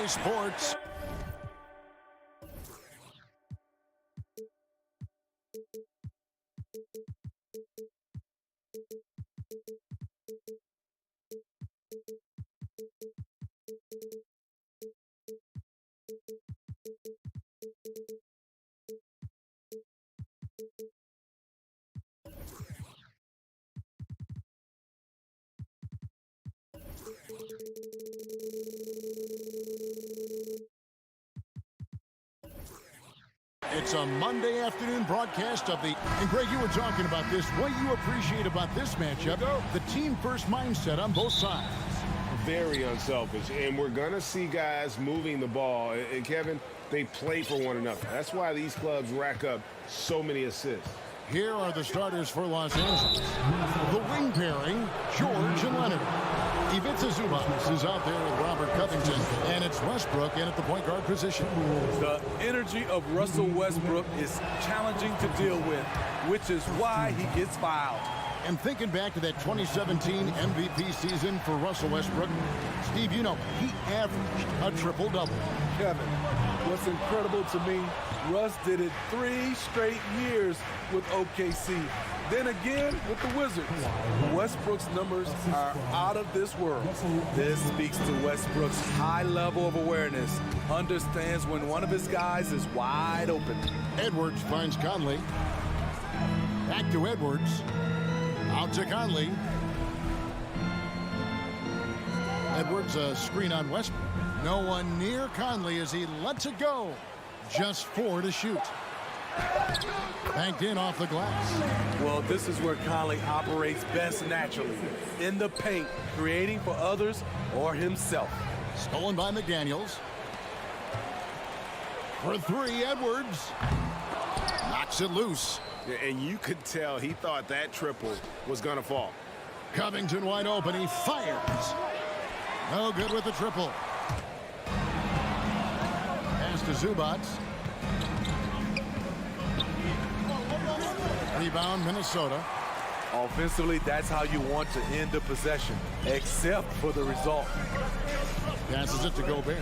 Sports. It's a Monday afternoon broadcast of the... And Greg, you were talking about this. What you appreciate about this matchup, the team-first mindset on both sides. Very unselfish, and we're going to see guys moving the ball. And, Kevin, they play for one another. That's why these clubs rack up so many assists. Here are the starters for Los Angeles. The wing pairing, George and Leonard. Ivica Zubac is out there with Robert Covington, and it's Westbrook in at the point guard position. The energy of Russell Westbrook is challenging to deal with, which is why he gets fouled. And thinking back to that 2017 MVP season for Russell Westbrook, Steve, you know, he averaged a triple-double. Kevin, what's incredible to me, Russ did it 3 straight years with OKC. Then again with the Wizards. Westbrook's numbers are out of this world. This speaks to Westbrook's high level of awareness. Understands when one of his guys is wide open. Edwards finds Conley. Back to Edwards. Out to Conley. Edwards, a screen on Westbrook. No one near Conley as he lets it go. Just 4 to shoot. Banked in off the glass. Well, this is where Conley operates best naturally. In the paint, creating for others or himself. Stolen by McDaniels. For 3, Edwards. Knocks it loose. And you could tell he thought that triple was going to fall. Covington wide open. He fires. No good with the triple. Pass to Zubac. Rebound, Minnesota. Offensively, that's how you want to end the possession, except for the result. Passes it to Gobert.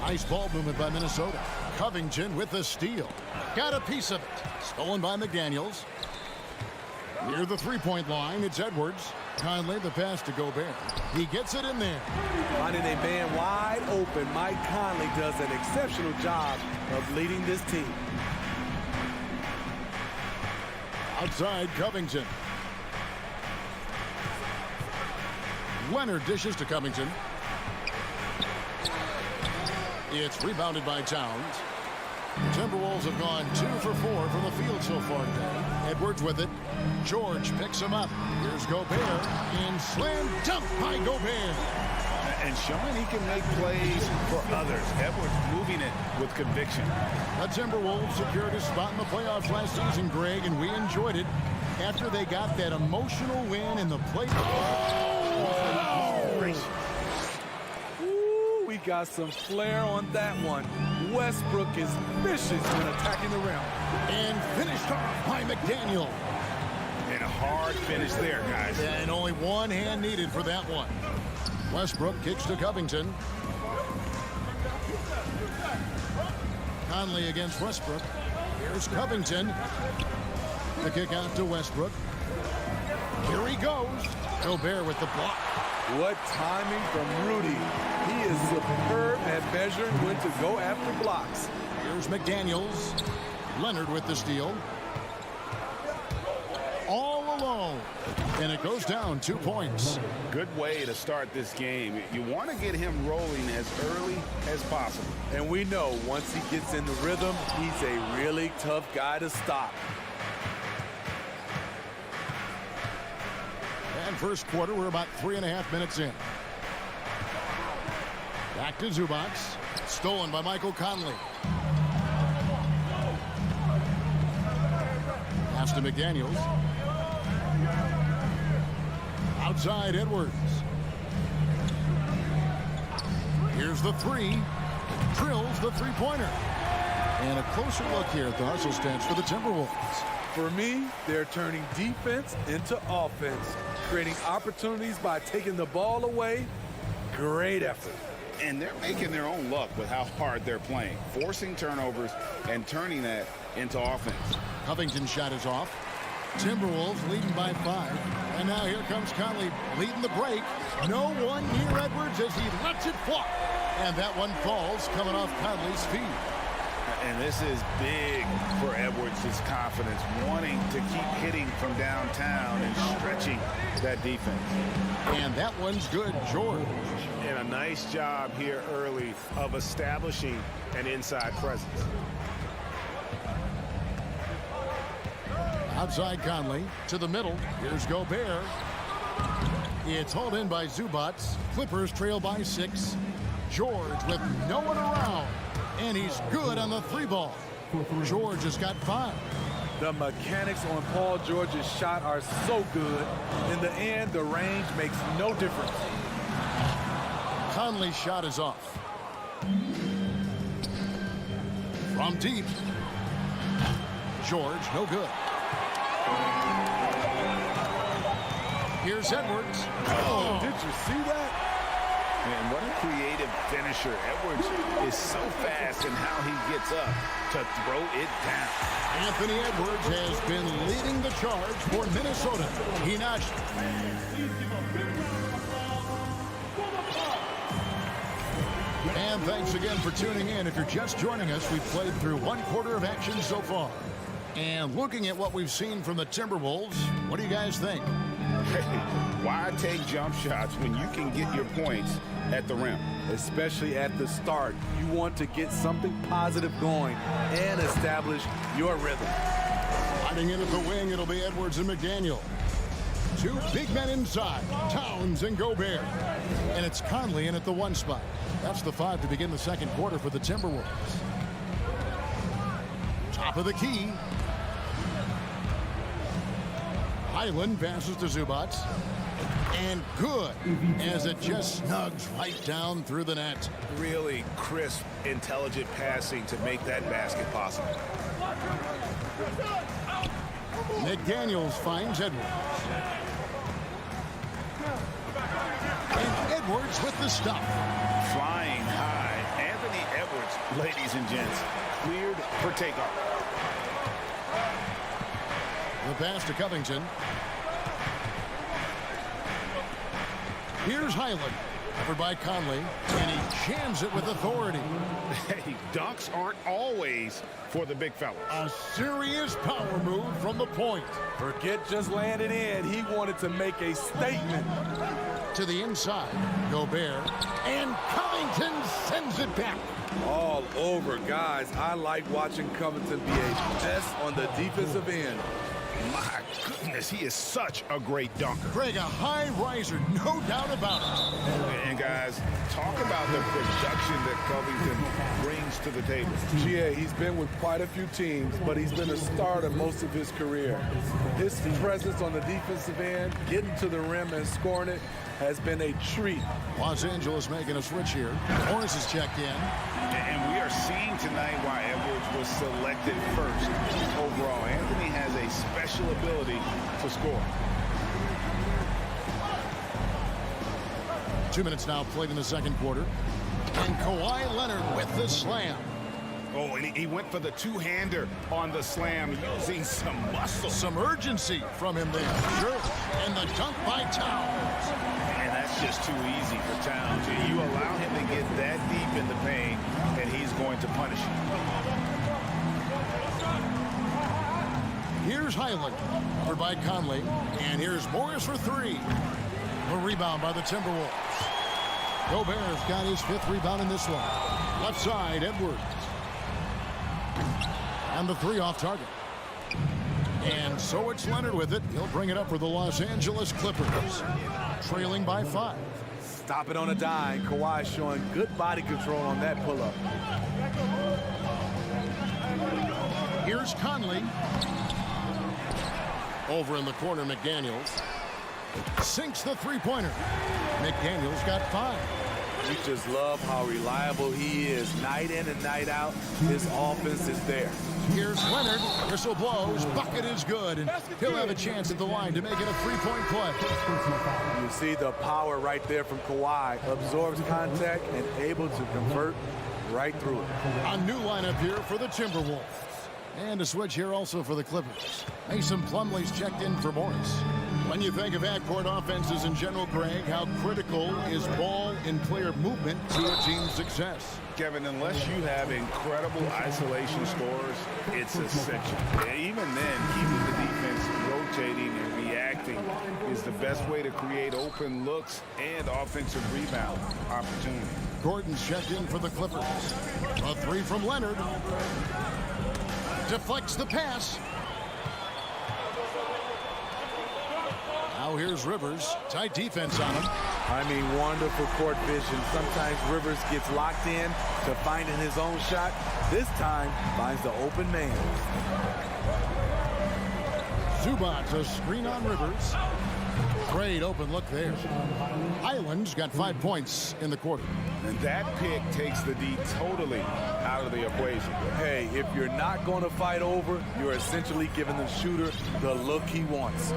Nice ball movement by Minnesota. Covington with the steal. Got a piece of it. Stolen by McDaniels. Near the three-point line, it's Edwards. Conley, the pass to Gobert. He gets it in there. Finding a man wide open, Mike Conley does an exceptional job of leading this team. Outside, Covington. Leonard dishes to Covington. It's rebounded by Towns. The Timberwolves have gone 2 for 4 from the field so far today. Edwards with it. George picks him up. Here's Gobert. And slam dunk by Gobert. And showing he can make plays for others. Edwards moving it with conviction. The Timberwolves secured a spot in the playoffs last season, Greg, and we enjoyed it after they got that emotional win in the playoffs. Ooh, we got some flair on that one. Westbrook is vicious when attacking the rim. And finished off by McDaniel. And a hard finish there, guys. And only one hand needed for that one. Westbrook kicks to Covington. Conley against Westbrook. Here's Covington. The kick out to Westbrook. Here he goes. Gobert with the block. What timing from Rudy. He is superb at measuring when to go after blocks. Here's McDaniels. Leonard with the steal. All alone. And it goes down 2 points. Good way to start this game. You want to get him rolling as early as possible. And we know once he gets in the rhythm, he's a really tough guy to stop. And first quarter, we're about 3.5 minutes in. Back to Zubac. Stolen by Michael Conley. Pass to McDaniels. Outside, Edwards. Here's the 3. Drills the three-pointer. And a closer look here at the hustle stats for the Timberwolves. For me, they're turning defense into offense, creating opportunities by taking the ball away. Great effort. And they're making their own luck with how hard they're playing, forcing turnovers and turning that into offense. Covington's shot is off. Timberwolves leading by 5. And now here comes Conley leading the break. No one near Edwards as he lets it fly. And that one falls coming off Conley's feet. And this is big for Edwards' confidence, wanting to keep hitting from downtown and stretching that defense. And that one's good, George. And a nice job here early of establishing an inside presence. Outside Conley to the middle. Here's Gobert. It's hauled in by Zubac. Clippers trail by 6. George with no one around. And he's good on the 3-ball. George has got 5. The mechanics on Paul George's shot are so good. In the end, the range makes no difference. Conley's shot is off. From deep. George, no good. Here's Edwards. Oh, did you see that? And what a creative finisher. Edwards is so fast in how he gets up to throw it down. Anthony Edwards has been leading the charge for Minnesota. He notched. And thanks again for tuning in. If you're just joining us, we've played through 1 quarter of action so far. And looking at what we've seen from the Timberwolves, what do you guys think? Hey, why take jump shots when you can get your points at the rim? Especially at the start. You want to get something positive going and establish your rhythm. Hiding in at the wing, it'll be Edwards and McDaniel. 2 big men inside, Towns and Gobert. And it's Conley in at the 1 spot. That's the 5 to begin the second quarter for the Timberwolves. Top of the key. Highland passes to Zubac. And good, as it just snugs right down through the net. Really crisp, intelligent passing to make that basket possible. McDaniels finds Edwards. And Edwards with the stop. Flying high. Anthony Edwards, ladies and gents, cleared for takeoff. The pass to Covington. Here's Highland, covered by Conley, and he jams it with authority. Hey, dunks aren't always for the big fella. A serious power move from the point. Forget just laying it in. He wanted to make a statement. To the inside, Gobert, and Covington sends it back. All over, guys. I like watching Covington be a mess on the defensive end. My goodness, he is such a great dunker. Greg, a high riser, no doubt about it. And guys, talk about the production that Covington brings to the table. GA, he's been with quite a few teams, but he's been a starter most of his career. His presence on the defensive end, getting to the rim and scoring it, has been a treat. Los Angeles making a switch here. Morris is checked in. And we are seeing tonight why Edwards was selected first overall. Anthony has a special ability to score. 2 minutes now played in the second quarter. And Kawhi Leonard with the slam. Oh, and he went for the two-hander on the slam, using some muscle. Some urgency from him there. Sure. And the dunk by Towns. And that's just too easy for Towns. You allow him to get that deep in the paint, and he's going to punish you. Here's Highland, covered by Conley. And here's Morris for 3. A rebound by the Timberwolves. Gobert's got his 5th rebound in this one. Left side, Edwards. And the 3 off target. And so it's Leonard with it. He'll bring it up for the Los Angeles Clippers. Trailing by 5. Stop it on a dime. Kawhi showing good body control on that pull-up. Here's Conley. Over in the corner, McDaniels. Sinks the 3-pointer. McDaniels got 5. We just love how reliable he is. Night in and night out, his offense is there. Here's Leonard. Whistle blows. Bucket is good. And he'll have a chance at the line to make it a three-point play. You see the power right there from Kawhi. Absorbs contact and able to convert right through it. A new lineup here for the Timberwolves. And a switch here also for the Clippers. Mason Plumlee's checked in for Morris. When you think of backcourt offenses in general, Greg, how critical is ball and player movement to a team's success? Kevin, unless you have incredible isolation scores, it's essential. Even then, keeping the defense rotating and reacting is the best way to create open looks and offensive rebound opportunity. Gordon's checked in for the Clippers. A three from Leonard. Deflects the pass. Now here's Rivers. Tight defense on him. I mean, wonderful court vision. Sometimes Rivers gets locked in to finding his own shot. This time, finds the open man. Zubac, a screen on Rivers. Great open look there. Highland's got 5 points in the quarter. And that pick takes the D totally out of the equation. Hey, if you're not going to fight over, you're essentially giving the shooter the look he wants.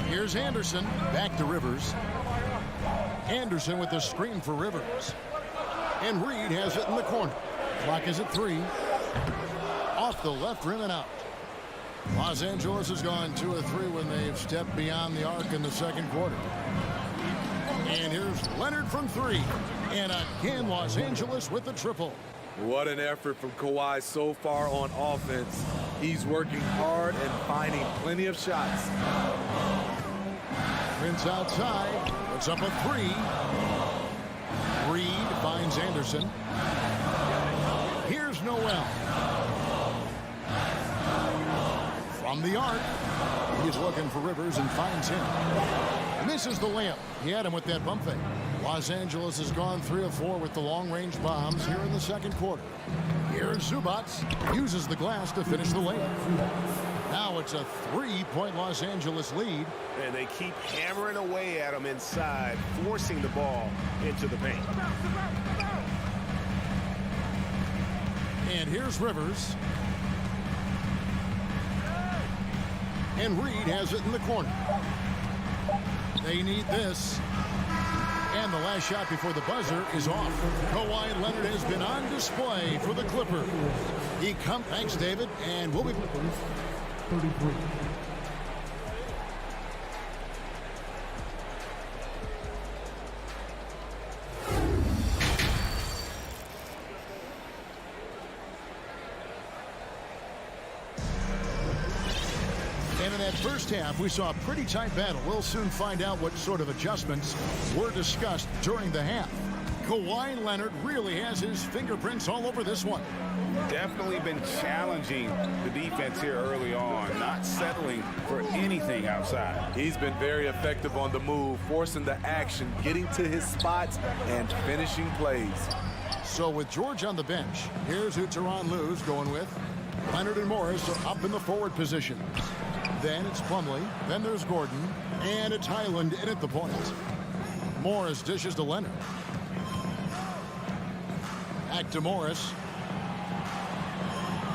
Here's Anderson. Back to Rivers. Anderson with the screen for Rivers. And Reed has it in the corner. Clock is at 3. Off the left rim and out. Los Angeles has gone 2 of 3 when they've stepped beyond the arc in the second quarter. And here's Leonard from 3. And again, Los Angeles with the triple. What an effort from Kawhi so far on offense. He's working hard and finding plenty of shots. Prince outside. Puts up a 3. Reed finds Anderson. Here's Noel. From the arc. He's looking for Rivers and finds him. Misses the layup. He had him with that bump fake. Los Angeles has gone 3 of 4 with the long-range bombs here in the second quarter. Here's Zubac. Uses the glass to finish the layup. Now it's a 3-point Los Angeles lead. And they keep hammering away at him inside, forcing the ball into the paint. And here's Rivers. And Reed has it in the corner. They need this. And the last shot before the buzzer is off. Kawhi Leonard has been on display for the Clippers. Thanks, David. And we'll be... 33. And in that first half, we saw a pretty tight battle. We'll soon find out what sort of adjustments were discussed during the half. Kawhi Leonard really has his fingerprints all over this one. Definitely been challenging the defense here early on, not settling for anything outside. He's been very effective on the move, forcing the action, getting to his spots, and finishing plays. So with George on the bench, here's who Tyronn Lue's going with. Leonard and Morris are up in the forward positions. Then it's Plumlee. Then there's Gordon. And it's Highland in at the point. Morris dishes to Leonard. Back to Morris.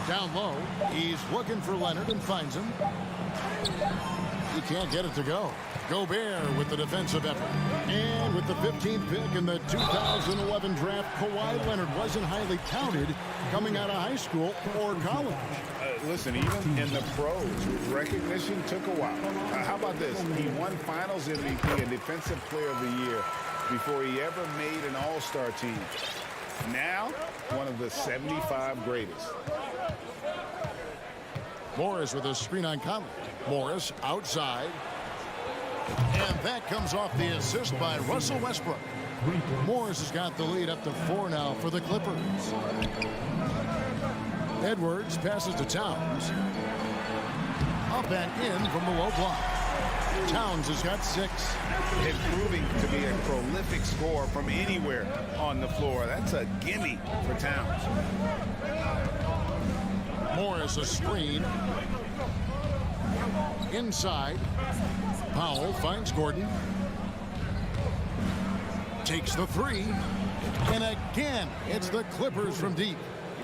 Down low. He's looking for Leonard and finds him. He can't get it to go. Gobert with the defensive effort. And with the 15th pick in the 2011 draft, Kawhi Leonard wasn't highly touted coming out of high school or college. Listen, even in the pros, recognition took a while. How about this? He won Finals MVP and Defensive Player of the Year before he ever made an All-Star team. Now, one of the 75 greatest. Morris with a screen on Conley. Morris outside. And that comes off the assist by Russell Westbrook. Morris has got the lead up to 4 now for the Clippers. Edwards passes to Towns. Up and in from the low block. Towns has got 6. And proving to be a prolific scorer from anywhere on the floor. That's a gimme for Towns. Morris a screen. Inside. Powell finds Gordon. Takes the 3. And again, it's the Clippers from deep.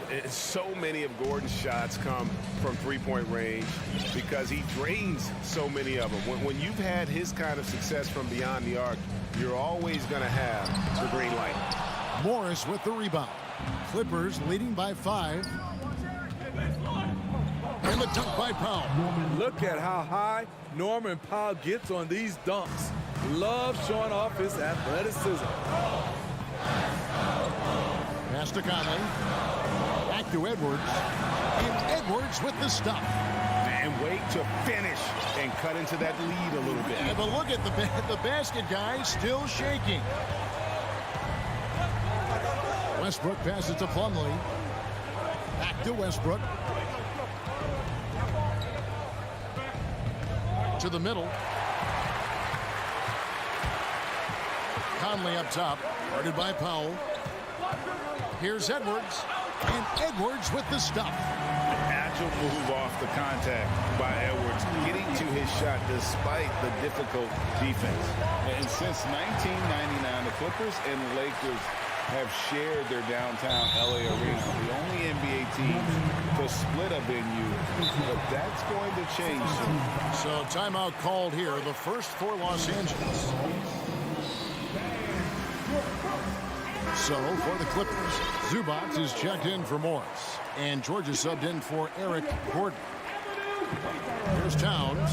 And so many of Gordon's shots come from three-point range because he drains so many of them. When you've had his kind of success from beyond the arc, you're always going to have the green light. Morris with the rebound. Clippers leading by 5. And the dunk by Powell. Look at how high Norman Powell gets on these dunks. Love showing off his athleticism. Pass to Conley. Back to Edwards. And Edwards with the stop. And wait to finish and cut into that lead a little bit. Yeah, but look at the basket guy still shaking. Westbrook passes to Plumlee. Back to Westbrook. To the middle. Conley up top. Guarded by Powell. Here's Edwards. And Edwards with the stop. Agile move off the contact by Edwards, getting to his shot despite the difficult defense. And since 1999, the Clippers and the Lakers have shared their downtown LA arena. The only NBA teams to split a venue, but that's going to change soon. So timeout called here, the first for Los Angeles. So for the Clippers, Zubac is checked in for Morris, and George is subbed in for Eric Gordon. Here's Towns.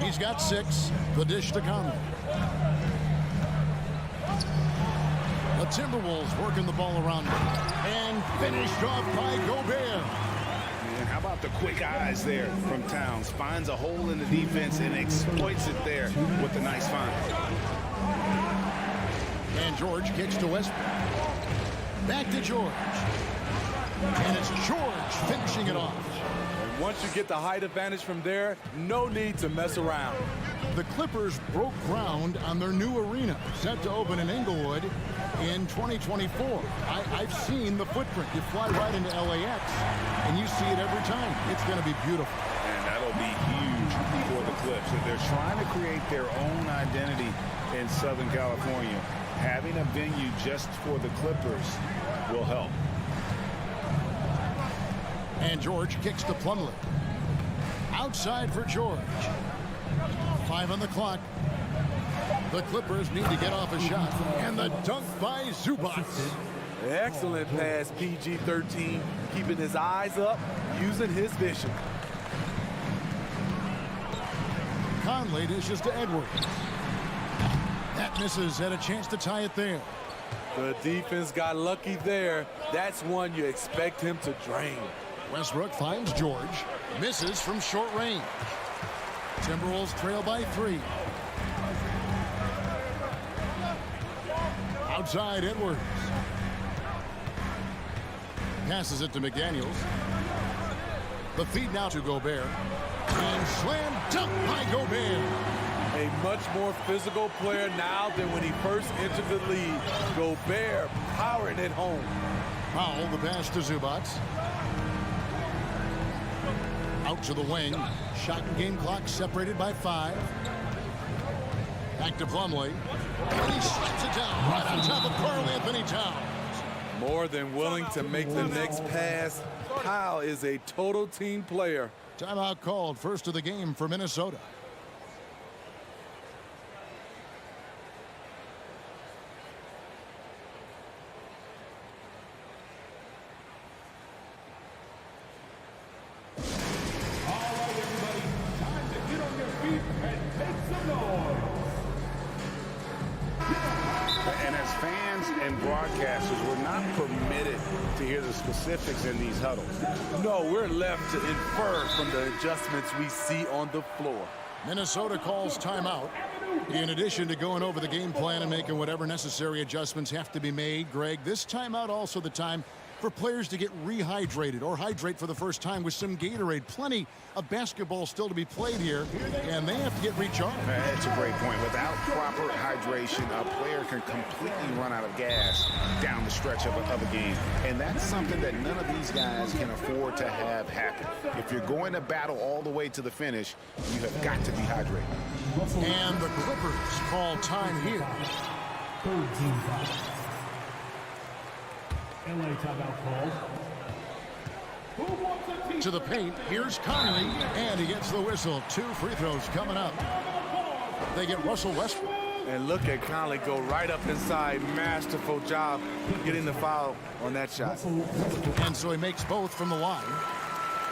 He's got 6. The dish to Conley. The Timberwolves working the ball around him. And finished off by Gobert. And how about the quick eyes there from Towns? Finds a hole in the defense and exploits it there with a nice find. And George kicks to Westbrook. Back to George. And it's George finishing it off. And once you get the height advantage from there, no need to mess around. The Clippers broke ground on their new arena, set to open in Inglewood in 2024. I've seen the footprint. You fly right into LAX, and you see it every time. It's going to be beautiful. And that'll be huge for the Clips. And they're trying to create their own identity in Southern California. Having a venue just for the Clippers will help. And George kicks to Plumlee. Outside for George. 5 on the clock. The Clippers need to get off a shot. And the dunk by Zubac. Excellent pass, PG-13. Keeping his eyes up, using his vision. Conley dishes to Edwards. That misses, had a chance to tie it there. The defense got lucky there. That's one you expect him to drain. Westbrook finds George. Misses from short range. Timberwolves trail by 3. Outside Edwards. Passes it to McDaniels. The feed now to Gobert. And slam dunk by Gobert. A much more physical player now than when he first entered the league. Gobert powering it home. Powell, the pass to Zubac. Out to the wing. Shot and game clock separated by 5. Back to Plumlee. And he slaps it down right on top of Karl Anthony Towns. More than willing to make the next pass. Powell is a total team player. Timeout called, first of the game for Minnesota. And as fans and broadcasters, we're not permitted to hear the specifics in these huddles. No, we're left to infer from the adjustments we see on the floor. Minnesota calls timeout. In addition to going over the game plan and making whatever necessary adjustments have to be made, Greg, this timeout also the time for players to get rehydrated or hydrate for the first time with some Gatorade. Plenty of basketball still to be played here, and they have to get recharged. That's a great point. Without proper hydration, a player can completely run out of gas down the stretch of a game. And that's something that none of these guys can afford to have happen. If you're going to battle all the way to the finish, you have got to be hydrated. And the Clippers call time here. Third team foul. LA timeout called. To the paint, here's Conley, and he gets the whistle. 2 free throws coming up. They get Russell Westbrook. And look at Conley go right up inside. Masterful job getting the foul on that shot. And so he makes both from the line.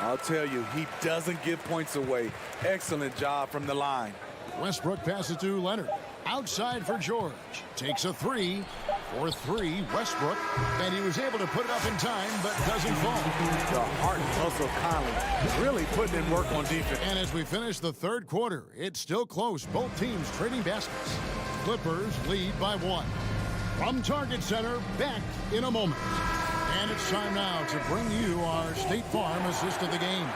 I'll tell you, he doesn't give points away. Excellent job from the line. Westbrook passes to Leonard. Outside for George. Takes a 3 for 3. Westbrook. And he was able to put it up in time, but doesn't fall. The heart and hustle of Conley really putting in work on defense. And as we finish the third quarter, it's still close. Both teams trading baskets. Clippers lead by 1. From Target Center, back in a moment. And it's time now to bring you our State Farm assist of the game.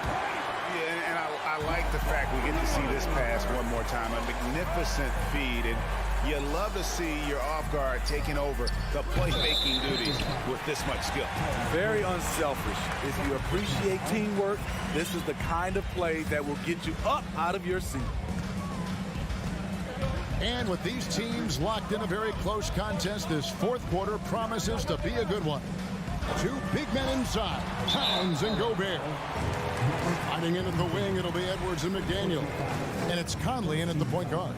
Yeah, and I like the fact we get to see this pass one more time. A magnificent feed, and you love to see your off guard taking over the playmaking duties with this much skill. Very unselfish. If you appreciate teamwork, this is the kind of play that will get you up out of your seat. And with these teams locked in a very close contest, this fourth quarter promises to be a good one. 2 big men inside, Towns and Gobert. Hiding in at the wing, it'll be Edwards and McDaniel. And it's Conley in at the point guard.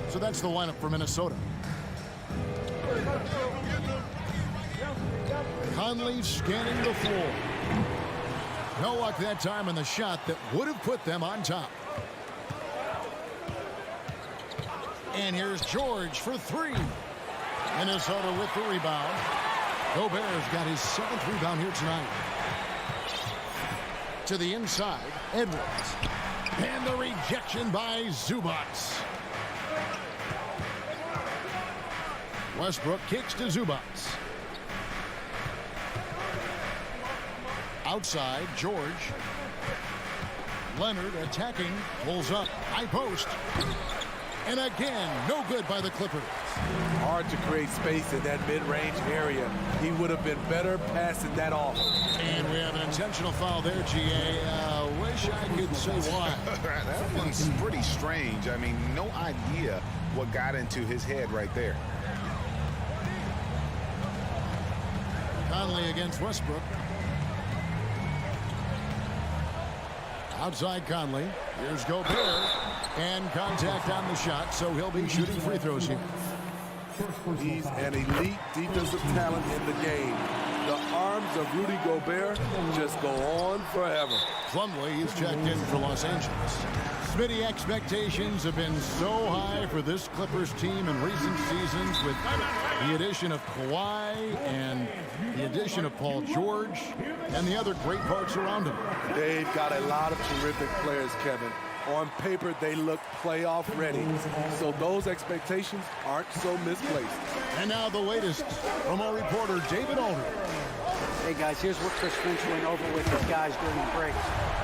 So that's the lineup for Minnesota. Conley scanning the floor. No luck that time on the shot that would have put them on top. And here's George for 3. Minnesota with the rebound. Gobert's got his 7th rebound here tonight. To the inside, Edwards. And the rejection by Zubac. Westbrook kicks to Zubac. Outside, George. Leonard attacking, pulls up, high post. And again, no good by the Clippers. Hard to create space in that mid-range area. He would have been better passing that off. And we have an intentional foul there, GA. Wish I could say why. That one's pretty strange. I mean, no idea what got into his head right there. Conley against Westbrook. Outside Conley. Here's Gobert. And contact on the shot, so he'll be shooting free throws here. He's an elite defensive talent in the game. The arms of Rudy Gobert just go on forever. Plumlee is checked in for Los Angeles. Smitty, expectations have been so high for this Clippers team in recent seasons with the addition of Kawhi and the addition of Paul George and the other great parts around him. They've got a lot of terrific players, Kevin. On paper, they look playoff ready. So those expectations aren't so misplaced. And now the latest from our reporter, David Aldridge. Hey, guys, here's what Chris Finch went over with his guys during the break.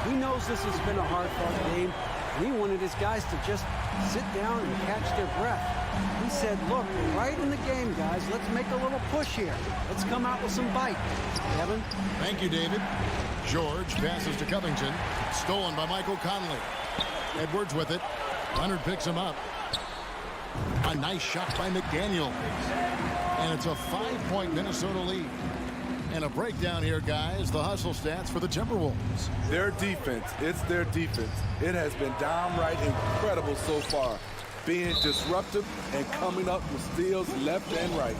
He knows this has been a hard-fought game, and he wanted his guys to just sit down and catch their breath. He said, look, we're right in the game, guys. Let's make a little push here. Let's come out with some bite. Kevin? Thank you, David. George passes to Covington. Stolen by Michael Conley. Edwards with it. Leonard picks him up. A nice shot by McDaniel. And it's a 5-point Minnesota lead. And a breakdown here, guys. The hustle stats for the Timberwolves. Their defense, it's their defense. It has been downright incredible so far. Being disruptive and coming up with steals left and right.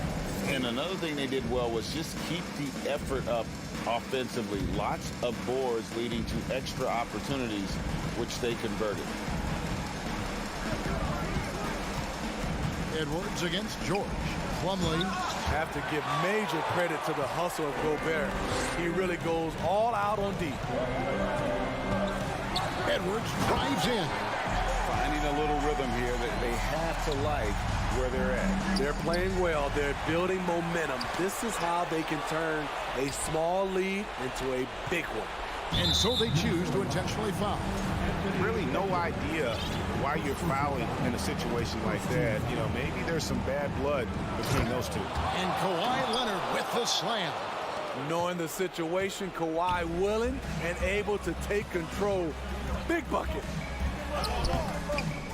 And another thing they did well was just keep the effort up offensively. Lots of boards leading to extra opportunities, which they converted. Edwards against George. Plumlee. Have to give major credit to the hustle of Gobert. He really goes all out on deep. Edwards drives in. Finding a little rhythm here that they have to like where they're at. They're playing well. They're building momentum. This is how they can turn a small lead into a big one. And so they choose to intentionally foul. Really no idea why you're fouling in a situation like that. You know, maybe there's some bad blood between those two. And Kawhi Leonard with the slam. Knowing the situation, Kawhi willing and able to take control. Big bucket.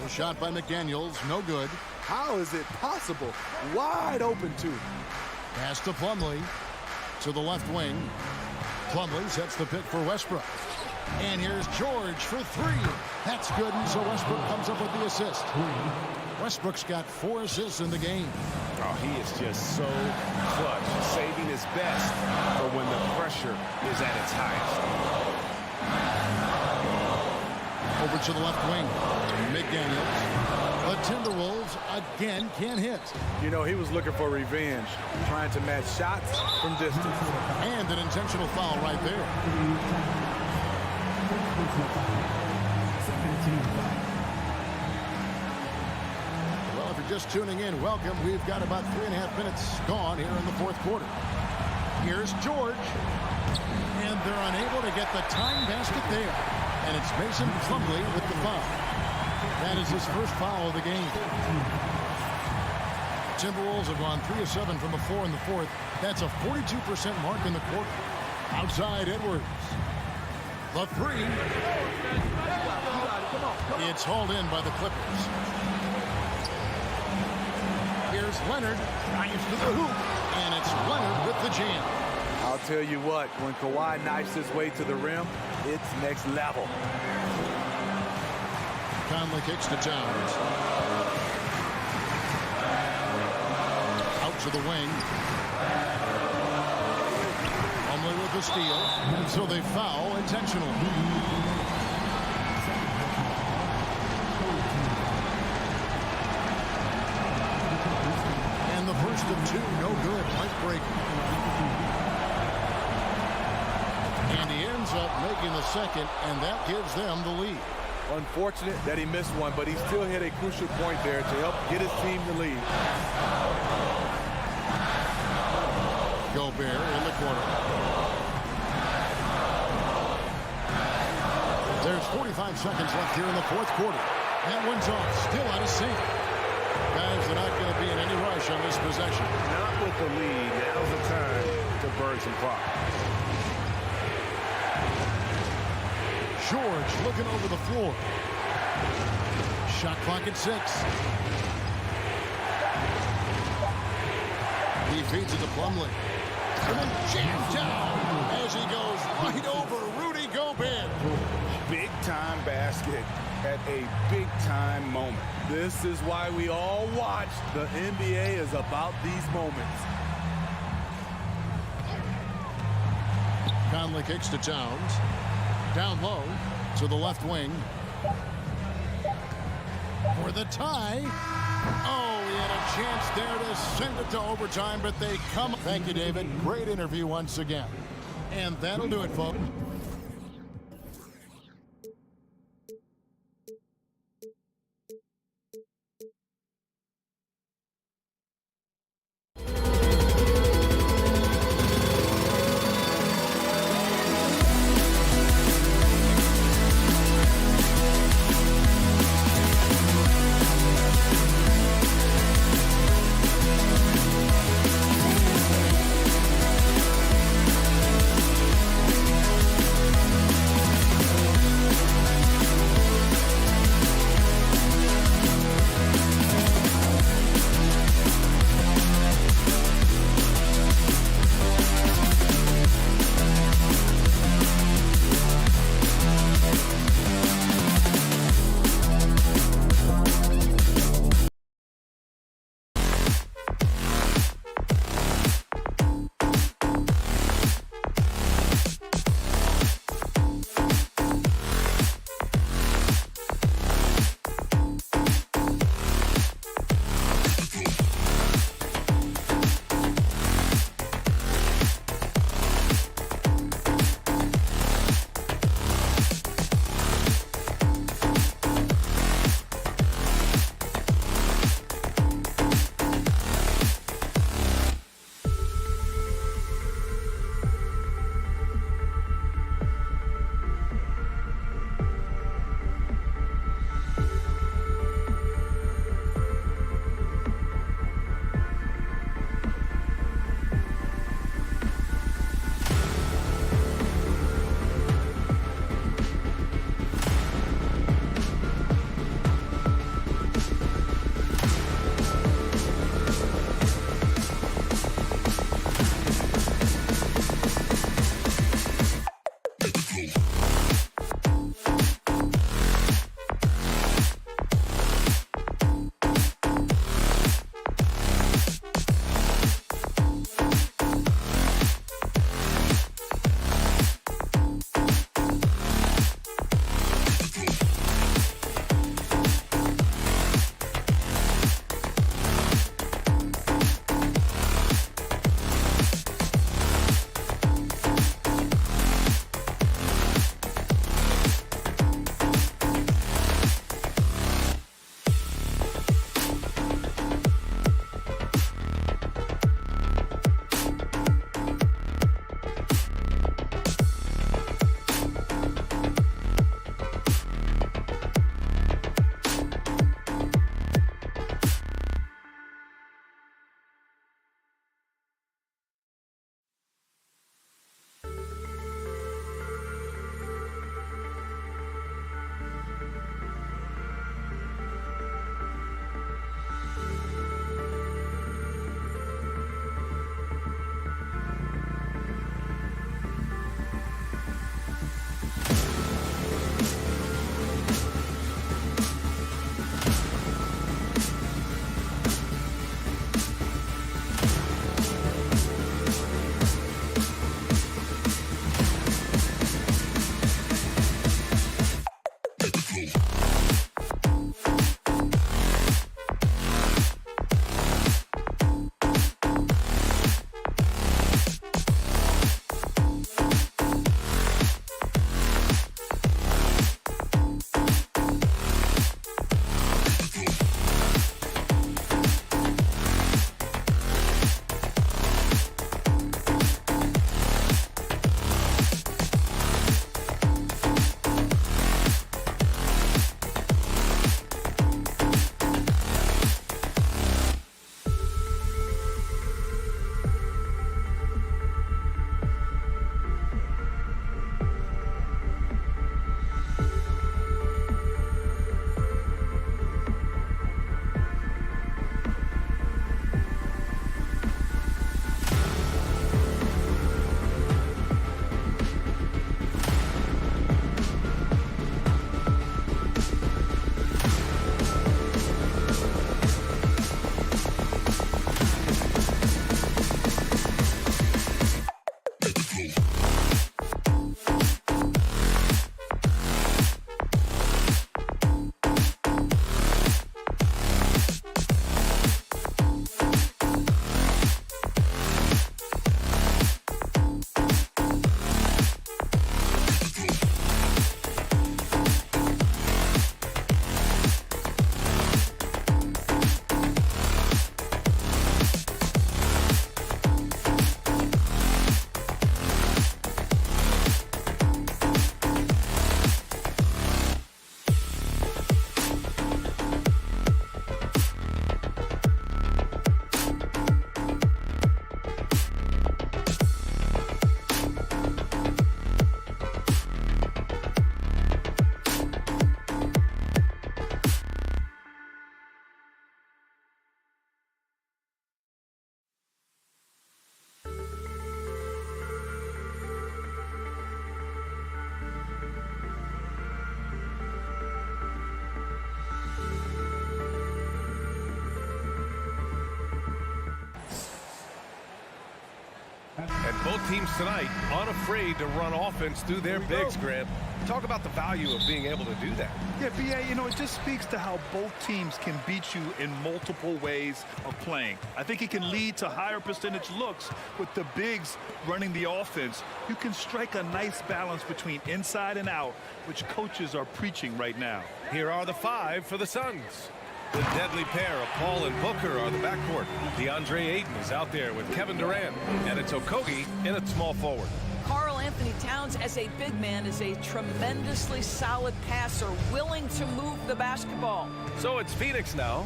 A shot by McDaniels, no good. How is it possible? Wide open too. Pass to Plumlee. To the left wing. Plumlee sets the pick for Westbrook. And here's George for three. That's good, and so Westbrook comes up with the assist. Westbrook's got 4 assists in the game. Oh, he is just so clutch, saving his best for when the pressure is at its highest. Over to the left wing. McDaniels. The Timberwolves again can't hit. You know, he was looking for revenge, trying to match shots from distance. And an intentional foul right there. Well, if you're just tuning in, welcome. We've got about 3.5 minutes gone here in the fourth quarter. Here's George. And they're unable to get the time basket there. And it's Mason Plumlee with the foul. That is his first foul of the game. Timberwolves have gone 3 of 7 from the floor in the fourth. That's a 42% mark in the quarter. Outside Edwards. The three. It's hauled in by the Clippers. Here's Leonard. Drives to the hoop. And it's Leonard with the jam. I'll tell you what, when Kawhi knifes his way to the rim, it's next level. Conley kicks to Towns. Out to the wing. Plumlee with the steal. And so they foul intentionally. And the first of 2, no good. Point break. And he ends up making the second, and that gives them the lead. Unfortunate that he missed one, but he still hit a crucial point there to help get his team the lead. Gobert in the corner. There's 45 seconds left here in the fourth quarter. That one's off, still out of sync. Guys, they're not going to be in any rush on this possession. Not with the lead. Now's the time to burn some clock. George looking over the floor. Shot clock at 6. He feeds it to Plumlee. And then jammed down as he goes right over Rudy Gobert. Big time basket at a big time moment. This is why we all watch. The NBA is about these moments. Conley kicks to Towns. Down low to the left wing. For the tie. Oh, he had a chance there to send it to overtime, but they come. Thank you, David. Great interview once again. And that'll do it, folks. teams tonight unafraid to run offense through their bigs, Grant. Talk about the value of being able to do that. Yeah, B.A., you know, it just speaks to how both teams can beat you in multiple ways of playing. I think it can lead to higher percentage looks with the bigs running the offense. You can strike a nice balance between inside and out, which coaches are preaching right now. Here are the 5 for the Suns. The deadly pair of Paul and Booker are the backcourt. DeAndre Ayton is out there with Kevin Durant, and it's Octopi in at small forward. Karl Anthony Towns, as a big man, is a tremendously solid passer, willing to move the basketball. So it's Phoenix now.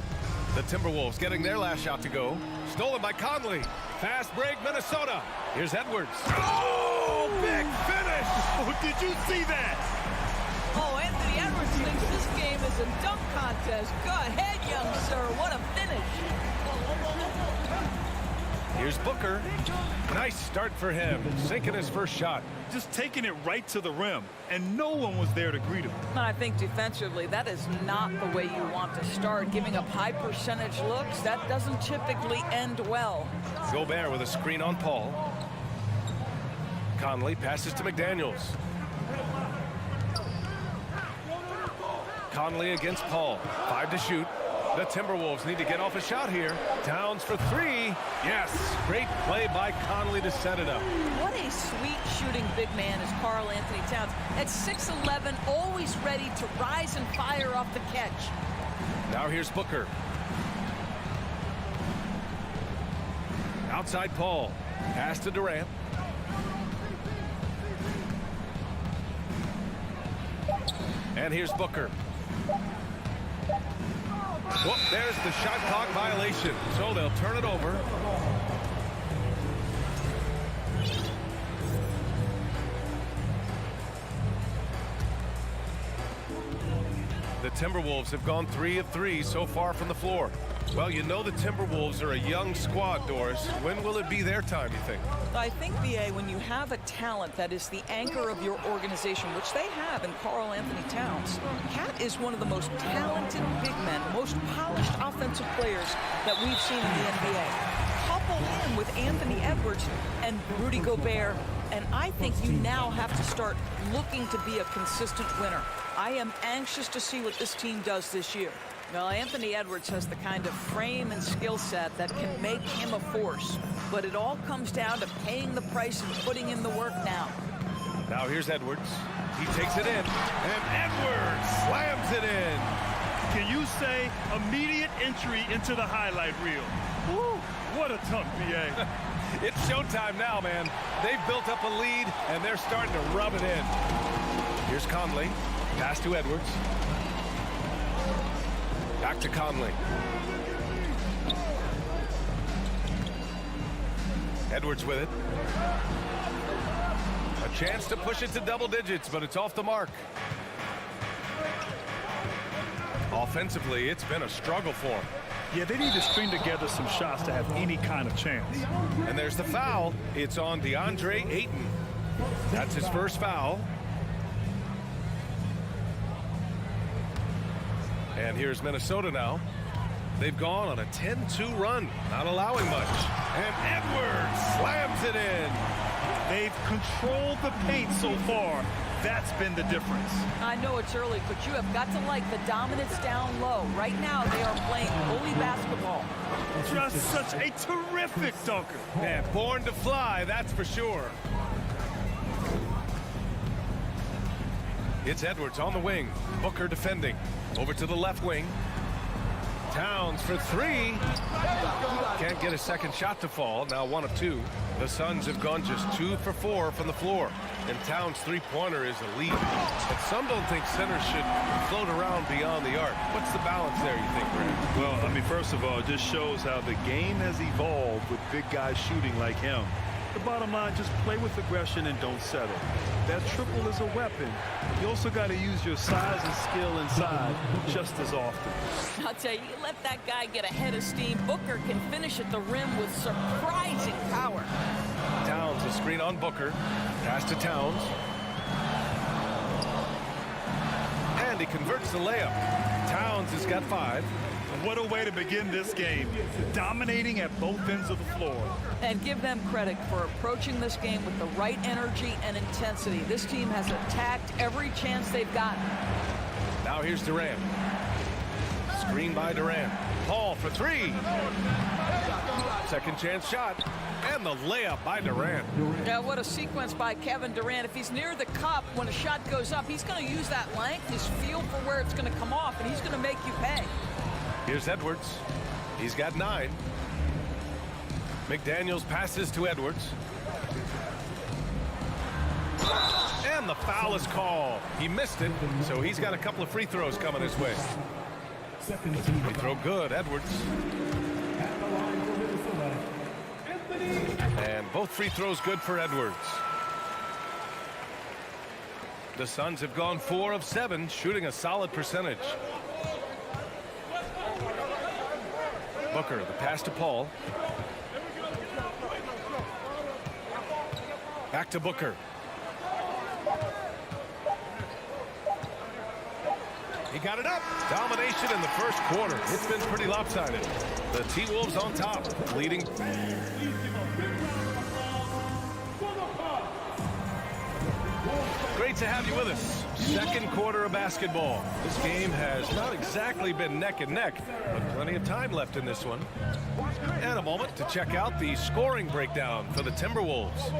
The Timberwolves getting their last shot to go. Stolen by Conley. Fast break, Minnesota. Here's Edwards. Oh, big finish! Oh, did you see that? Oh, Anthony Edwards thinks this game is a dunk contest. Go ahead, young sir. What a finish. Here's Booker. Nice start for him, sinking his first shot. Just taking it right to the rim, and no one was there to greet him. And I think defensively, that is not the way you want to start. Giving up high percentage looks, that doesn't typically end well. Gobert with a screen on Paul. Conley passes to McDaniels. Conley against Paul. 5 to shoot. The Timberwolves need to get off a shot here. Towns for 3. Yes, great play by Conley to set it up. What a sweet shooting big man is Karl Anthony Towns. At 6'11", always ready to rise and fire off the catch. Now here's Booker. Outside Paul. Pass to Durant. And here's Booker. Whoop, there's the shot clock violation. So they'll turn it over. The Timberwolves have gone 3 of 3 so far from the floor. Well, you know the Timberwolves are a young squad, Doris. When will it be their time, you think? I think, B.A., when you have a talent that is the anchor of your organization, which they have in Karl Anthony Towns, Cat is one of the most talented big men, most polished offensive players that we've seen in the NBA. Couple him with Anthony Edwards and Rudy Gobert, and I think you now have to start looking to be a consistent winner. I am anxious to see what this team does this year. Well, Anthony Edwards has the kind of frame and skill set that can make him a force. But it all comes down to paying the price and putting in the work now. Now here's Edwards. He takes it in. And Edwards slams it in. Can you say immediate entry into the highlight reel? Woo, what a dunk, B.A. It's showtime now, man. They've built up a lead, and they're starting to rub it in. Here's Conley. Pass to Edwards. Back to Conley. Edwards with it. A chance to push it to double digits, but it's off the mark. Offensively, it's been a struggle for him. Yeah, they need to string together some shots to have any kind of chance. And there's the foul. It's on DeAndre Ayton. That's his first foul. And here's Minnesota now. They've gone on a 10-2 run, not allowing much. And Edwards slams it in. They've controlled the paint so far. That's been the difference. I know it's early, but you have got to like the dominance down low. Right now, they are playing bully basketball. Just such a terrific dunker. Man, born to fly, that's for sure. It's Edwards on the wing. Booker defending. Over to the left wing. Towns for 3. Can't get a second shot to fall. Now 1 of 2. The Suns have gone just 2 for 4 from the floor. And Towns' three-pointer is elite. But some don't think centers should float around beyond the arc. What's the balance there, you think, Grant? Well, I mean, first of all, it just shows how the game has evolved with big guys shooting like him. The bottom line, just play with aggression and don't settle. That triple is a weapon. You also got to use your size and skill inside just as often. I'll tell you, you let that guy get a head of steam. Booker can finish at the rim with surprising power. Towns, a screen on Booker. Pass to Towns. And he converts the layup. Towns has got 5. What a way to begin this game. Dominating at both ends of the floor. And give them credit for approaching this game with the right energy and intensity. This team has attacked every chance they've gotten. Now here's Durant. Screen by Durant. Paul for three. Second chance shot. And the layup by Durant. Yeah, what a sequence by Kevin Durant. If he's near the cup, when a shot goes up, he's going to use that length, his feel for where it's going to come off, and he's going to make you pay. Here's Edwards. He's got 9. McDaniels passes to Edwards. And the foul is called. He missed it, so he's got a couple of free throws coming his way. Free throw good, Edwards. And both free throws good for Edwards. The Suns have gone 4 of 7, shooting a solid percentage. Booker, the pass to Paul. Back to Booker. He got it up. Domination in the first quarter. It's been pretty lopsided. The T-Wolves on top, leading. Great to have you with us. Second quarter of basketball. This game has not exactly been neck and neck, but plenty of time left in this one. And a moment to check out the scoring breakdown for the Timberwolves.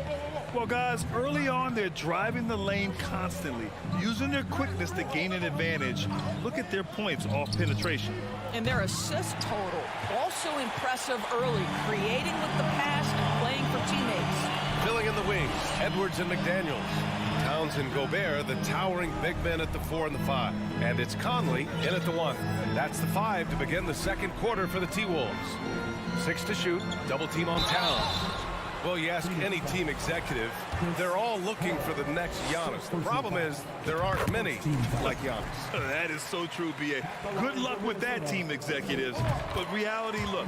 Well, guys, early on, they're driving the lane constantly, using their quickness to gain an advantage. Look at their points off penetration. And their assist total, also impressive early, creating with the pass and playing for teammates. Filling in the wings, Edwards and McDaniels. Towns and Gobert, the towering big men at the 4 and the 5. And it's Conley in at the 1. That's the 5 to begin the second quarter for the T-Wolves. 6 to shoot, double team on Towns. Well, you ask any team executive, they're all looking for the next Giannis. The problem is there aren't many like Giannis. That is so true, B.A. Good luck with that, team executives. But reality, look,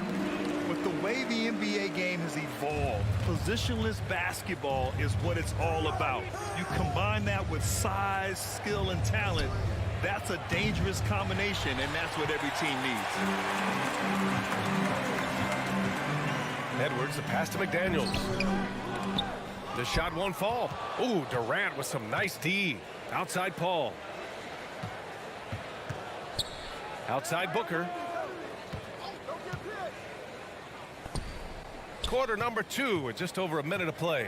with the way the NBA game has evolved, positionless basketball is what it's all about. You combine that with size, skill, and talent, that's a dangerous combination, and that's what every team needs. Edwards, the pass to McDaniels. The shot won't fall. Ooh, Durant with some nice D. Outside Paul. Outside Booker. Quarter number 2 with just over a minute of play.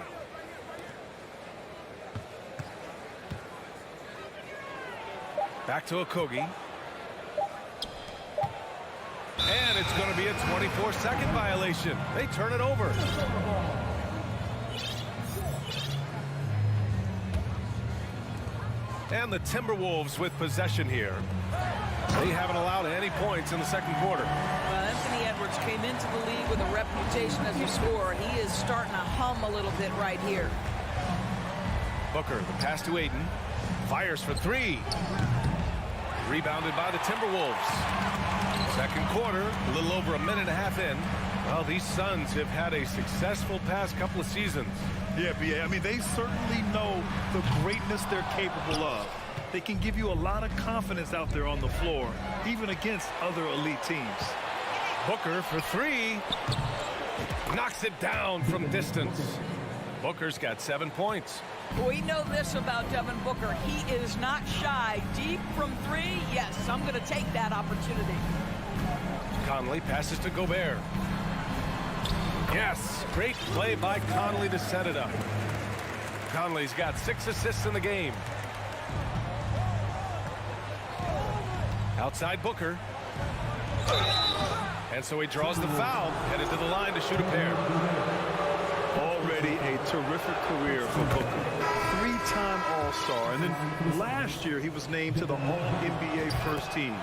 Back to Okogie. And it's going to be a 24-second violation. They turn it over. And the Timberwolves with possession here. They haven't allowed any points in the second quarter. Anthony Edwards came into the league with a reputation as a scorer. He is starting to hum a little bit right here. Booker, the pass to Ayton. Fires for 3. Rebounded by the Timberwolves. Second quarter, a little over a minute and a half in. Well, these Suns have had a successful past couple of seasons. Yeah, B.A. I mean, they certainly know the greatness they're capable of. They can give you a lot of confidence out there on the floor, even against other elite teams. Booker for 3. Knocks it down from distance. Booker's got 7 points. We know this about Devin Booker. He is not shy. Deep from 3, yes, I'm going to take that opportunity. Conley passes to Gobert. Yes, great play by Conley to set it up. Conley's got 6 assists in the game. Outside Booker. And so he draws the foul, headed to the line to shoot a pair. Already a terrific career for Booker. 3-time All-Star, and then last year he was named to the All-NBA first team.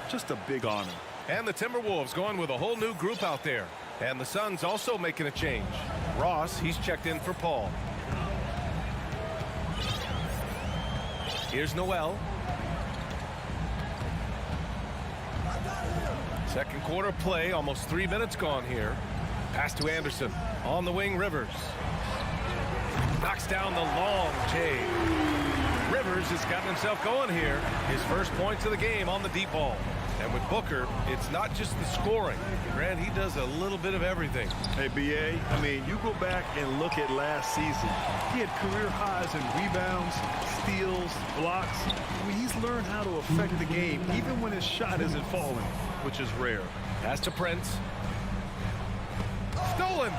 Just a big honor. And the Timberwolves going with a whole new group out there. And the Suns also making a change. Ross, he's checked in for Paul. Here's Noel. Second quarter play, almost 3 minutes gone here. Pass to Anderson. On the wing, Rivers. Knocks down the long J. Rivers has gotten himself going here. His first points of the game on the deep ball. And with Booker, it's not just the scoring. Grant, he does a little bit of everything. Hey, B.A., I mean, you go back and look at last season. He had career highs in rebounds, steals, blocks. I mean, he's learned how to affect the game, even when his shot isn't falling, which is rare. Pass to Prince. Stolen.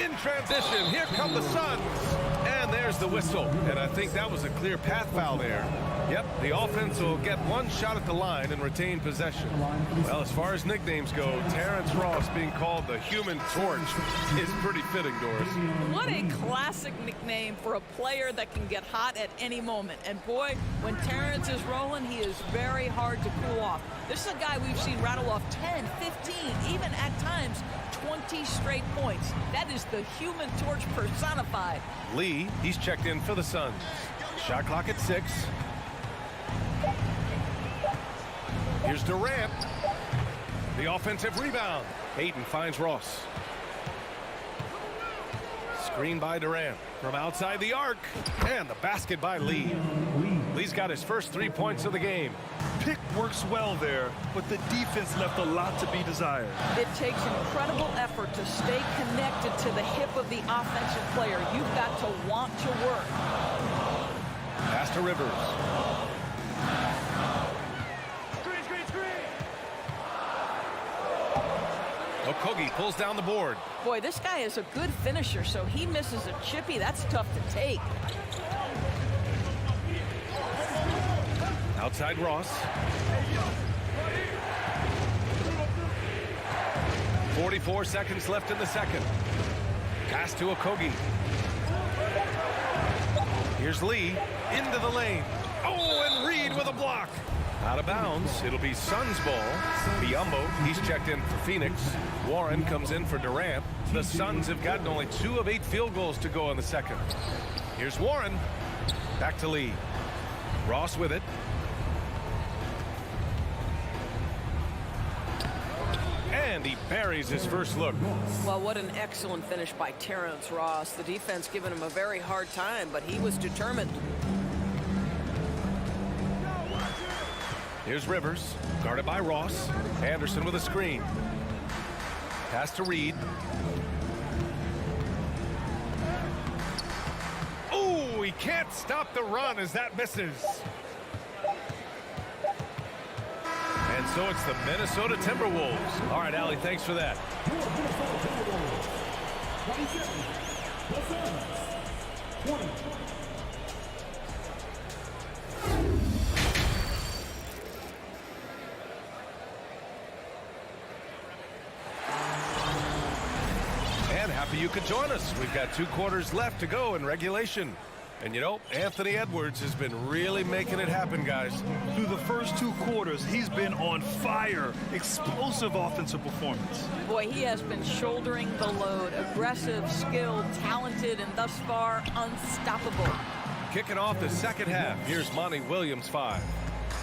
In transition, here come the Suns. And there's the whistle. And I think that was a clear path foul there. Yep, the offense will get one shot at the line and retain possession. Well, as far as nicknames go, Terrence Ross being called the Human Torch is pretty fitting, Doris. What a classic nickname for a player that can get hot at any moment. And boy, when Terrence is rolling, he is very hard to cool off. This is a guy we've seen rattle off 10, 15, even at times 20 straight points. That is the Human Torch personified. Lee, he's checked in for the Suns. Shot clock at 6. Here's Durant. The offensive rebound. Hayden finds Ross. Screen by Durant from outside the arc. And the basket by Lee. Lee's got his first 3 points of the game. Pick works well there, but the defense left a lot to be desired. It takes incredible effort to stay connected to the hip of the offensive player. You've got to want to work. Pass to Rivers. Octopi pulls down the board. Boy, this guy is a good finisher, so he misses a chippy. That's tough to take. Outside Ross. 44 seconds left in the second. Pass to Octopi. Here's Lee into the lane. Oh, and Reed with a block. Out of bounds. It'll be Suns ball. Biyombo, he's checked in for Phoenix. Warren comes in for Durant. The Suns have gotten only 2 of 8 field goals to go in the second. Here's Warren. Back to Lee. Ross with it. And he buries his first look. Well, what an excellent finish by Terrence Ross. The defense giving him a very hard time, but he was determined. Here's Rivers, guarded by Ross. Anderson with a screen. Pass to Reed. Oh, he can't stop the run as that misses. And so it's the Minnesota Timberwolves. All right, Allie, thanks for that. And happy you could join us. We've got 2 quarters left to go in regulation. And you know, Anthony Edwards has been really making it happen, guys. Through the first 2 quarters, he's been on fire. Explosive offensive performance. Boy, he has been shouldering the load. Aggressive, skilled, talented, and thus far unstoppable. Kicking off the second half, here's Monty Williams 5.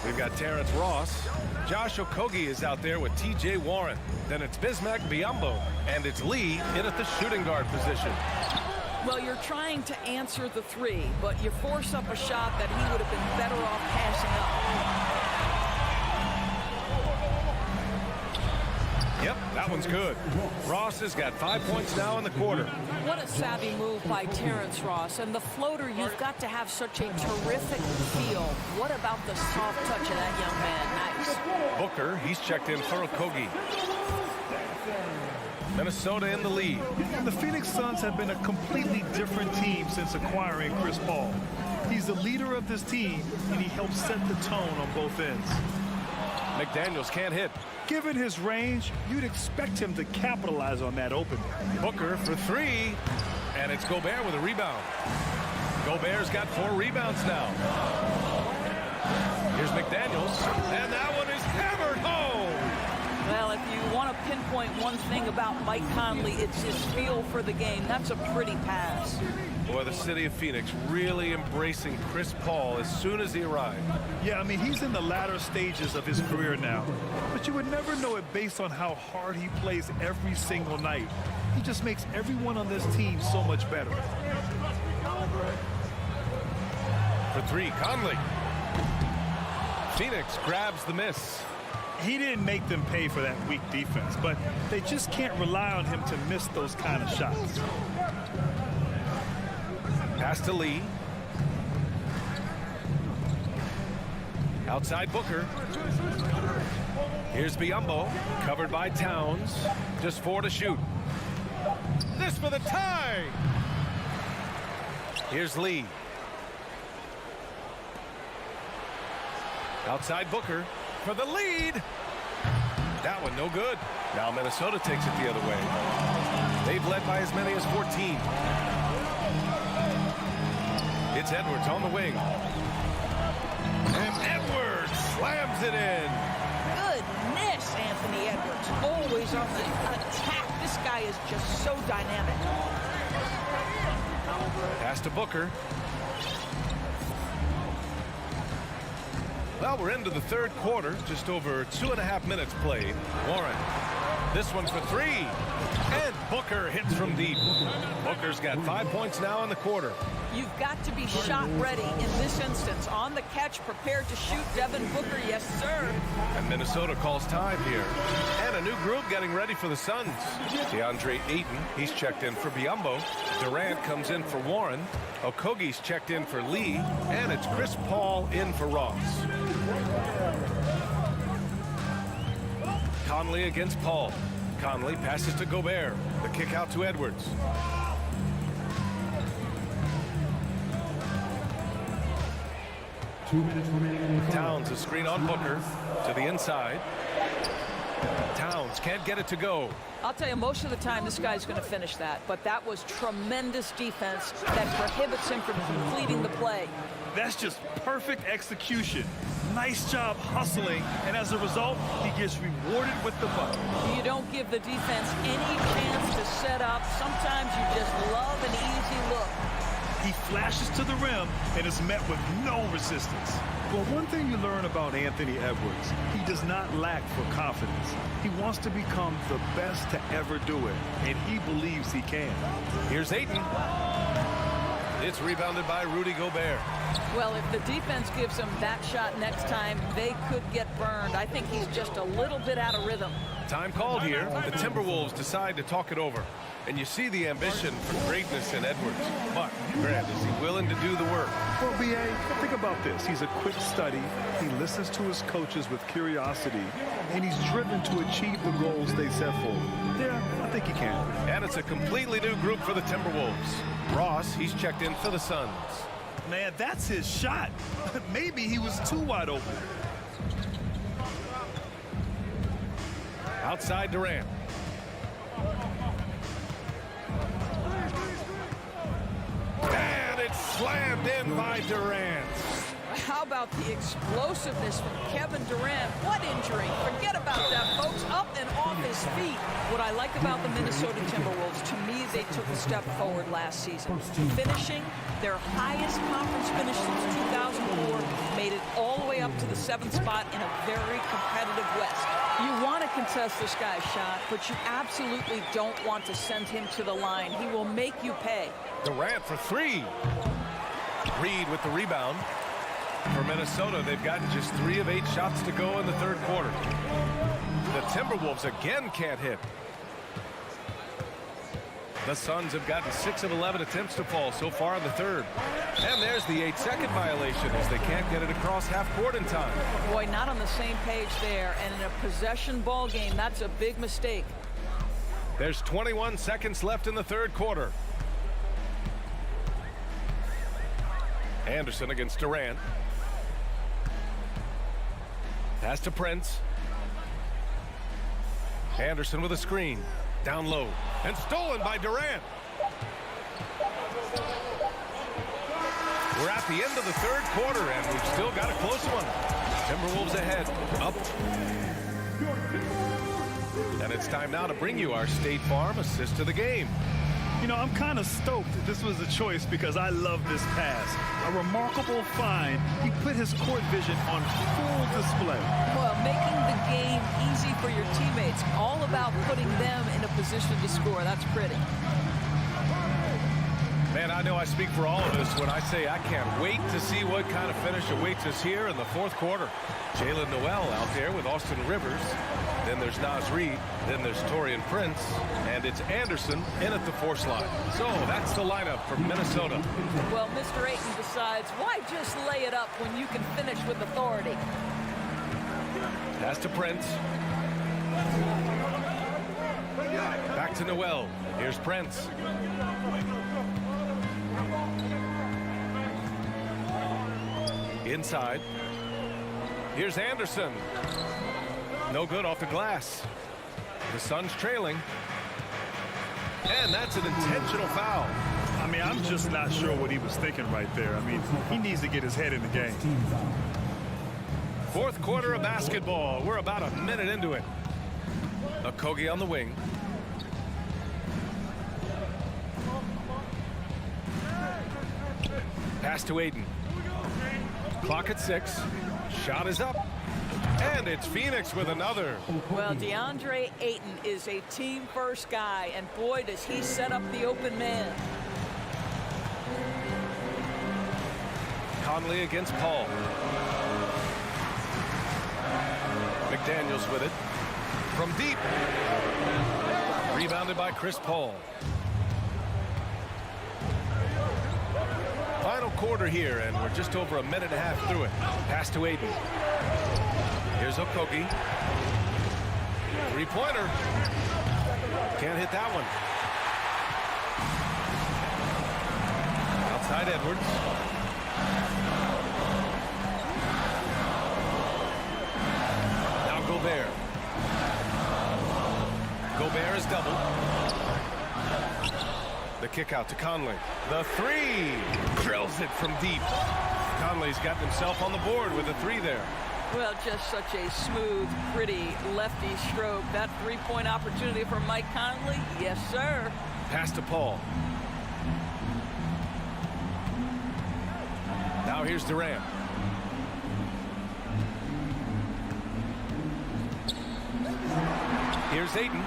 We've got Terrence Ross. Josh Okogie is out there with T.J. Warren. Then it's Bismack Biyombo, and it's Lee in at the shooting guard position. Well, you're trying to answer the 3, but you force up a shot that he would have been better off passing up. Yep, that one's good. Ross has got 5 points now in the quarter. What a savvy move by Terrence Ross. And the floater, you've got to have such a terrific feel. What about the soft touch of that young man? Nice. Booker, he's checked in for Okogie. Minnesota in the lead. The Phoenix Suns have been a completely different team since acquiring Chris Paul. He's the leader of this team, and he helps set the tone on both ends. McDaniels can't hit. Given his range, you'd expect him to capitalize on that opening. Booker for 3, and it's Gobert with a rebound. Gobert's got 4 rebounds now. Here's McDaniels, and that one is hammered home. Well, if you want to pinpoint one thing about Mike Conley, it's his feel for the game. That's a pretty pass. Boy, the city of Phoenix really embracing Chris Paul as soon as he arrived. Yeah, I mean, he's in the latter stages of his career now. But you would never know it based on how hard he plays every single night. He just makes everyone on this team so much better. for three. Conley. Phoenix grabs the miss. He didn't make them pay for that weak defense, but they just can't rely on him to miss those kind of shots. Pass to Lee. Outside Booker. Here's Biyombo, covered by Towns. Just 4 to shoot. This for the tie. Here's Lee. Outside Booker for the lead. That one no good. Now Minnesota takes it the other way. They've led by as many as 14. It's Edwards on the wing. And Edwards slams it in. Goodness, Anthony Edwards. Always on the attack. This guy is just so dynamic. Pass to Booker. Well, we're into the third quarter. Just over 2.5 minutes played. Warren. This one for three. And Booker hits from deep. Booker's got 5 points now in the quarter. You've got to be shot ready in this instance. On the catch, prepared to shoot. Devin Booker, yes, sir. And Minnesota calls time here. And a new group getting ready for the Suns. DeAndre Ayton, he's checked in for Biyombo. Durant comes in for Warren. Okogie's checked in for Lee. And it's Chris Paul in for Ross. Conley against Paul. Conley passes to Gobert. The kick out to Edwards. Towns a screen on Booker to the inside. Towns can't get it to go. I'll tell you, most of the time this guy's going to finish that, but that was tremendous defense that prohibits him from completing the play. That's just perfect execution. Nice job hustling, and as a result, he gets rewarded with the bucket. You don't give the defense any chance to set up. Sometimes you just love an easy look. He flashes to the rim and is met with no resistance. Well, one thing you learn about Anthony Edwards, he does not lack for confidence. He wants to become the best to ever do it, and he believes he can. Here's Ayton. It's rebounded by Rudy Gobert. Well, if the defense gives him that shot next time, they could get burned. I think he's just a little bit out of rhythm. Time called here. The Timberwolves decide to talk it over. And you see the ambition for greatness in Edwards. But, Grant, is he willing to do the work? Well, B.A., think about this. He's a quick study. He listens to his coaches with curiosity. And he's driven to achieve the goals they set for him. Yeah, I think he can. And it's a completely new group for the Timberwolves. Ross, he's checked in for the Suns. Man, that's his shot. Maybe he was too wide open. Outside Durant. And it's slammed in by Durant. How about the explosiveness from Kevin Durant? What injury? Forget about that, folks. Up and off his feet. What I like about the Minnesota Timberwolves, to me, they took a step forward last season. Finishing their highest conference finish since 2004, made it all the way up to the 7th spot in a very competitive West. You want to contest this guy's shot, but you absolutely don't want to send him to the line. He will make you pay. Durant for three. Reed with the rebound. For Minnesota, they've gotten just 3 of 8 shots to go in the third quarter. The Timberwolves again can't hit. The Suns have gotten 6 of 11 attempts to fall so far in the third. And there's the 8-second violation as they can't get it across half court in time. Boy, not on the same page there. And in a possession ball game, that's a big mistake. There's 21 seconds left in the third quarter. Anderson against Durant. Pass to Prince. Anderson with a screen. Down low. And stolen by Durant. We're at the end of the third quarter, and we've still got a close one. Timberwolves ahead. Up. And it's time now to bring you our State Farm assist of the game. You know, I'm kind of stoked this was a choice because I love this pass. A remarkable find. He put his court vision on full display. Well, making the game easy for your teammates. All about putting them in a position to score. That's pretty. Man, And I know I speak for all of us when I say I can't wait to see what kind of finish awaits us here in the fourth quarter. Jalen Noel out there with Austin Rivers. Then there's Naz Reid. Then there's Taurean Prince. And it's Anderson in at the 4 slot. So that's the lineup for Minnesota. Well, Mr. Ayton decides, why just lay it up when you can finish with authority? Pass to Prince. Back to Noel. Here's Prince. Inside. Here's Anderson. No good off the glass. The Suns trailing. And that's an intentional foul. I mean, I'm just not sure what he was thinking right there. I mean, he needs to get his head in the game. Fourth quarter of basketball. We're about a minute into it. Okogie on the wing. Pass to Ayton. Clock at 6. Shot is up. And it's Phoenix with another. Well, DeAndre Ayton is a team-first guy, and boy, does he set up the open man. Conley against Paul. McDaniels with it. From deep. Rebounded by Chris Paul. Final quarter here, and we're just over a minute and a half through it. Pass to Ayton. Here's Okogie. Three-pointer. Can't hit that one. Outside Edwards. Now Gobert. Gobert is doubled. The kick out to Conley. The 3. Drills it from deep. Conley's got himself on the board with a 3 there. Well, just such a smooth, pretty lefty stroke. That three-point opportunity for Mike Conley, yes, sir. Pass to Paul. Now here's Durant. Here's Ayton.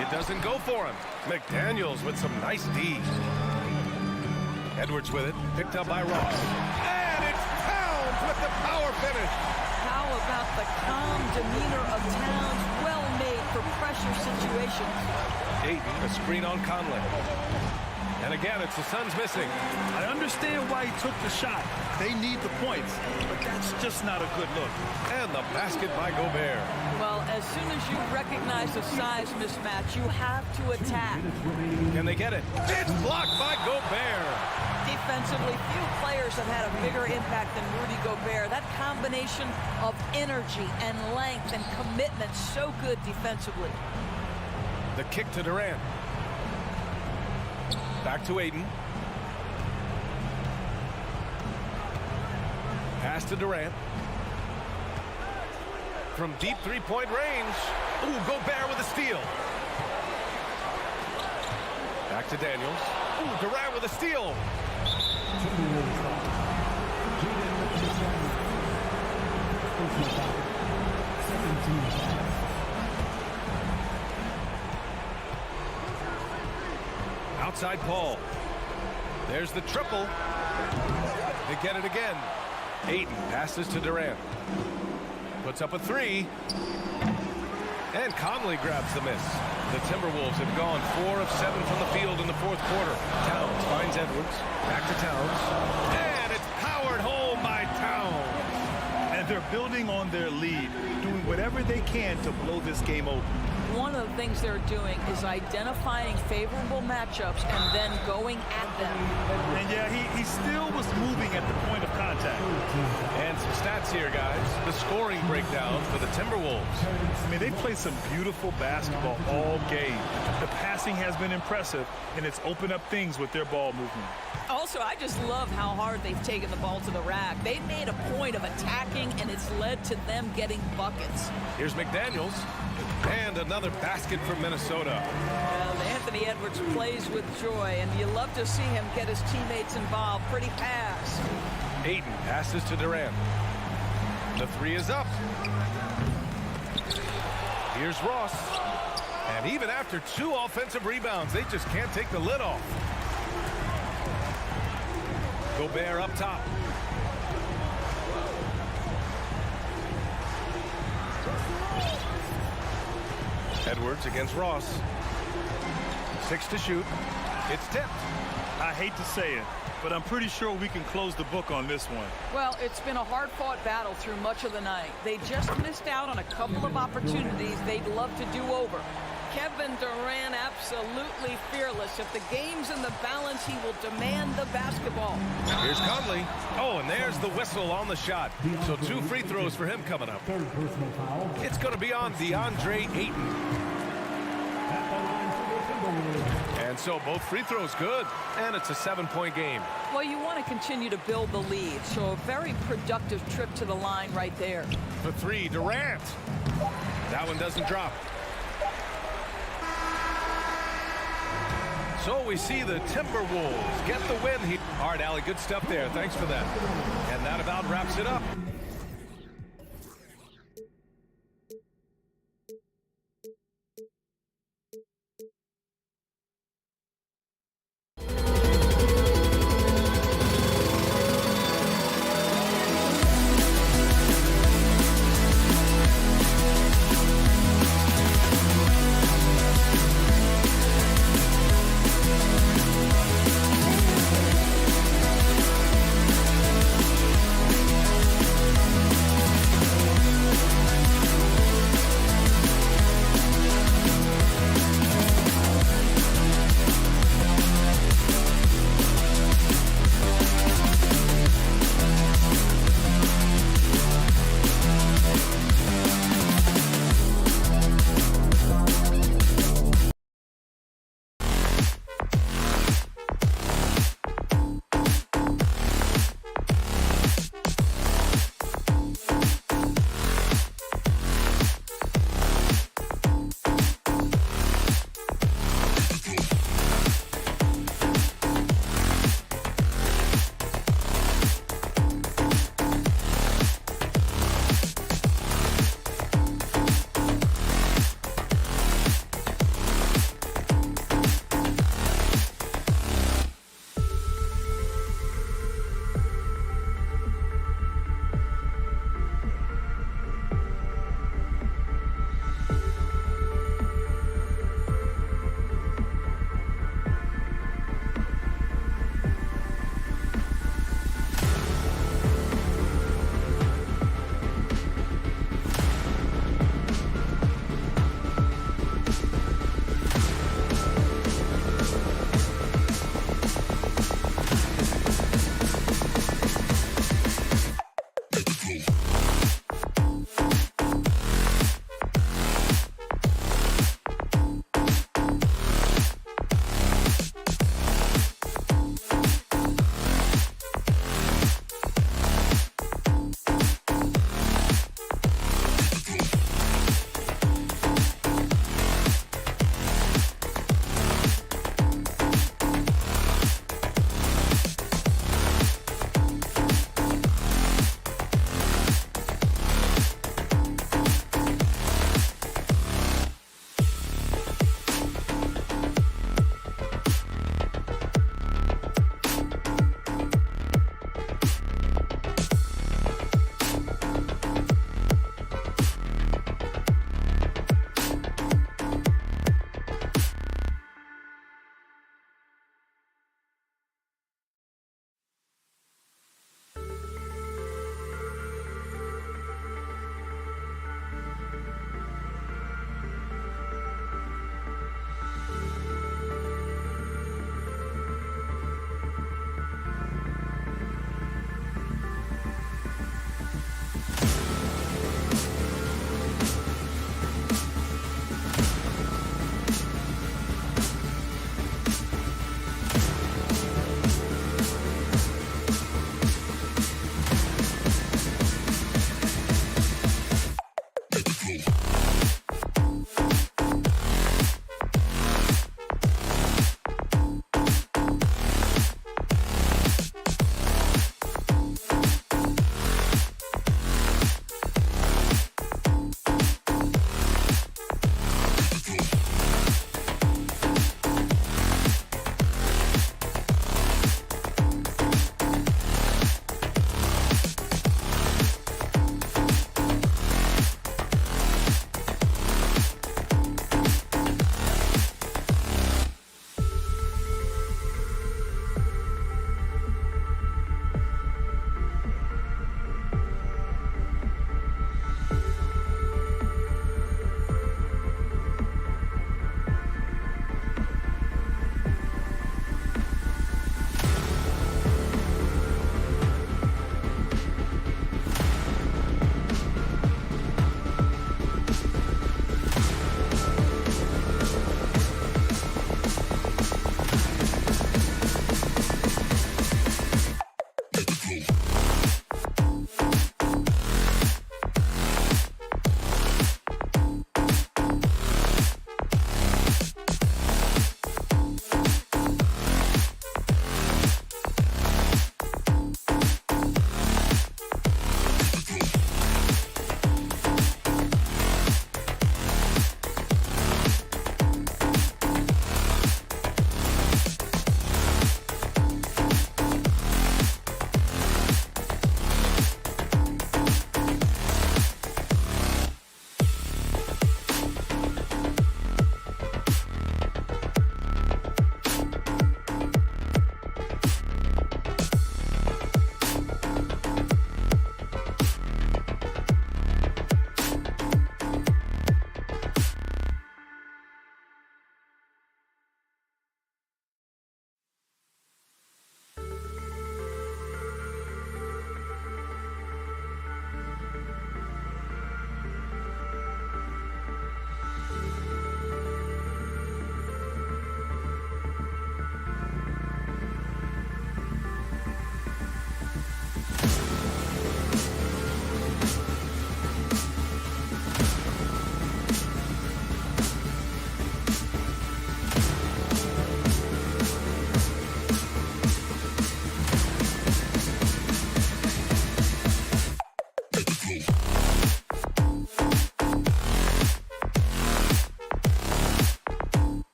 It doesn't go for him. McDaniels with some nice D. Edwards with it. Picked up by Ross. And it's Towns with the power finish. How about the calm demeanor of Towns? Well made for pressure situations. Ayton, a screen on Conley. And again, it's the Suns missing. I understand why he took the shot. They need the points, but that's just not a good look. And the basket by Gobert. Well, as soon as you recognize the size mismatch, you have to attack. Can they get it? It's blocked by Gobert. Defensively, few players have had a bigger impact than Rudy Gobert. That combination of energy and length and commitment, so good defensively. The kick to Durant. Back to Ayton. Pass to Durant. From deep three-point range. Ooh, Gobert with a steal. Back to Daniels. Ooh, Durant with a steal. Outside Paul. There's the triple. They get it again. Ayton passes to Durant. Puts up a 3. And Conley grabs the miss. The Timberwolves have gone 4 of 7 from the field in the fourth quarter. Towns finds Edwards. Back to Towns. And it's powered home by Towns. And they're building on their lead, doing whatever they can to blow this game open. One of the things they're doing is identifying favorable matchups and then going at them. And yeah, he still was moving at the point of contact. And some stats here, guys. The scoring breakdown for the Timberwolves. I mean, they played some beautiful basketball all game. The passing has been impressive, and it's opened up things with their ball movement. Also, I just love how hard they've taken the ball to the rack. They've made a point of attacking, and it's led to them getting buckets. Here's McDaniels. And another basket for Minnesota. And Anthony Edwards plays with joy, and you love to see him get his teammates involved. Pretty pass. Ayton passes to Durant. The 3 is up. Here's Ross. And even after 2 offensive rebounds, they just can't take the lid off. Gobert up top. Edwards against Ross. 6 to shoot. It's tipped. I hate to say it, but I'm pretty sure we can close the book on this one. Well, it's been a hard-fought battle through much of the night. They just missed out on a couple of opportunities they'd love to do over. Kevin Durant absolutely fearless. If the game's in the balance, he will demand the basketball. Here's Conley. Oh, and there's the whistle on the shot. So 2 free throws for him coming up. It's going to be on DeAndre Ayton. And so both free throws good. And it's a 7-point game. Well, you want to continue to build the lead. So a very productive trip to the line right there. For 3, Durant. That one doesn't drop. So we see the Timberwolves get the win here. All right, Allie, good stuff there. Thanks for that. And that about wraps it up.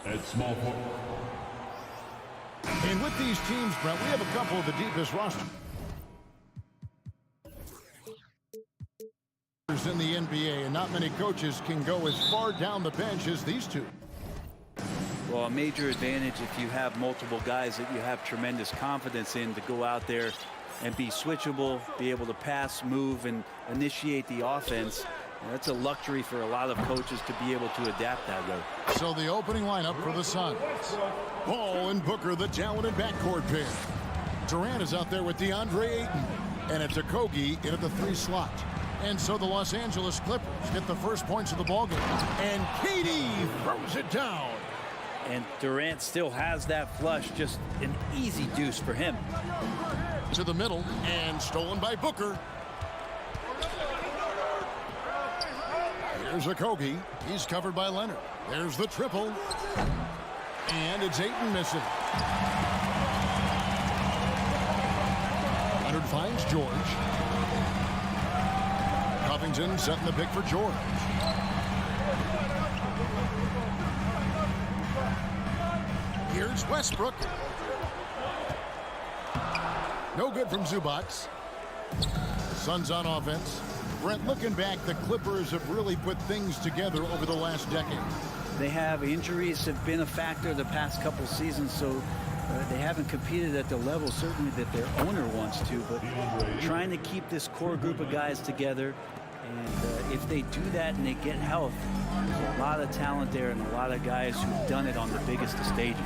At small forward. And with these teams, Brent, we have a couple of the deepest rosters in the NBA, and not many coaches can go as far down the bench as these two. Well, a major advantage if you have multiple guys that you have tremendous confidence in to go out there and be switchable, be able to pass, move, and initiate the offense. And that's a luxury for a lot of coaches to be able to adapt that way. So the opening lineup for the Suns. Paul and Booker, the talented backcourt pair. Durant is out there with DeAndre Ayton. And it's Okogie in at the 3 slot. And so the Los Angeles Clippers get the first points of the ballgame. And KD throws it down. And Durant still has that flush, just an easy deuce for him. To the middle, and stolen by Booker. Here's Okogie. He's covered by Leonard. There's the triple. And it's Ayton missing. Leonard finds George. Covington setting the pick for George. Here's Westbrook. No good from Zubac. Suns on offense. Brent, looking back, the Clippers have really put things together over the last decade. They have injuries have been a factor the past couple seasons, so they haven't competed at the level certainly that their owner wants to, but trying to keep this core group of guys together. And if they do that and they get health, there's a lot of talent there and a lot of guys who've done it on the biggest of stages.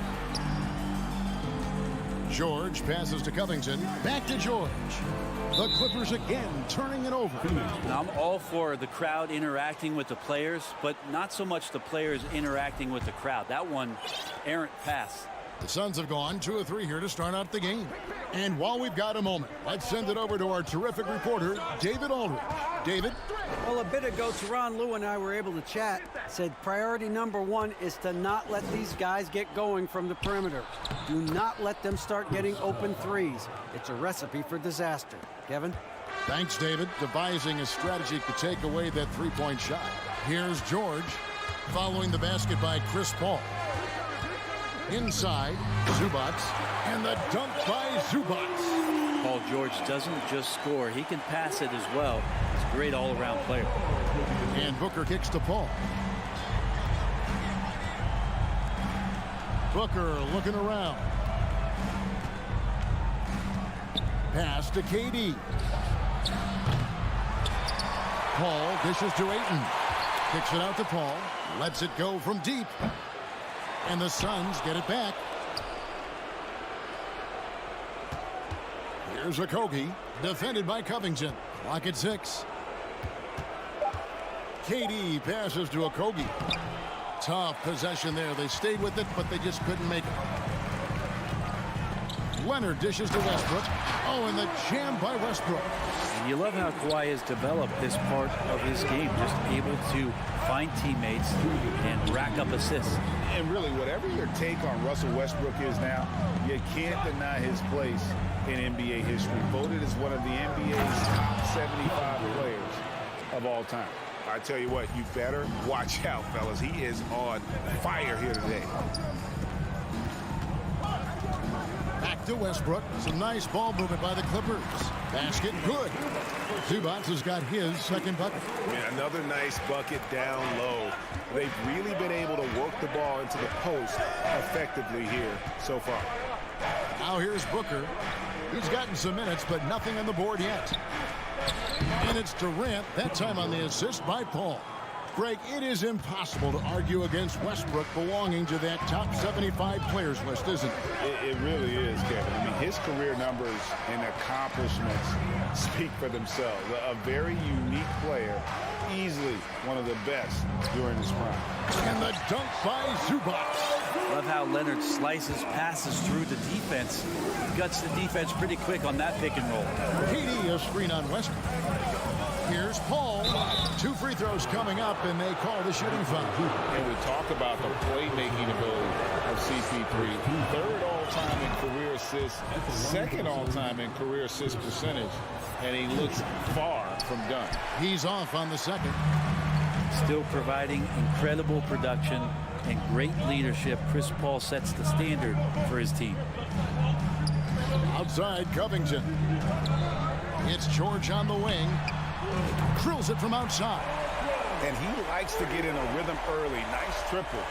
George passes to Covington. Back to George. The Clippers again turning it over. Now, I'm all for the crowd interacting with the players, but not so much the players interacting with the crowd. That one, errant pass. The Suns have gone 2 of 3 here to start out the game. And while we've got a moment, let's send it over to our terrific reporter, David Aldridge. David? Well, a bit ago, Teron Lou and I were able to chat. Said priority number 1 is to not let these guys get going from the perimeter. Do not let them start getting open threes. It's a recipe for disaster. Kevin? Thanks, David. Devising a strategy to take away that three-point shot. Here's George following the basket by Chris Paul. Inside, Zubac, and the dunk by Zubac. Paul George doesn't just score, he can pass it as well. He's a great all-around player. And Booker kicks to Paul. Booker looking around. Pass to KD. Paul dishes to Ayton. Kicks it out to Paul. Lets it go from deep. And the Suns get it back. Here's Okogie, defended by Covington. Clock at 6. KD passes to Okogie. Tough possession there. They stayed with it, but they just couldn't make it. Leonard dishes to Westbrook. Oh, and the jam by Westbrook. And you love how Kawhi has developed this part of his game, just able to find teammates and rack up assists. And really, whatever your take on Russell Westbrook is now, you can't deny his place in NBA history. Voted as one of the NBA's top 75 players of all time. I tell you what, you better watch out, fellas. He is on fire here today. Back to Westbrook. Some nice ball movement by the Clippers. Basket good. Zubac has got his second bucket. And another nice bucket down low. They've really been able to work the ball into the post effectively here so far. Now here's Booker. He's gotten some minutes, but nothing on the board yet. And it's Durant, that time on the assist by Paul. Greg, it is impossible to argue against Westbrook belonging to that top 75 players list, isn't it? It really is, Kevin. I mean, his career numbers and accomplishments speak for themselves. A very unique player, easily one of the best during his prime. And the dunk by Zubac. Love how Leonard slices passes through the defense. Guts the defense pretty quick on that pick and roll. KD a screen on Westbrook. Here's Paul. 2 free throws coming up, and they call the shooting foul. And we talk about the playmaking ability of CP3. Third all-time in career assists, second all-time in career assist percentage, and he looks far from done. He's off on the second. Still providing incredible production and great leadership. Chris Paul sets the standard for his team. Outside, Covington. It's George on the wing. Drills it from outside. And he likes to get in a rhythm early. Nice triple.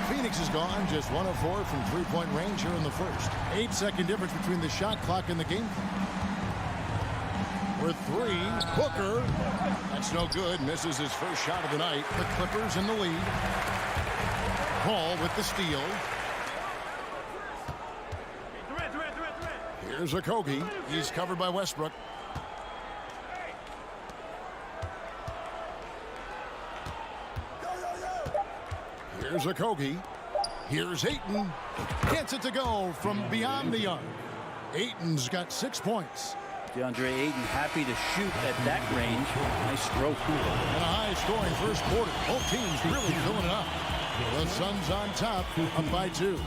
Phoenix is gone, just 1 of 4 from three-point range here in the first. 8-second difference between the shot clock and the game clock. For 3, Booker. That's no good. Misses his first shot of the night. The Clippers in the lead. Paul with the steal. Here's Octopi. He's covered by Westbrook. Here's Octopi. Here's Ayton. Gets it to go from beyond the arc. Ayton's got 6 points. DeAndre Ayton happy to shoot at that range. Nice stroke. And a high-scoring first quarter. Both teams really filling it up. The Suns on top, up by 2.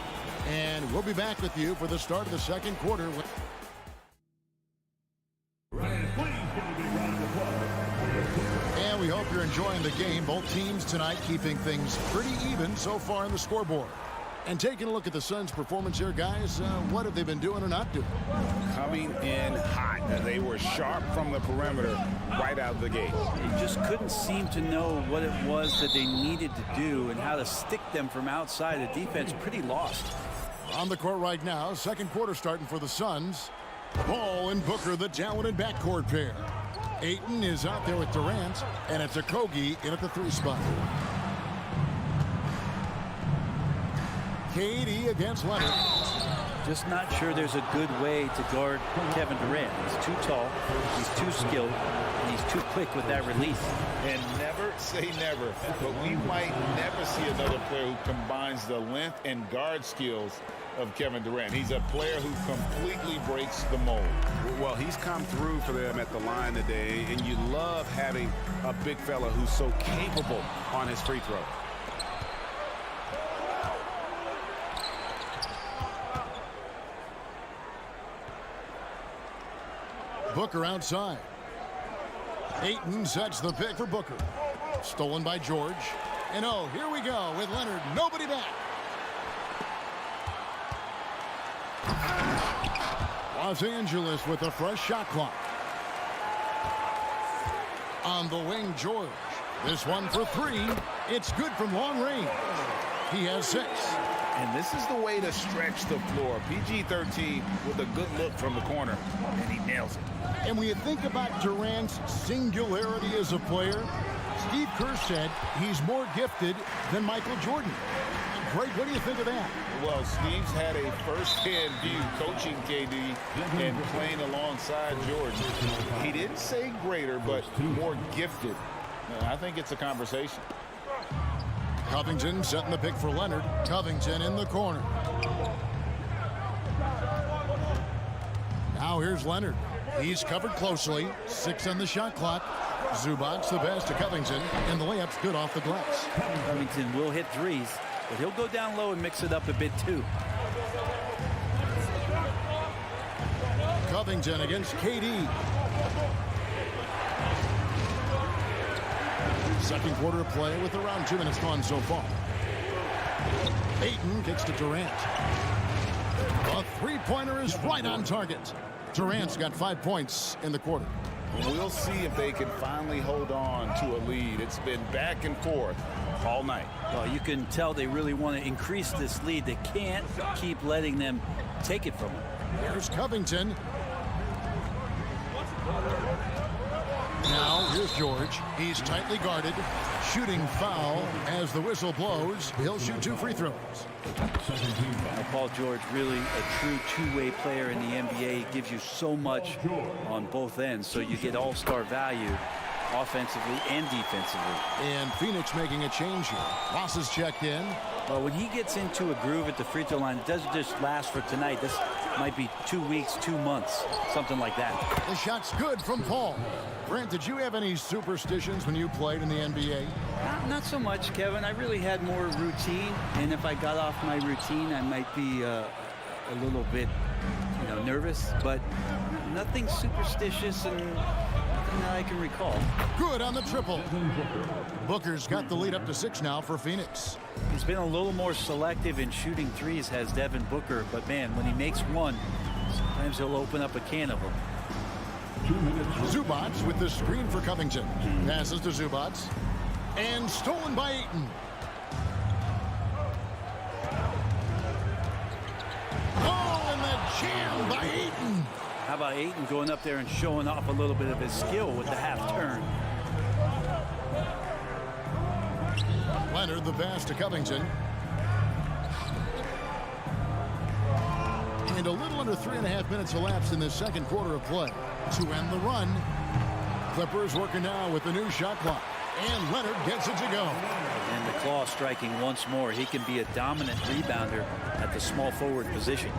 And we'll be back with you for the start of the second quarter. And we hope you're enjoying the game. Both teams tonight keeping things pretty even so far on the scoreboard. And taking a look at the Suns' performance here, guys, what have they been doing or not doing? Coming in hot. They were sharp from the perimeter right out of the gate. They just couldn't seem to know what it was that they needed to do and how to stick them from outside. The defense pretty lost. On the court right now, second quarter starting for the Suns. Ball and Booker, the talented backcourt pair. Ayton is out there with Durant, and it's Octopi in at the 3 spot. KD against Leonard. Just not sure there's a good way to guard Kevin Durant. He's too tall, he's too skilled, and he's too quick with that release. And never say never, but we might never see another player who combines the length and guard skills of Kevin Durant. He's a player who completely breaks the mold. Well, he's come through for them at the line today, and you love having a big fella who's so capable on his free throw. Booker outside. Ayton sets the pick for Booker. Stolen by George. And oh, here we go with Leonard. Nobody back. Los Angeles with a fresh shot clock. On the wing, George. This one for 3. It's good from long range. He has 6. And this is the way to stretch the floor. PG-13 with a good look from the corner, and he nails it. And when you think about Durant's singularity as a player, Steve Kerr said he's more gifted than Michael Jordan. Greg, what do you think of that? Well, Steve's had a first-hand view coaching KD and playing alongside George. He didn't say greater, but more gifted. I think it's a conversation. Covington setting the pick for Leonard. Covington in the corner. Now here's Leonard. He's covered closely. 6 on the shot clock. Zubac's the pass to Covington, and the layup's good off the glass. Covington will hit threes, but he'll go down low and mix it up a bit too. Covington against KD. Second quarter of play with around 2 minutes gone so far. Ayton kicks to Durant. A three-pointer is right on target. Durant's got 5 points in the quarter. We'll see if they can finally hold on to a lead. It's been back and forth all night. Well, you can tell they really want to increase this lead. They can't keep letting them take it from them. Here's Covington. Now, here's George. He's tightly guarded. Shooting foul as the whistle blows. He'll shoot 2 free throws. Now, Paul George, really a true two-way player in the NBA. He gives you so much on both ends, so you get all-star value offensively and defensively. And Phoenix making a change here. Ross is checked in. Well, when he gets into a groove at the free throw line, it doesn't just last for tonight. This might be 2 weeks, 2 months, something like that. The shot's good from Paul. Brent, did you have any superstitions when you played in the NBA? Not so much, Kevin. I really had more routine, and if I got off my routine, I might be a little bit, nervous, but nothing superstitious and nothing that I can recall. Good on the triple. Booker's got the lead up to 6 now for Phoenix. He's been a little more selective in shooting threes, has Devin Booker, but man, when he makes one, sometimes he'll open up a can of them. Zubac's with the screen for Covington. Passes to Zubac's. And stolen by Ayton. Oh, and the jam by Ayton. How about Ayton going up there and showing off a little bit of his skill with the half turn? Leonard the pass to Covington. And a little under 3.5 minutes elapsed in the second quarter of play to end the run. Clippers working now with the new shot clock. And Leonard gets it to go. And the claw striking once more. He can be a dominant rebounder at the small forward position.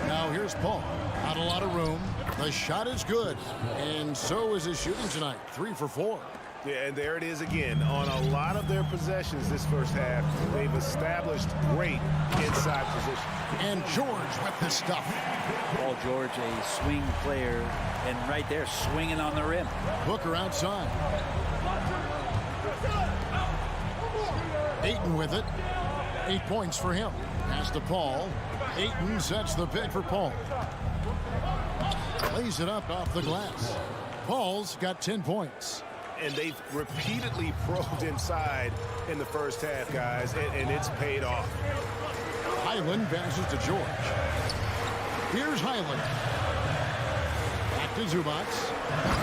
Now here's Paul. Not a lot of room. The shot is good. And so is his shooting tonight. 3 for 4. Yeah, and there it is again. On a lot of their possessions this first half, they've established great inside position. And George with the stuff. Paul George, a swing player, and right there swinging on the rim. Booker outside. Ayton with it. 8 points for him. Pass to Paul. Ayton sets the pick for Paul. Lays it up off the glass. Paul's got 10 points. And they've repeatedly probed inside in the first half, guys, and it's paid off. Highland passes to George. Here's Highland. Back to Zubac.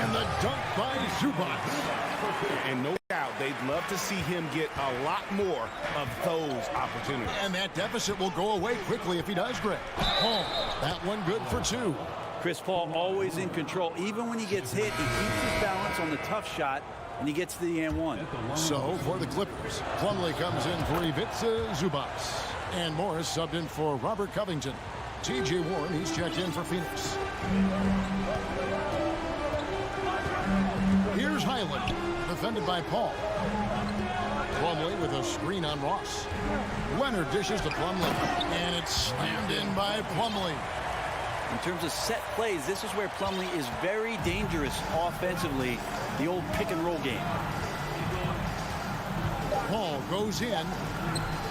And the dunk by Zubac. And no doubt, they'd love to see him get a lot more of those opportunities. And that deficit will go away quickly if he does, Greg. Paul, that one good for 2. Chris Paul always in control. Even when he gets hit, he keeps his balance on the tough shot, and he gets to the and one. So for the Clippers, Plumlee comes in for Ivica Zubac. And Morris subbed in for Robert Covington. T.J. Warren, he's checked in for Phoenix. Here's Highland, defended by Paul. Plumlee with a screen on Ross. Leonard dishes to Plumlee, and it's slammed in by Plumlee. In terms of set plays, this is where Plumlee is very dangerous offensively, the old pick-and-roll game. Paul goes in.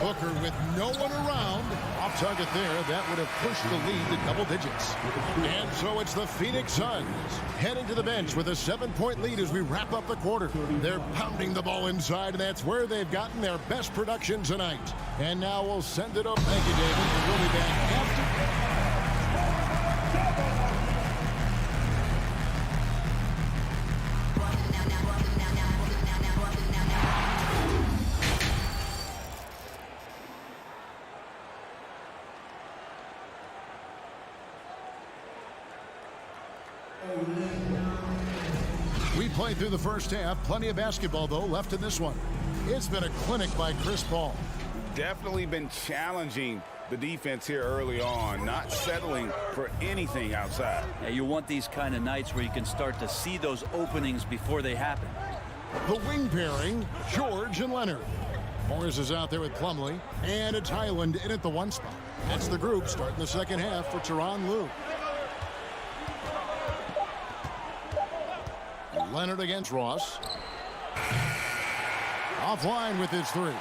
Booker with no one around. Off target there. That would have pushed the lead to double digits. And so it's the Phoenix Suns heading to the bench with a 7-point lead as we wrap up the quarter. They're pounding the ball inside, and that's where they've gotten their best production tonight. And now we'll send it up. Thank you, David. We'll be back after. We played through the first half. Plenty of basketball, though, left in this one. It's been a clinic by Chris Paul. Definitely been challenging the defense here early on, not settling for anything outside. Yeah, you want these kind of nights where you can start to see those openings before they happen. The wing pairing, George and Leonard. Morris is out there with Plumlee, and it's Highland in at the 1 spot. That's the group starting the second half for Tyronn Lue. Leonard against Ross. Offline with his 3.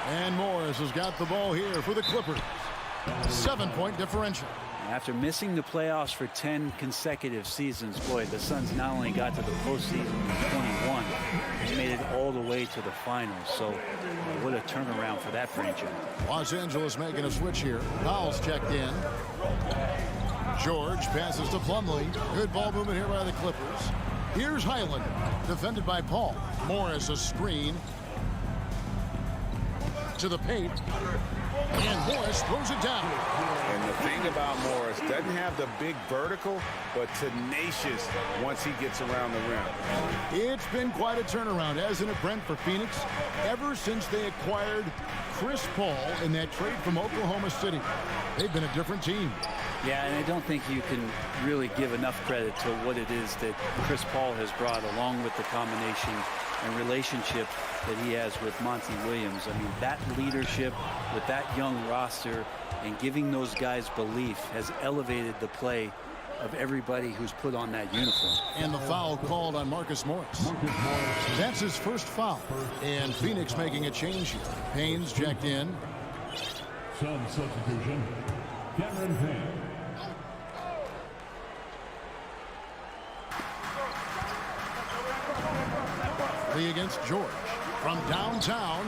And Morris has got the ball here for the Clippers. 7-point differential. After missing the playoffs for 10 consecutive seasons, boy, the Suns not only got to the postseason in 21, they made it all the way to the finals. So what a turnaround for that franchise. Los Angeles making a switch here. Powell's checked in. George passes to Plumlee. Good ball movement here by the Clippers. Here's Highland, defended by Paul. Morris a screen to the paint. And Morris throws it down. And the thing about Morris, doesn't have the big vertical, but tenacious once he gets around the rim. It's been quite a turnaround, hasn't it, Brent, for Phoenix? Ever since they acquired Chris Paul in that trade from Oklahoma City, they've been a different team. Yeah, and I don't think you can really give enough credit to what it is that Chris Paul has brought, along with the combination and relationship that he has with Monty Williams. I mean, that leadership with that young roster and giving those guys belief has elevated the play of everybody who's put on that uniform. And the foul called on Marcus Morris. That's his first foul. And Phoenix making a change here. Payne's checked in. Sun substitution, Cameron Payne. Lee against George from downtown.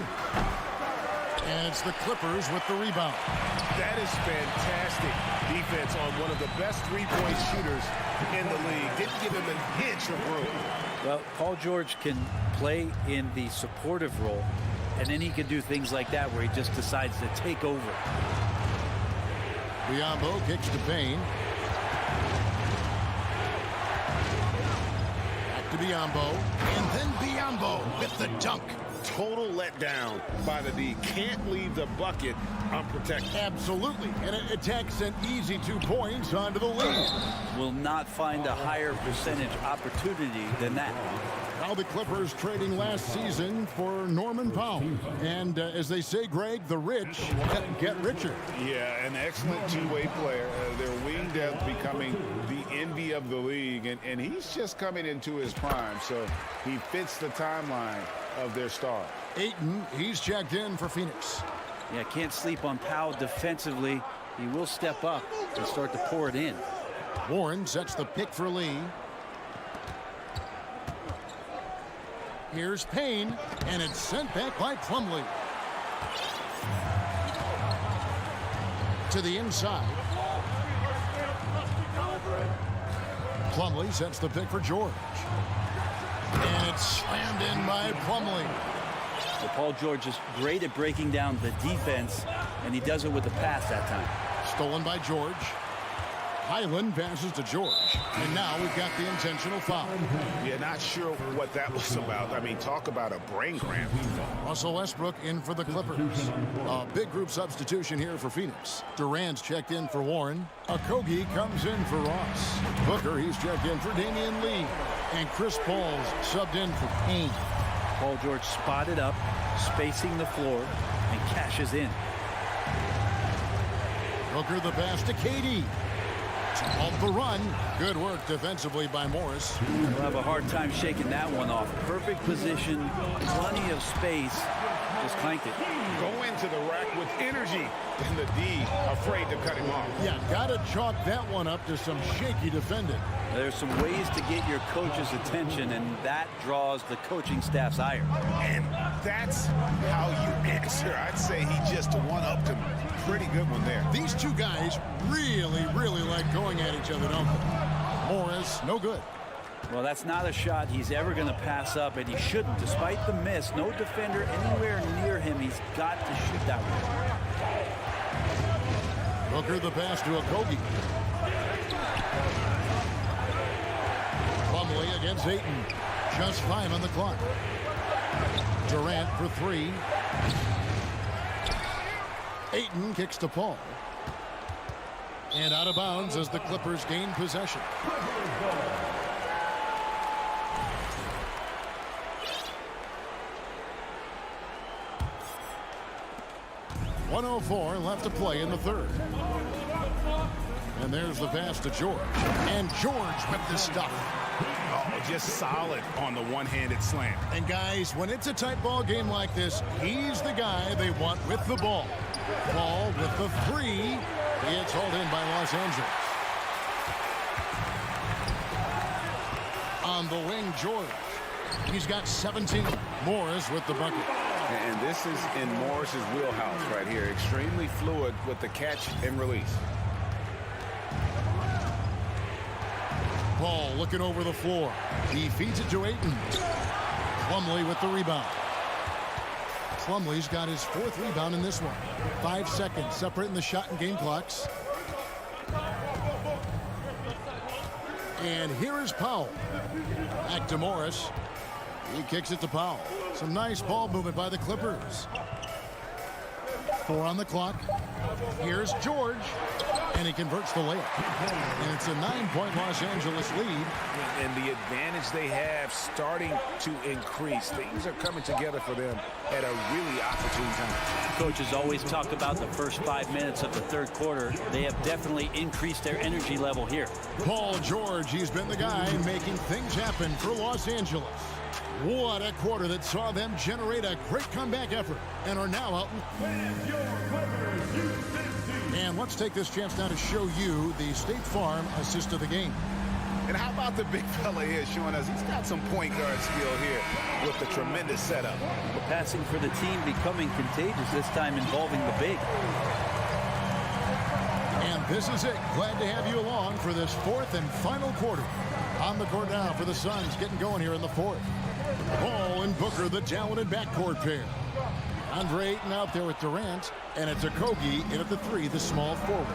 And it's the Clippers with the rebound. That is fantastic defense on one of the best three-point shooters in the league. Didn't give him an inch of room. Well, Paul George can play in the supportive role, and then he can do things like that where he just decides to take over. Biyombo kicks to Payne. Back to Biyombo. And then Biyombo with the dunk. Total letdown by the D. Can't leave the bucket unprotected. Absolutely. And it attacks an easy 2 points onto the lead. Will not find a higher percentage opportunity than that. Now the Clippers trading last season for Norman Powell. And as they say, Greg, the rich get richer. Yeah, an excellent two-way player. Their wing depth becoming the envy of the league. And he's just coming into his prime. So he fits the timeline of their star. Ayton, he's checked in for Phoenix. Yeah, can't sleep on Powell defensively. He will step up and start to pour it in. Warren sets the pick for Lee. Here's Payne, and it's sent back by Plumlee. To the inside. Plumlee sets the pick for George. And it's slammed in by Plumlee. So Paul George is great at breaking down the defense, and he does it with the pass that time. Stolen by George. Highland passes to George. And now we've got the intentional foul. Yeah, not sure what that was about. I mean, talk about a brain cramp. Russell Westbrook in for the Clippers. A big group substitution here for Phoenix. Durant's checked in for Warren. Okogie comes in for Ross. Booker, he's checked in for Damian Lee. And Chris Paul's subbed in for Payne. Paul George spotted up, spacing the floor, and cashes in. Booker the pass to KD. Off the run. Good work defensively by Morris. He'll have a hard time shaking that one off. Perfect position, plenty of space. Just clanked it. Go into the rack with energy. And the D afraid to cut him off. Yeah, got to chalk that one up to some shaky defending. There's some ways to get your coach's attention, and that draws the coaching staff's ire. And that's how you answer. I'd say he just one-upped him. Pretty good one there. These two guys really like going at each other, don't they? Morris, no good. Well, that's not a shot he's ever going to pass up, and he shouldn't. Despite the miss, no defender anywhere near him. He's got to shoot that one. Booker the pass to Okogie. Plumlee against Ayton. Just 5 on the clock. Durant for 3. Ayton kicks to Paul. And out of bounds as the Clippers gain possession. .104 left to play in the third. And there's the pass to George. And George with the stuff. Oh, just solid on the one-handed slam. And guys, when it's a tight ball game like this, he's the guy they want with the ball. Ball with the three. It's hauled in by Los Angeles. On the wing, George. He's got 17. Morris with the bucket. And this is in Morris's wheelhouse right here. Extremely fluid with the catch and release. Paul looking over the floor. He feeds it to Ayton. Plumlee with the rebound. Plumlee's got his 4th rebound in this one. 5 seconds separating the shot and game clocks. And here is Powell. Back to Morris. He kicks it to Powell. Some nice ball movement by the Clippers. 4 on the clock. Here's George. And he converts the layup. And it's a 9-point Los Angeles lead. And the advantage they have starting to increase. Things are coming together for them at a really opportune time. Coaches always talk about the first 5 minutes of the third quarter. They have definitely increased their energy level here. Paul George, he's been the guy making things happen for Los Angeles. What a quarter that saw them generate a great comeback effort and are now out. And let's take this chance now to show you the State Farm assist of the game. And how about the big fella here showing us he's got some point guard skill here with the tremendous setup. The passing for the team becoming contagious, this time involving the big. And this is it. Glad to have you along for this 4th and final quarter. On the court now for the Suns, getting going here in the 4th. Paul and Booker, the talented backcourt pair. Andre Ayton out there with Durant, and it's Okogie in at the 3, the small forward.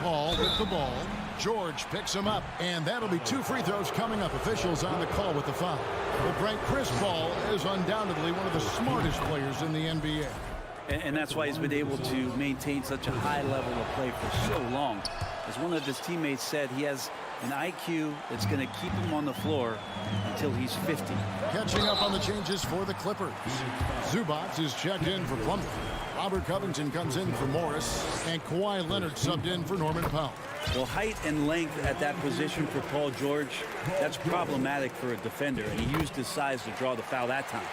Paul with the ball. George picks him up, and that'll be 2 free throws coming up. Officials on the call with the foul. The bright Chris Paul is undoubtedly one of the smartest players in the NBA. And that's why he's been able to maintain such a high level of play for so long. As one of his teammates said, he has an IQ that's going to keep him on the floor until he's 50. Catching up on the changes for the Clippers. Zubac is checked in for Plumlee. Robert Covington comes in for Morris. And Kawhi Leonard subbed in for Norman Powell. Well, height and length at that position for Paul George, that's problematic for a defender. And he used his size to draw the foul that time.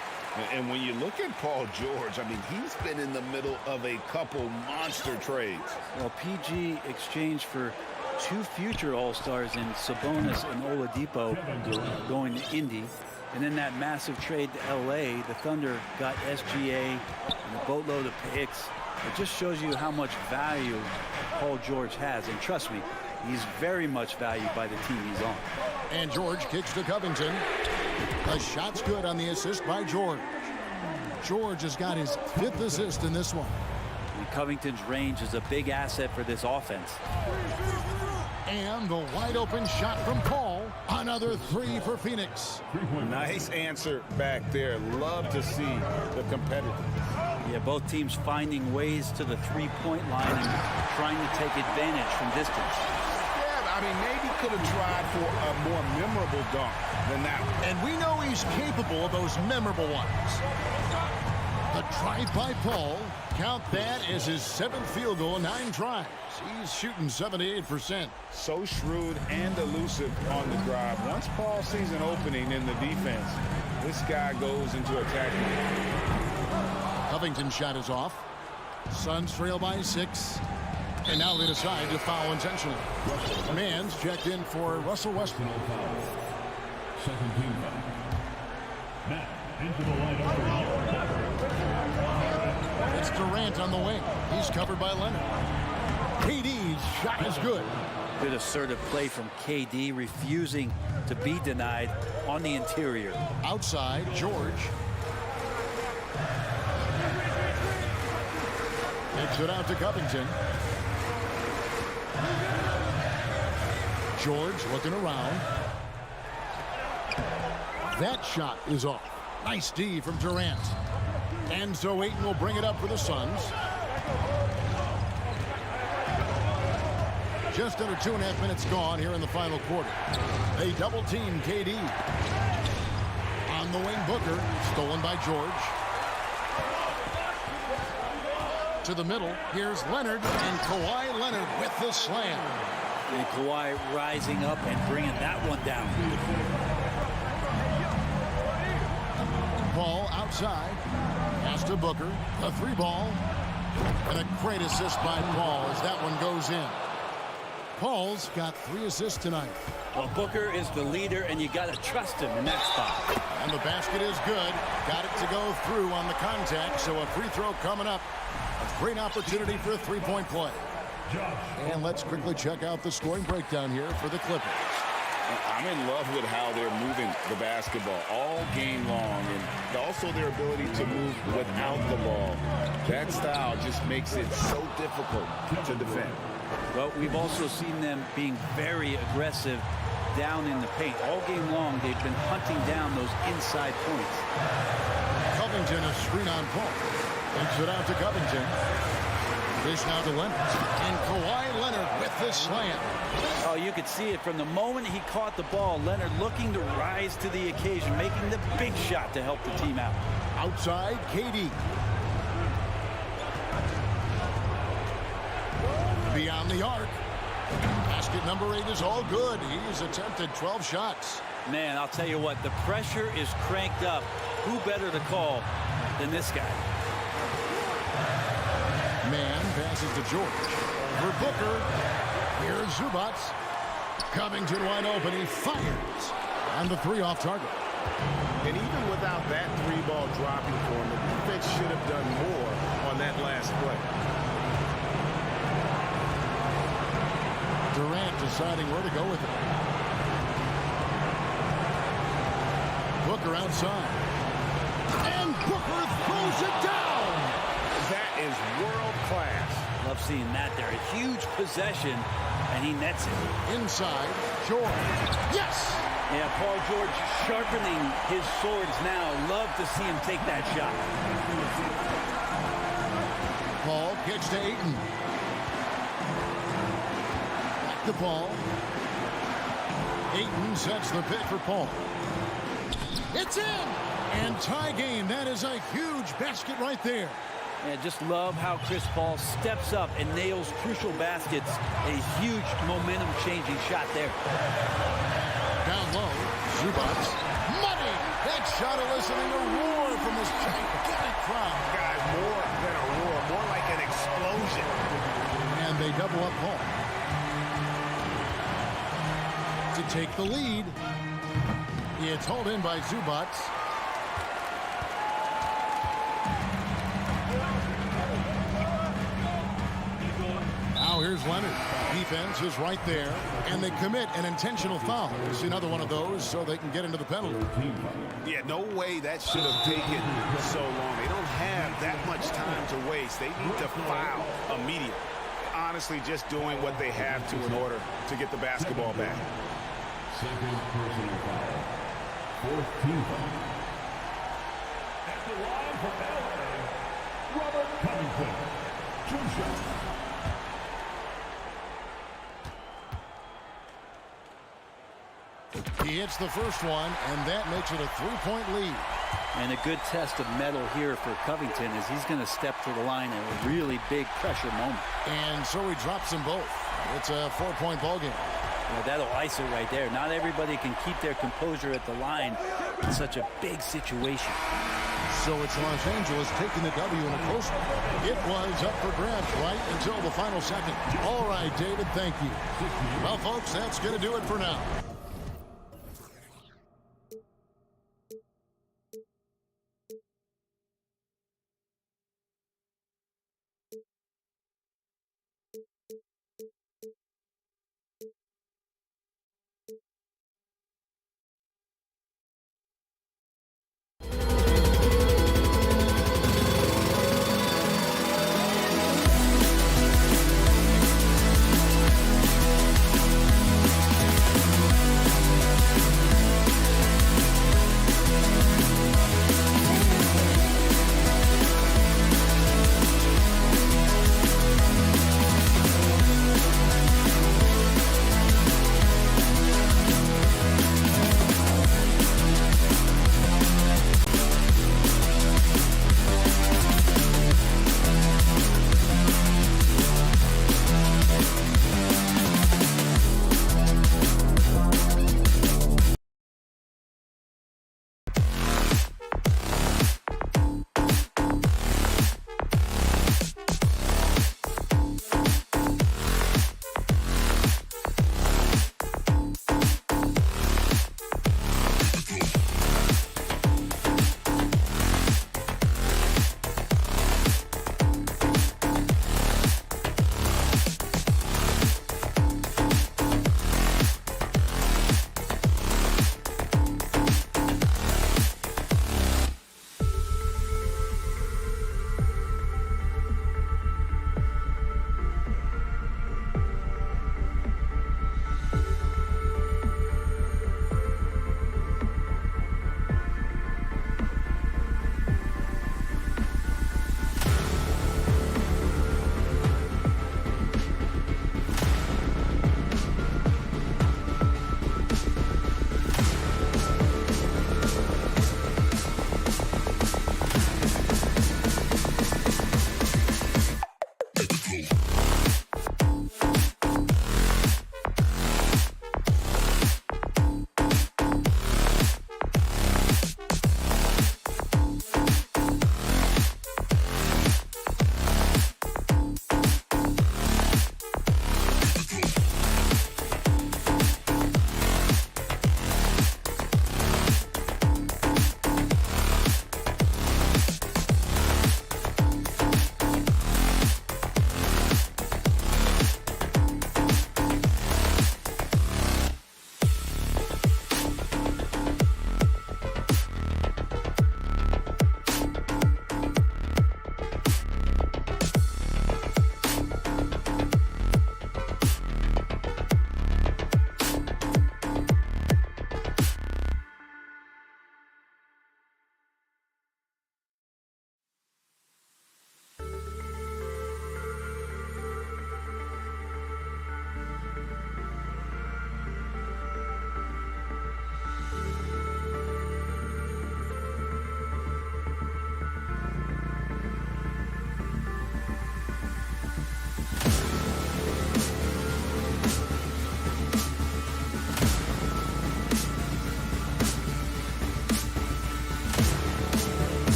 And when you look at Paul George, I mean, he's been in the middle of a couple monster trades. Well, PG exchanged for 2 future All-Stars in Sabonis and Oladipo going to Indy. And then that massive trade to LA, the Thunder got SGA and a boatload of picks. It just shows you how much value Paul George has. And trust me, he's very much valued by the team he's on. And George kicks to Covington. The shot's good on the assist by George. George has got his 5th assist in this one. And Covington's range is a big asset for this offense. And the wide open shot from Paul. Another 3 for Phoenix. Nice answer back there. Love to see the competitor. Yeah, both teams finding ways to the 3-point line and trying to take advantage from distance. Yeah, I mean, maybe could have tried for a more memorable dunk than that one. And we know he's capable of those memorable ones. The drive by Paul. Count that as his 7th field goal in 9 tries. He's shooting 78%. So shrewd and elusive on the drive. Once Paul sees an opening in the defense, this guy goes into attack mode. Covington's shot is off. Suns trail by 6. And now they decide to foul intentionally. Mann's checked in for Russell Westbrook. Second team foul. Matt into the lineup. It's Durant on the wing. He's covered by Leonard. KD's shot is good. Good assertive play from KD, refusing to be denied on the interior. Outside, George. Takes it out to Covington. George looking around. That shot is off. Nice D from Durant. And so Ayton will bring it up for the Suns. just under 2.5 minutes gone here in the final quarter. They double team KD. On the wing, Booker, stolen by George. To the middle, here's Leonard, and Kawhi Leonard with the slam. And Kawhi rising up and bringing that one down. Ball outside. Pass to Booker. A 3-ball. And a great assist by Paul as that one goes in. Paul's got 3 assists tonight. Well, Booker is the leader, and you got to trust him in that spot. And the basket is good. Got it to go through on the contact, so a free throw coming up. A great opportunity for a 3-point play. And let's quickly check out the scoring breakdown here for the Clippers. I'm in love with how they're moving the basketball all game long, and also their ability to move without the ball. That style just makes it so difficult to defend. Well, we've also seen them being very aggressive down in the paint. All game long, they've been hunting down those inside points. Covington, a screen on Paul. Takes it out to Covington. Dish now to Leonard. And Kawhi Leonard with the slam. Oh, you could see it from the moment he caught the ball. Leonard looking to rise to the occasion, making the big shot to help the team out. Outside, KD. Beyond the arc. Basket number 8 is all good. He's attempted 12 shots. Man, I'll tell you what, the pressure is cranked up. Who better to call than this guy? Man passes to George. For Booker. Here's Zubac. Covington wide open. He fires. And the 3 off target. And even without that 3-ball dropping for him, the defense should have done more on that last play. Durant deciding where to go with it. Booker outside. And Booker throws it down. That is world class. Love seeing that there. A huge possession, and he nets it. Inside, George. Yes! Yeah, Paul George sharpening his swords now. Love to see him take that shot. Paul kicks to Ayton. Back to Paul. Ayton sets the pick for Paul. It's in! And tie game. That is a huge basket right there. Yeah, just love how Chris Paul steps up and nails crucial baskets. A huge momentum-changing shot there. Down low, Zubac. Money! That shot eliciting a roar from this gigantic crowd. Guys, more than a roar, more like an explosion. And they double up Paul. To take the lead. It's hauled in by Zubac. Now here's Leonard. Defense is right there, and they commit an intentional foul. It's another one of those so they can get into the penalty. Yeah, no way that should have taken so long. They don't have that much time to waste. They need to foul immediately. Honestly, just doing what they have to in order to get the basketball back. Second personal foul. Fourth team foul. At the line for LA, Robert Covington. 2 shots. He hits the first one, and that makes it a 3-point lead. And a good test of mettle here for Covington as he's going to step to the line in a really big pressure moment. And so he drops them both. It's a 4-point ball game. Well, that'll ice it right there. Not everybody can keep their composure at the line in such a big situation. So it's Los Angeles taking the W in a close one. It was up for grabs right until the final second. All right, David, thank you. Well, folks, that's going to do it for now.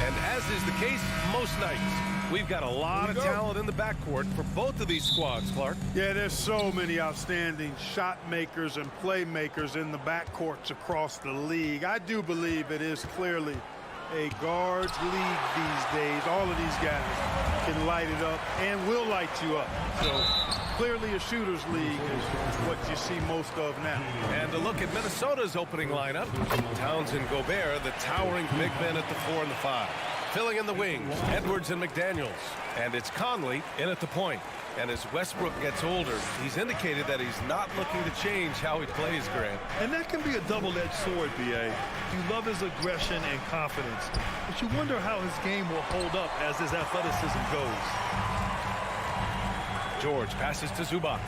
And as is the case most nights, we've got a lot of talent in the backcourt for both of these squads, Clark. Yeah, there's so many outstanding shot makers and playmakers in the backcourts across the league. I do believe it is clearly a guards league these days. All of these guys can light it up and will light you up. So clearly a shooter's league is what you see most of now. And a look at Minnesota's opening lineup. Towns and Gobert, the towering big men at the 4 and the 5. Filling in the wings, Edwards and McDaniels. And it's Conley in at the point. And as Westbrook gets older, he's indicated that he's not looking to change how he plays, Grant. And that can be a double-edged sword, B.A. You love his aggression and confidence, but you wonder how his game will hold up as his athleticism goes. George passes to Zubac.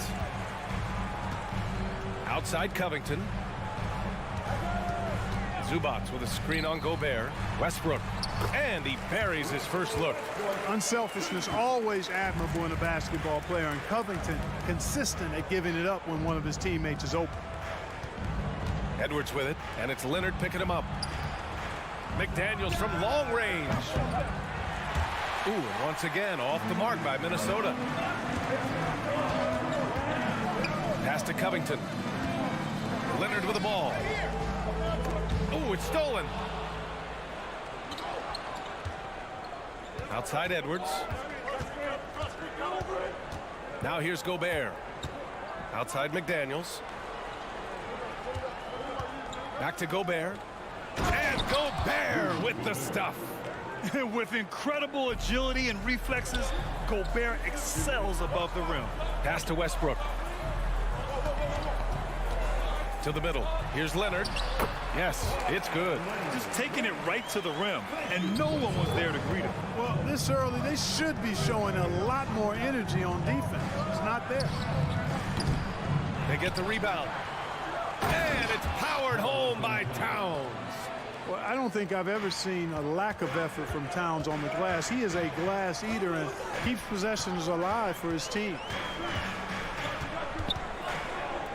Outside Covington. Zubac with a screen on Gobert. Westbrook. And he buries his first look. Unselfishness always admirable in a basketball player, and Covington consistent at giving it up when one of his teammates is open. Edwards with it, and it's Leonard picking him up. McDaniels from long range. Ooh, and once again off the mark by Minnesota. Pass to Covington. Leonard with the ball. Ooh, it's stolen. Outside Edwards. Now here's Gobert. Outside McDaniels. Back to Gobert. And Gobert with the stuff. With incredible agility and reflexes, Gobert excels above the rim. Pass to Westbrook. To the middle. Here's Leonard. Yes, it's good. Just taking it right to the rim, and no one was there to greet him. Well, this early, they should be showing a lot more energy on defense. It's not there. They get the rebound. And it's powered home by Towns. Well, I don't think I've ever seen a lack of effort from Towns on the glass. He is a glass eater and keeps possessions alive for his team.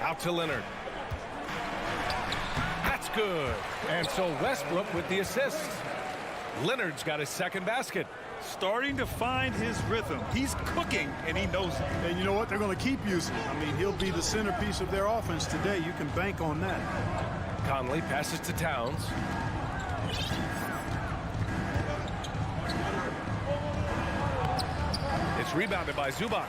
Out to Leonard. That's good. And so Westbrook with the assist. Leonard's got his second basket. Starting to find his rhythm. He's cooking, and he knows it. And you know what? They're going to keep using him. I mean, he'll be the centerpiece of their offense today. You can bank on that. Conley passes to Towns. It's rebounded by Zubac.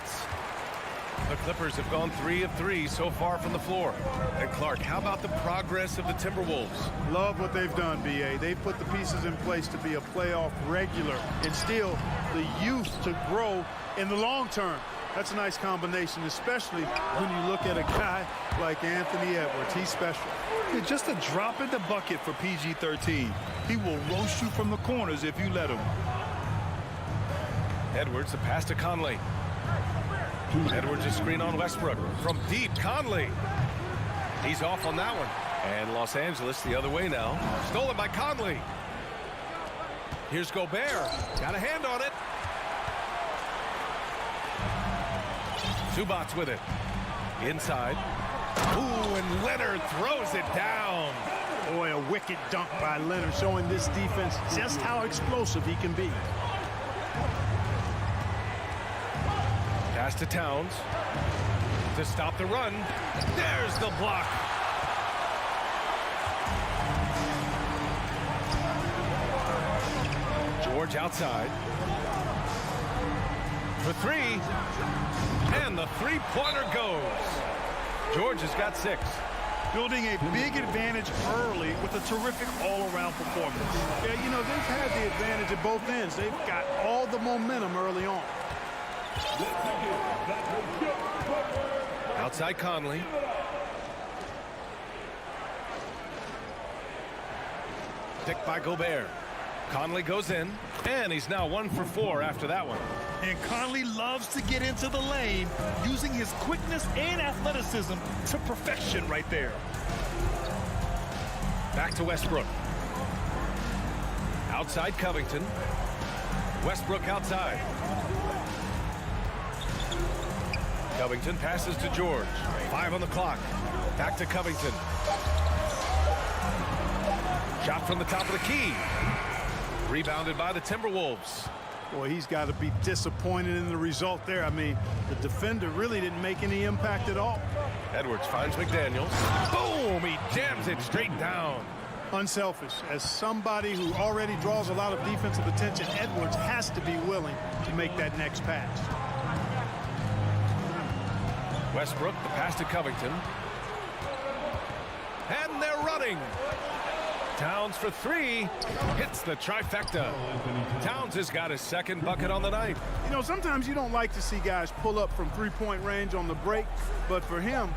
The Clippers have gone 3 of 3 so far from the floor. And Clark, how about the progress of the Timberwolves? Love what they've done, B.A. They've put the pieces in place to be a playoff regular and still the youth to grow in the long term. That's a nice combination, especially when you look at a guy like Anthony Edwards. He's special. Yeah, just a drop in the bucket for PG-13. He will roast you from the corners if you let him. Edwards, the pass to Conley. Edwards, a screen on Westbrook. From deep, Conley. He's off on that one. And Los Angeles the other way now. Stolen by Conley. Here's Gobert. Got a hand on it. Zubac with it. Inside. Ooh, and Leonard throws it down. Boy, a wicked dunk by Leonard, showing this defense just how explosive he can be. Pass to Towns to stop the run. There's the block. George outside. For three. And the three-pointer goes. George has got 6. Building a big advantage early with a terrific all-around performance. Yeah, you know, they've had the advantage at both ends. They've got all the momentum early on. Outside Conley. Picked by Gobert. Conley goes in, and he's now 1 for 4 after that one. And Conley loves to get into the lane, using his quickness and athleticism to perfection right there. Back to Westbrook. Outside Covington. Westbrook outside. Covington passes to George. 5 on the clock. Back to Covington. Shot from the top of the key. Rebounded by the Timberwolves. Boy, he's got to be disappointed in the result there. I mean, the defender really didn't make any impact at all. Edwards finds McDaniels. Boom! He jams it straight down. Unselfish. As somebody who already draws a lot of defensive attention, Edwards has to be willing to make that next pass. Westbrook, the pass to Covington. And they're running. Towns for three. Hits the trifecta. Towns has got his second bucket on the night. You know, sometimes you don't like to see guys pull up from three-point range on the break, but for him,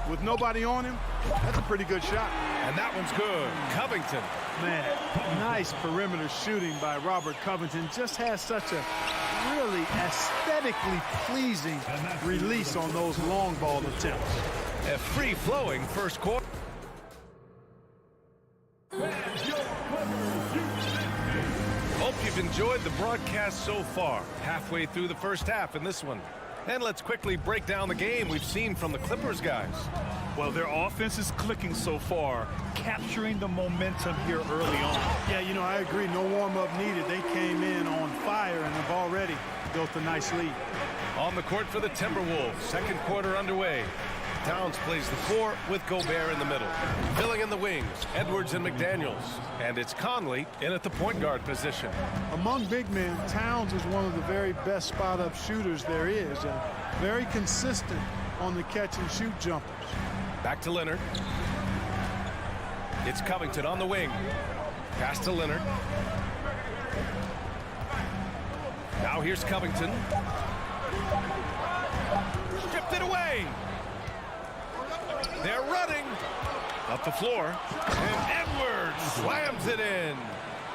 with nobody on him, that's a pretty good shot. And that one's good. Covington. Man, nice perimeter shooting by Robert Covington. Just has such a really aesthetically pleasing release on those long ball attempts. A free-flowing first quarter. Hope you've enjoyed the broadcast so far. Halfway through the first half in this one. And let's quickly break down the game we've seen from the Clippers guys. Well, their offense is clicking so far, capturing the momentum here early on. Yeah, you know, I agree. No warm-up needed. They came in on fire and have already built a nice lead. On the court for the Timberwolves. Second quarter underway. Towns plays the four with Gobert in the middle. Filling in the wings, Edwards and McDaniels. And it's Conley in at the point guard position. Among big men, Towns is one of the very best spot-up shooters there is, and very consistent on the catch-and-shoot jumpers. Back to Leonard. It's Covington on the wing. Pass to Leonard. Now here's Covington. Stripped it away. They're running. Up the floor. And Edwards slams it in.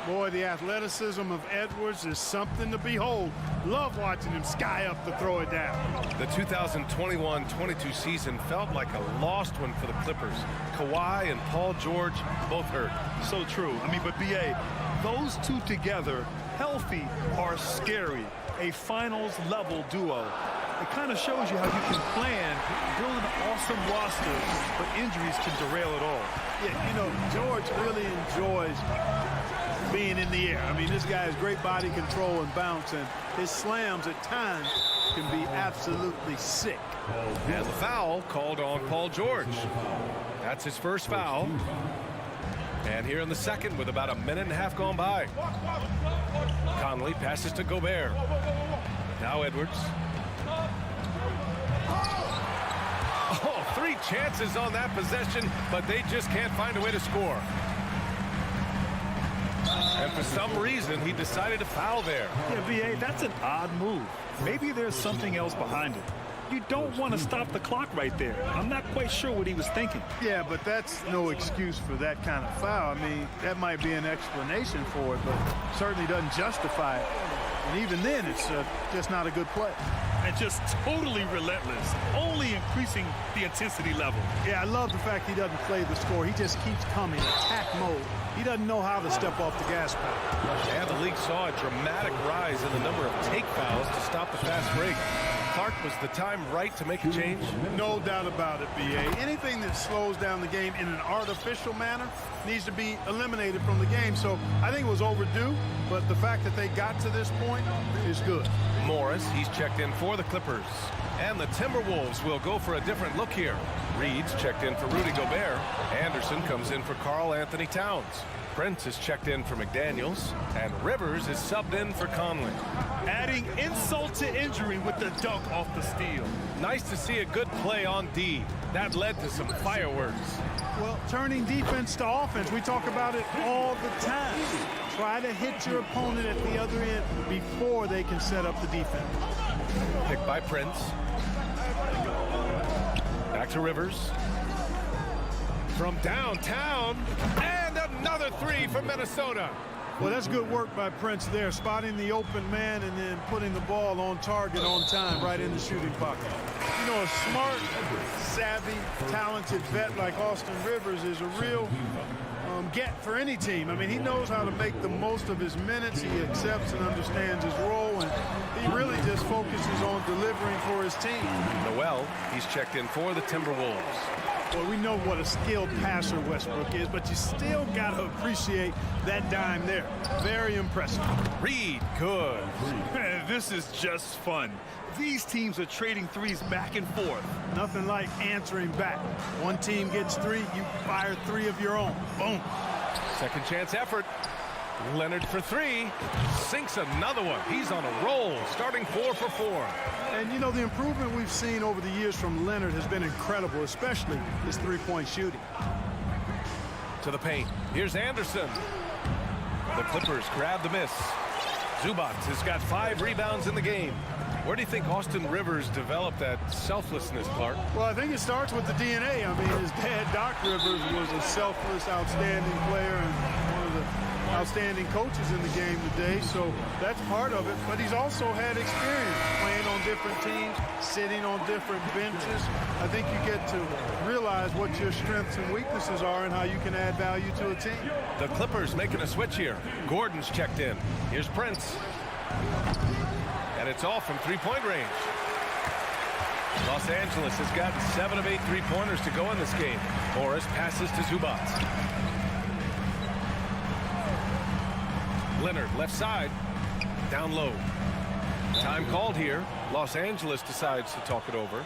Boy, the athleticism of Edwards is something to behold. Love watching him sky up to throw it down. The 2021-22 season felt like a lost one for the Clippers. Kawhi and Paul George both hurt. So true. I mean, but B.A., those two together, healthy, are scary. A finals-level duo. It kind of shows you how you can plan, build an awesome roster, but injuries can derail it all. Yeah, you know, George really enjoys being in the air. I mean, this guy has great body control and bounce, and his slams at times can be absolutely sick. And the foul called on Paul George. That's his first foul. And here in the second with about a minute and a half gone by. Conley passes to Gobert. Now Edwards. Oh, three chances on that possession, but they just can't find a way to score. And for some reason, he decided to foul there. Yeah, B.A., that's an odd move. Maybe there's something else behind it. You don't want to stop the clock right there. I'm not quite sure what he was thinking. Yeah, but that's no excuse for that kind of foul. I mean, that might be an explanation for it, but certainly doesn't justify it. And even then, it's just not a good play. And just totally relentless, only increasing the intensity level. Yeah, I love the fact he doesn't play the score. He just keeps coming, attack mode. He doesn't know how to step off the gas pedal. And the league saw a dramatic rise in the number of take fouls to stop the fast break. Clark, was the time right to make a change? No doubt about it, B.A. Anything that slows down the game in an artificial manner needs to be eliminated from the game. So I think it was overdue, but the fact that they got to this point is good. Morris, he's checked in for the Clippers. And the Timberwolves will go for a different look here. Reed's checked in for Rudy Gobert. Anderson comes in for Karl Anthony Towns. Prince is checked in for McDaniels. And Rivers is subbed in for Conley. Adding insult to injury with the dunk off the steal. Nice to see a good play on D. That led to some fireworks. Well, turning defense to offense, we talk about it all the time. Try to hit your opponent at the other end before they can set up the defense. Picked by Prince. Back to Rivers. From downtown. And another three for Minnesota. Well, that's good work by Prince there, spotting the open man and then putting the ball on target on time right in the shooting pocket. You know, a smart, savvy, talented vet like Austin Rivers is a real get for any team. I mean, he knows how to make the most of his minutes. He accepts and understands his role, and he really just focuses on delivering for his team. Noel, he's checked in for the Timberwolves. Well, we know what a skilled passer Westbrook is, but you still got to appreciate that dime there. Very impressive. Reed, good. This is just fun. These teams are trading threes back and forth. Nothing like answering back. One team gets 3, you fire 3 of your own. Boom. Second chance effort. Leonard for 3. Sinks another one. He's on a roll, starting 4 for 4. And, you know, the improvement we've seen over the years from Leonard has been incredible, especially his three-point shooting. To the paint. Here's Anderson. The Clippers grab the miss. Zubac has got 5 rebounds in the game. Where do you think Austin Rivers developed that selflessness, Clark? Well, I think it starts with the DNA. I mean, his dad, Doc Rivers, was a selfless, outstanding player and one of the outstanding coaches in the game today. So that's part of it. But he's also had experience playing on different teams, sitting on different benches. I think you get to realize what your strengths and weaknesses are and how you can add value to a team. The Clippers making a switch here. Gordon's checked in. Here's Prince. And it's off from three-point range. Los Angeles has gotten 7 of 8 three-pointers to go in this game. Morris passes to Zubac. Leonard, left side. Down low. Time called here. Los Angeles decides to talk it over.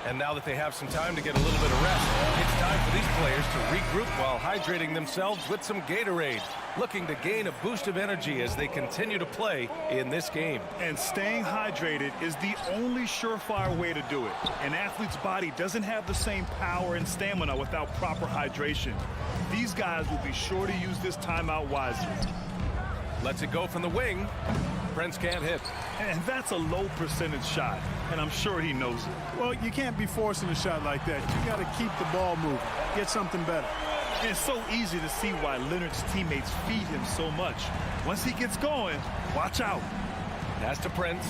And now that they have some time to get a little bit of rest, it's time for these players to regroup while hydrating themselves with some Gatorade, looking to gain a boost of energy as they continue to play in this game. And staying hydrated is the only surefire way to do it. An athlete's body doesn't have the same power and stamina without proper hydration. These guys will be sure to use this timeout wisely. Lets it go from the wing. Prince can't hit. And that's a low percentage shot, and I'm sure he knows it. Well, you can't be forcing a shot like that. You got to keep the ball moving. Get something better. And it's so easy to see why Leonard's teammates feed him so much. Once he gets going, watch out. Pass to Prince.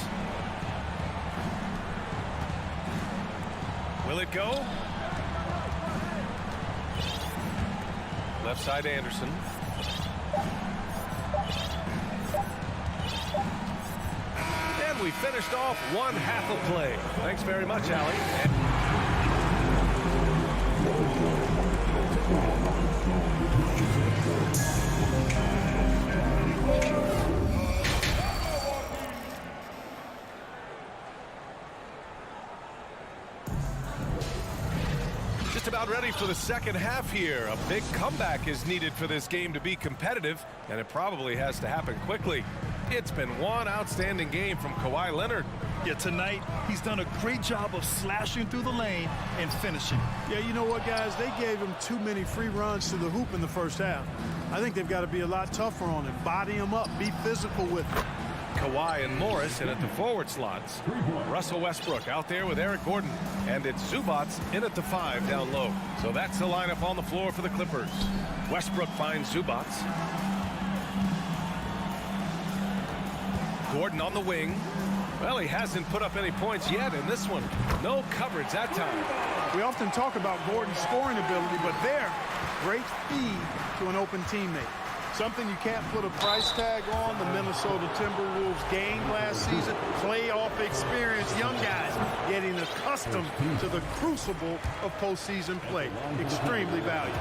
Will it go? Left side Anderson. And we finished off one half of play. Thanks very much, Allie. Just about ready for the second half here. A big comeback is needed for this game to be competitive, and it probably has to happen quickly. It's been one outstanding game from Kawhi Leonard. Yeah, tonight he's done a great job of slashing through the lane and finishing. Yeah, you know what, guys? They gave him too many free runs to the hoop in the first half. I think they've got to be a lot tougher on him. Body him up. Be physical with him. Kawhi and Morris in at the forward slots. Russell Westbrook out there with Eric Gordon. And it's Zubac in at the 5 down low. So that's the lineup on the floor for the Clippers. Westbrook finds Zubac. Gordon on the wing. Well, he hasn't put up any points yet in this one. No coverage that time. We often talk about Gordon's scoring ability, but there, great feed to an open teammate. Something you can't put a price tag on. The Minnesota Timberwolves gained last season. Playoff experience. Young guys getting accustomed to the crucible of postseason play. Extremely valuable.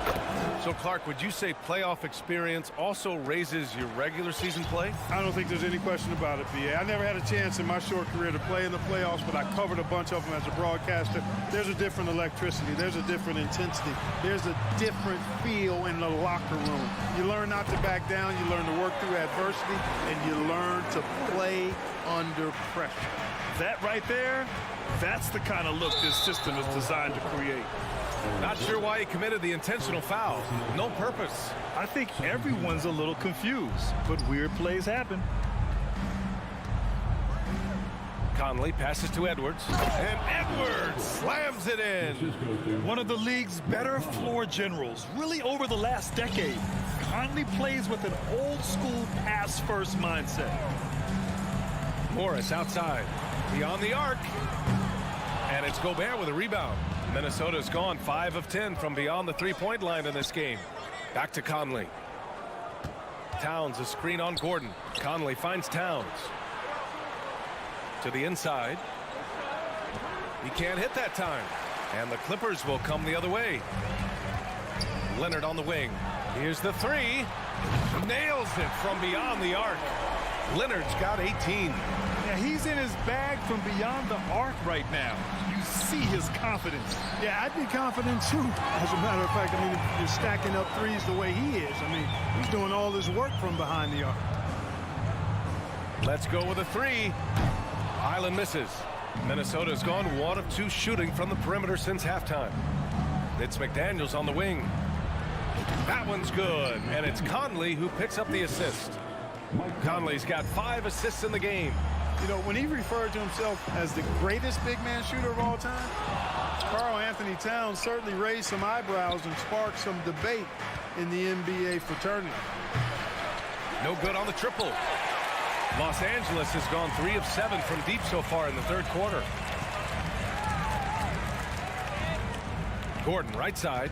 So, Clark, would you say playoff experience also raises your regular season play? I don't think there's any question about it, B.A. I never had a chance in my short career to play in the playoffs, but I covered a bunch of them as a broadcaster. There's a different electricity. There's a different intensity. There's a different feel in the locker room. You learn not to back down, you learn to work through adversity, and you learn to play under pressure. That right there, that's the kind of look this system is designed to create. Not sure why he committed the intentional foul. No purpose. I think everyone's a little confused, but weird plays happen. Conley passes to Edwards, and Edwards slams it in. One of the league's better floor generals, really over the last decade. Conley plays with an old-school pass-first mindset. Morris outside, beyond the arc, and it's Gobert with a rebound. Minnesota's gone 5 of 10 from beyond the three-point line in this game. Back to Conley. Towns, a screen on Gordon. Conley finds Towns. To the inside. He can't hit that time. And the Clippers will come the other way. Leonard on the wing. Here's the three. Nails it from beyond the arc. Leonard's got 18. Yeah, he's in his bag from beyond the arc right now. You see his confidence. Yeah, I'd be confident too. As a matter of fact, I mean, if you're stacking up threes the way he is, I mean, he's doing all this work from behind the arc. Let's go with a three. Island misses. Minnesota's gone 1 of 2 shooting from the perimeter since halftime. It's McDaniels on the wing. That one's good, and it's Conley who picks up the assist. Conley's got 5 assists in the game. You know, when he referred to himself as the greatest big man shooter of all time, Karl Anthony Towns certainly raised some eyebrows and sparked some debate in the NBA fraternity. No good on the triple. Los Angeles has gone 3 of 7 from deep so far in the third quarter. Gordon right side.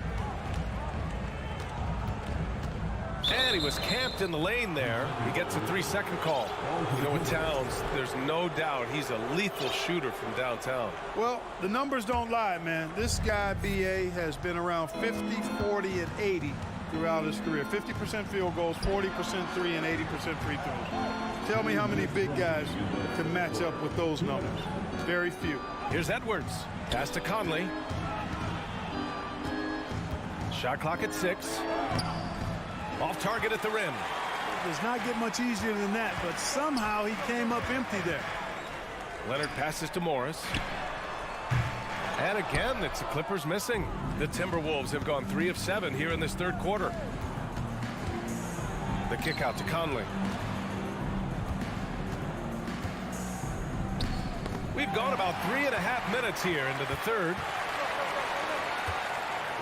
And he was camped in the lane there. He gets a 3-second call. You know, with Towns, there's no doubt he's a lethal shooter from downtown. Well, the numbers don't lie, man. This guy, B.A., has been around 50, 40, and 80 throughout his career. 50% field goals, 40% three, and 80% free throws. Tell me how many big guys can match up with those numbers. Very few. Here's Edwards. Pass to Conley. Shot clock at 6. Off target at the rim. It does not get much easier than that, but somehow he came up empty there. Leonard passes to Morris. And again, it's the Clippers missing. The Timberwolves have gone 3 of 7 here in this third quarter. The kick out to Conley. We've gone about 3.5 minutes here into the third.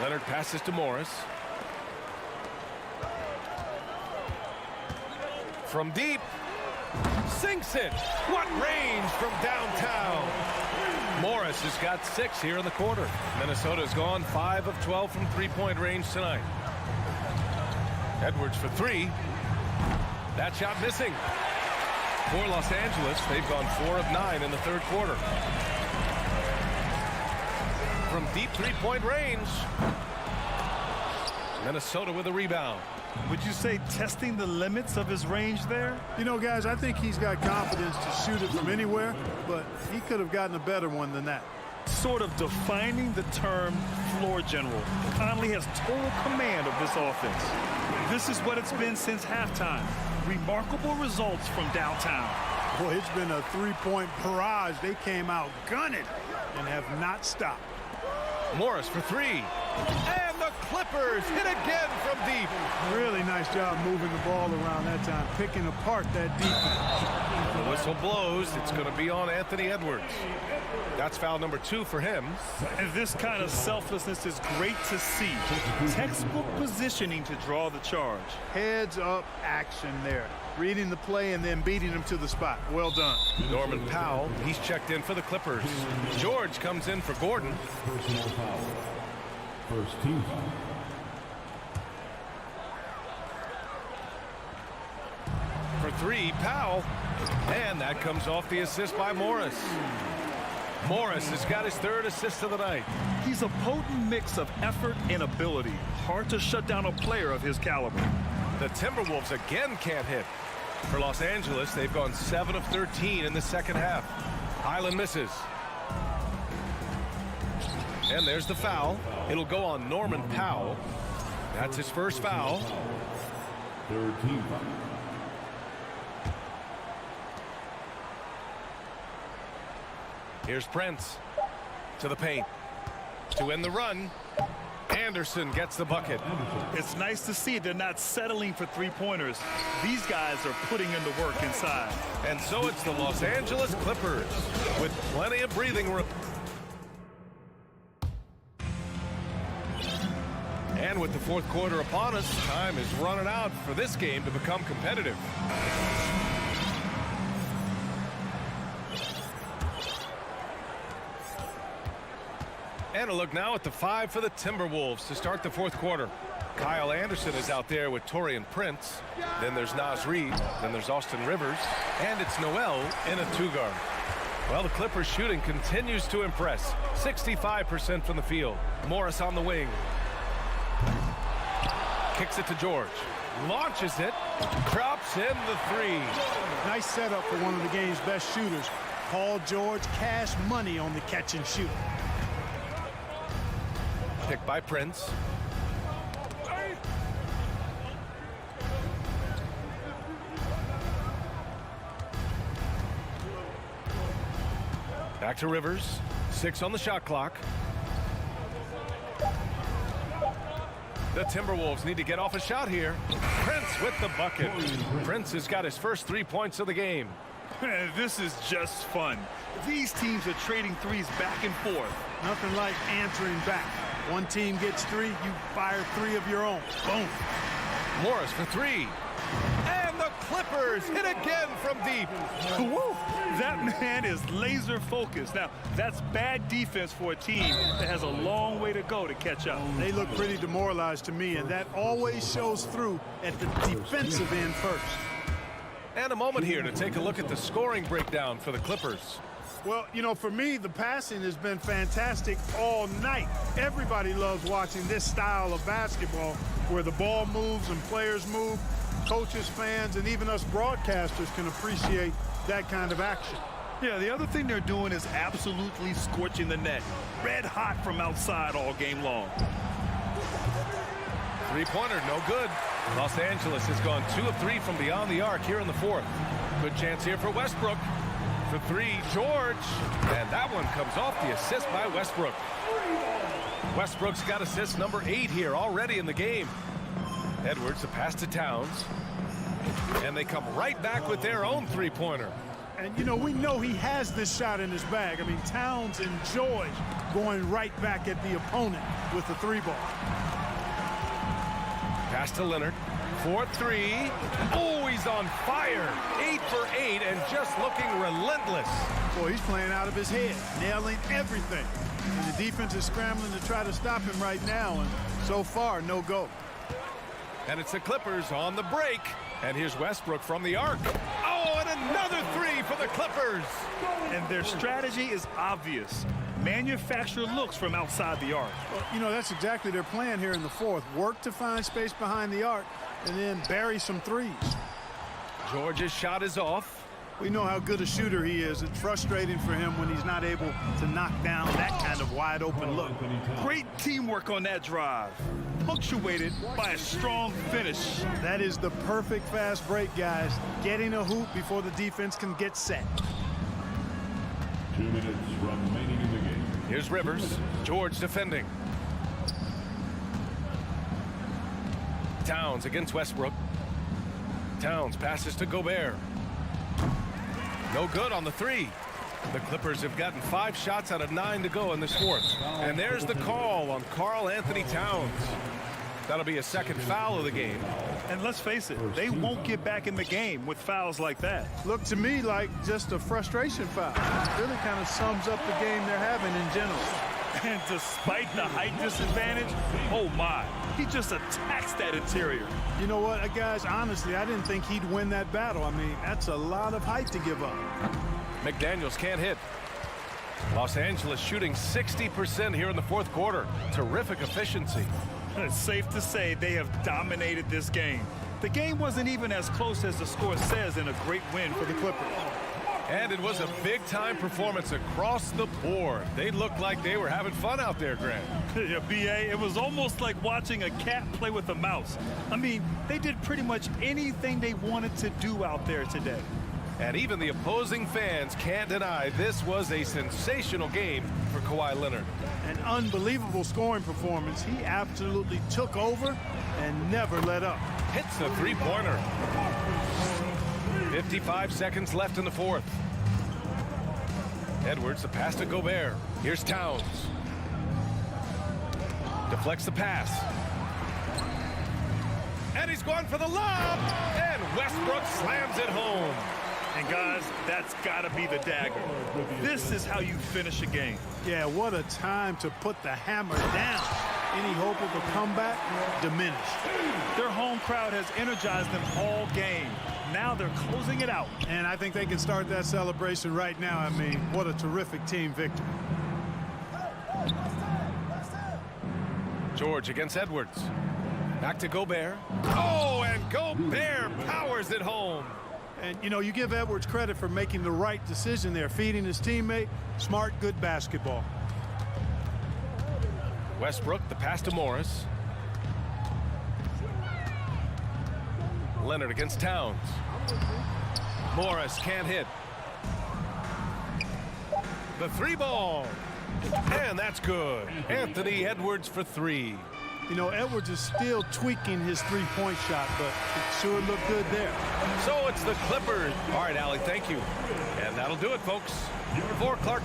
Leonard passes to Morris. From deep, sinks it. What range from downtown. Morris has got 6 here in the quarter. Minnesota's gone 5 of 12 from three-point range tonight. Edwards for 3. That shot missing. For Los Angeles, they've gone 4 of 9 in the third quarter. From deep three-point range, Minnesota with a rebound. Would you say testing the limits of his range there? You know, guys, I think he's got confidence to shoot it from anywhere, but he could have gotten a better one than that. Sort of defining the term floor general. Conley has total command of this offense. This is what it's been since halftime. Remarkable results from downtown. Boy, it's been a three-point barrage. They came out gunning and have not stopped. Morris for 3. And the Clippers hit again from deep. Really nice job moving the ball around that time, picking apart that defense. The whistle blows. It's going to be on Anthony Edwards. That's foul number 2 for him. And this kind of selflessness is great to see. Textbook positioning to draw the charge. Heads up action there. Reading the play and then beating him to the spot. Well done. Norman Powell, he's checked in for the Clippers. George comes in for Gordon. Personal foul. First team foul. For 3, Powell. And that comes off the assist by Morris. Morris has got his 3rd assist of the night. He's a potent mix of effort and ability. Hard to shut down a player of his caliber. The Timberwolves again can't hit. For Los Angeles, they've gone 7 of 13 in the second half. Highland misses. And there's the foul. It'll go on Norman Powell. That's his first foul. Third team foul. Here's Prince to the paint. To end the run, Anderson gets the bucket. It's nice to see they're not settling for three-pointers. These guys are putting in the work inside. And so it's the Los Angeles Clippers with plenty of breathing room. And with the fourth quarter upon us, time is running out for this game to become competitive. And a look now at the 5 for the Timberwolves to start the fourth quarter. Kyle Anderson is out there with Taurean Prince. Then there's Naz Reid. Then there's Austin Rivers. And it's Noel in a 2-guard. Well, the Clippers shooting continues to impress. 65% from the field. Morris on the wing. Kicks it to George. Launches it. Drops in the three. Nice setup for one of the game's best shooters. Paul George, cash money on the catch and shoot. Picked by Prince. Back to Rivers. 6 on the shot clock. The Timberwolves need to get off a shot here. Prince with the bucket. Prince has got his first 3 points of the game. This is just fun. These teams are trading threes back and forth. Nothing like answering back. One team gets 3, you fire 3 of your own. Boom. Morris for 3. And the Clippers hit again from deep. Woo! That man is laser focused. Now, that's bad defense for a team that has a long way to go to catch up. They look pretty demoralized to me, and that always shows through at the defensive end first. And a moment here to take a look at the scoring breakdown for the Clippers. Well, you know, for me, the passing has been fantastic all night. Everybody loves watching this style of basketball where the ball moves and players move. Coaches, fans, and even us broadcasters can appreciate that kind of action. Yeah, the other thing they're doing is absolutely scorching the net. Red hot from outside all game long. Three-pointer, no good. Los Angeles has gone 2 of 3 from beyond the arc here in the 4th. Good chance here for Westbrook. For 3, George. And that one comes off the assist by Westbrook. Westbrook's got assist number 8 here already in the game. Edwards, the pass to Towns. And they come right back with their own three-pointer. And, you know, we know he has this shot in his bag. I mean, Towns enjoys going right back at the opponent with the 3-ball. Pass to Leonard. 4-3. Oh, he's on fire. 8 for 8 and just looking relentless. Boy, he's playing out of his head, nailing everything. And the defense is scrambling to try to stop him right now, and so far, no go. And it's the Clippers on the break. And here's Westbrook from the arc. Oh, and another 3 for the Clippers. And their strategy is obvious. Manufacture looks from outside the arc. Well, you know, that's exactly their plan here in the 4th. Work to find space behind the arc and then bury some threes. George's shot is off. We know how good a shooter he is. It's frustrating for him when he's not able to knock down that kind of wide open look. Great teamwork on that drive. Punctuated by a strong finish. That is the perfect fast break, guys. Getting a hoop before the defense can get set. 2 minutes remaining in the game. Here's Rivers. George defending. Towns against Westbrook. Towns passes to Gobert. No good on the 3. The Clippers have gotten 5 shots out of 9 to go in this 4th. And there's the call on Karl Anthony Towns. That'll be a second foul of the game. And let's face it, they won't get back in the game with fouls like that. Look to me like just a frustration foul. It really kind of sums up the game they're having in general. And despite the height disadvantage, oh my, he just attacks that interior. You know what, guys, honestly, I didn't think he'd win that battle. I mean, that's a lot of height to give up. McDaniels can't hit. Los Angeles shooting 60% here in the 4th quarter. Terrific efficiency. It's safe to say they have dominated this game. The game wasn't even as close as the score says in a great win for the Clippers. And it was a big-time performance across the board. They looked like they were having fun out there, Grant. Yeah, B.A., it was almost like watching a cat play with a mouse. I mean, they did pretty much anything they wanted to do out there today. And even the opposing fans can't deny this was a sensational game for Kawhi Leonard. An unbelievable scoring performance. He absolutely took over and never let up. Hits the three-pointer. 55 seconds left in the 4th. Edwards, the pass to Gobert. Here's Towns. Deflects the pass. And he's going for the lob. And Westbrook slams it home. And guys, that's got to be the dagger. This is how you finish a game. Yeah, what a time to put the hammer down. Any hope of a comeback diminished. Their home crowd has energized them all game. Now they're closing it out. And I think they can start that celebration right now. I mean, what a terrific team victory. George against Edwards. Back to Gobert. Oh, and Gobert powers it home. And, you know, you give Edwards credit for making the right decision there, feeding his teammate. Smart, good basketball. Westbrook, the pass to Morris. Leonard against Towns. Morris can't hit. The three ball. And that's good. Anthony Edwards for three. You know, Edwards is still tweaking his three-point shot, but it sure looked good there. So it's the Clippers. All right, Allie, thank you. And that'll do it, folks. For Clark.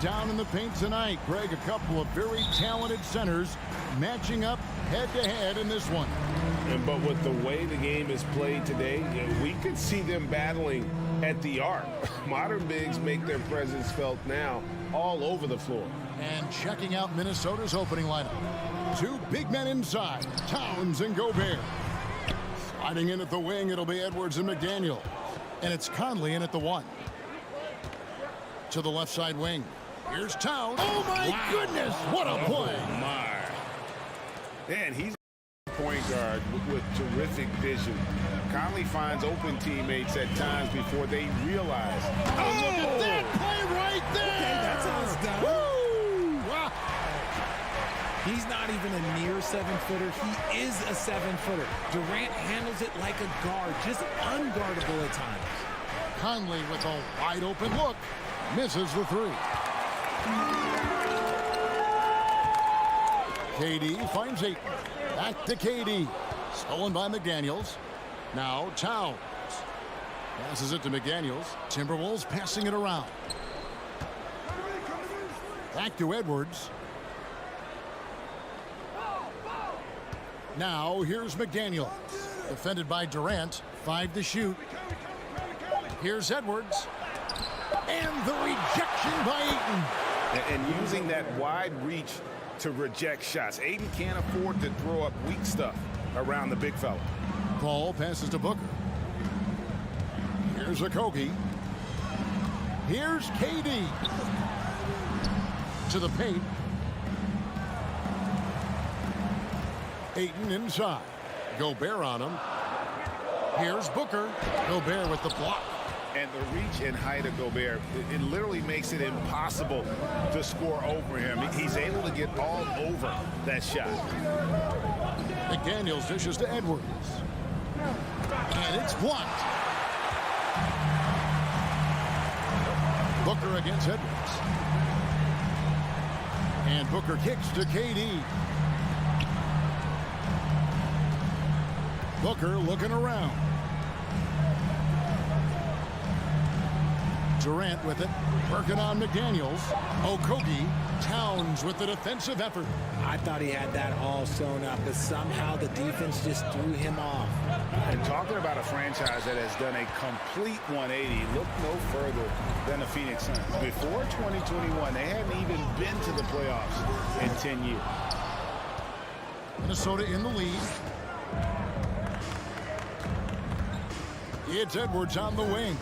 down in the paint tonight. Greg, a couple of very talented centers matching up head-to-head in this one. But with the way the game is played today, we could see them battling at the arc. Modern bigs make their presence felt now all over the floor. And checking out Minnesota's opening lineup. Two big men inside, Towns and Gobert. Sliding in at the wing, it'll be Edwards and McDaniel. And it's Conley in at the 1. To the left side wing. Here's Towns. Oh, my goodness. What a play. Oh, my. Man, he's a point guard with terrific vision. Conley finds open teammates at times before they realize. Oh, that play right there. Okay, that's how it's done. Woo! Wow. He's not even a near 7-footer. He is a 7-footer. Durant handles it like a guard, just unguardable at times. Conley with a wide open look. Misses the 3. KD finds 8. Back to KD. Stolen by McDaniels. Now Towns. Passes it to McDaniels. Timberwolves passing it around. Back to Edwards. Now here's McDaniels. Defended by Durant. 5 to shoot. Here's Edwards. And the rejection by Ayton. And using that wide reach to reject shots. Ayton can't afford to throw up weak stuff around the big fella. Paul passes to Booker. Here's Octopi. Here's KD. To the paint. Ayton inside. Gobert on him. Here's Booker. Gobert with the block. And the reach and height of Gobert, it literally makes it impossible to score over him. He's able to get all over that shot. McDaniels dishes to Edwards. And it's blocked. Booker against Edwards. And Booker kicks to KD. Booker looking around. Durant with it, working on McDaniels. Octopi, Towns with the defensive effort. I thought he had that all sewn up, but somehow the defense just threw him off. And talking about a franchise that has done a complete 180, look no further than the Phoenix Suns. Before 2021, they hadn't even been to the playoffs in 10 years. Minnesota in the lead. It's Edwards on the wing.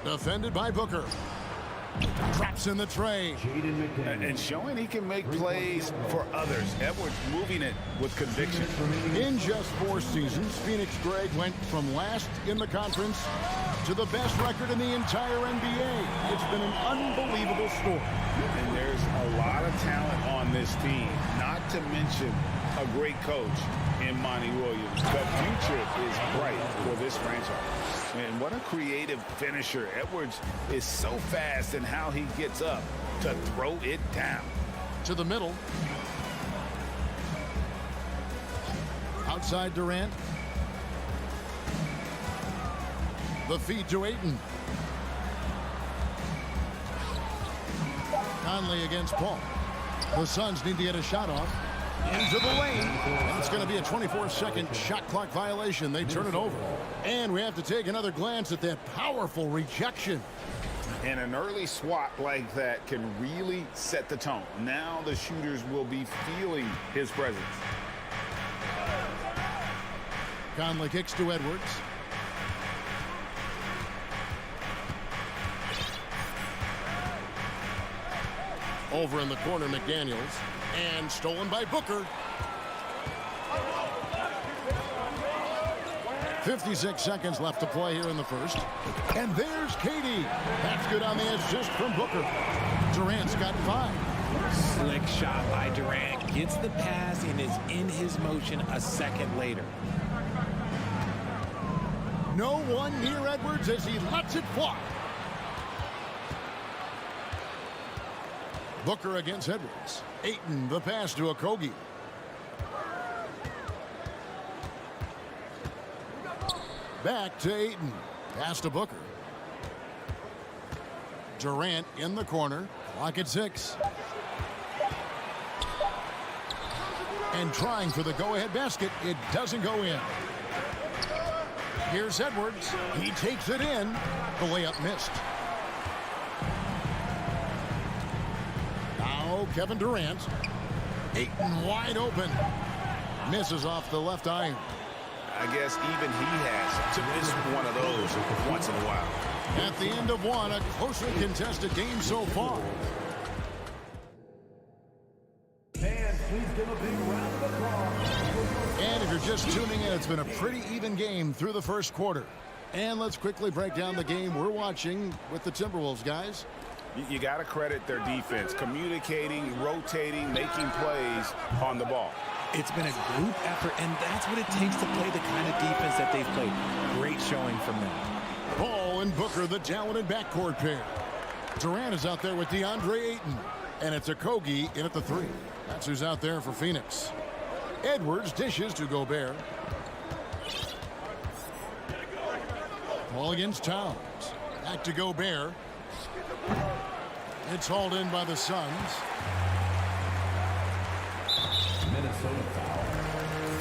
Defended by Booker. Traps in the tray. And showing he can make plays for others. Edwards moving it with conviction. In just 4 seasons, Phoenix, Greg, went from last in the conference to the best record in the entire NBA. It's been an unbelievable story. And there's a lot of talent on this team, not to mention a great coach in Monty Williams. The future is bright for this franchise. And what a creative finisher. Edwards is so fast in how he gets up to throw it down. To the middle. Outside Durant. The feed to Ayton. Conley against Paul. The Suns need to get a shot off. Into the lane. And it's going to be a 24-second shot clock violation. They turn it over. And we have to take another glance at that powerful rejection. And an early swat like that can really set the tone. Now the shooters will be feeling his presence. Conley kicks to Edwards. Over in the corner, McDaniels. And stolen by Booker. 56 seconds left to play here in the first. And there's KD. That's good on the assist from Booker. Durant's got 5. Slick shot by Durant. Gets the pass and is in his motion a second later. No one near Edwards as he lets it fly. Booker against Edwards. Ayton, the pass to Octopi. Back to Ayton. Pass to Booker. Durant in the corner. Clock at 6. And trying for the go-ahead basket. It doesn't go in. Here's Edwards. He takes it in. The layup missed. Now Kevin Durant. Ayton wide open. Misses off the left iron. I guess even he has to miss one of those once in a while. At the end of one, a closely contested game so far. Fans, please give a big round of applause. And if you're just tuning in, it's been a pretty even game through the first quarter. And let's quickly break down the game we're watching with the Timberwolves, guys. You got to credit their defense, communicating, rotating, making plays on the ball. It's been a group effort, and that's what it takes to play the kind of defense that they've played. Great showing from them. Paul and Booker, the talented backcourt pair. Durant is out there with DeAndre Ayton. And it's Okogie in at the 3. That's who's out there for Phoenix. Edwards dishes to Gobert. Ball against Towns. Back to Gobert. It's hauled in by the Suns.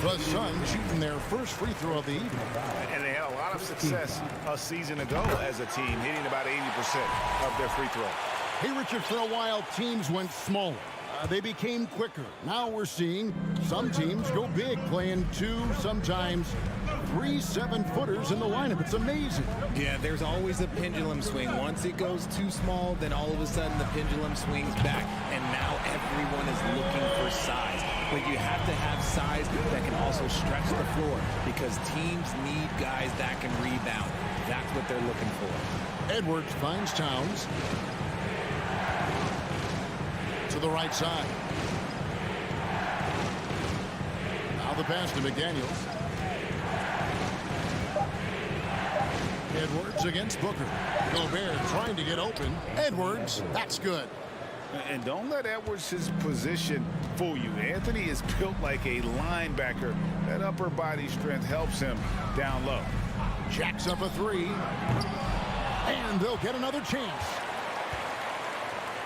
The Suns shooting their first free throw of the evening. And they had a lot of success a season ago as a team, hitting about 80% of their free throw. Hey, Richard, for a while, teams went smaller. They became quicker. Now we're seeing some teams go big, playing 2, sometimes 3 7-footers in the lineup. It's amazing. Yeah, there's always a pendulum swing. Once it goes too small, then all of a sudden the pendulum swings back, and now everyone is looking for size. But you have to have size that can also stretch the floor, because teams need guys that can rebound. That's what they're looking for. Edwards finds Towns. To the right side. Now the pass to McDaniels. Edwards against Booker. Gobert trying to get open. Edwards, that's good. And don't let Edwards' position fool you. Anthony is built like a linebacker. That upper body strength helps him down low. Jacks up a 3. And they'll get another chance.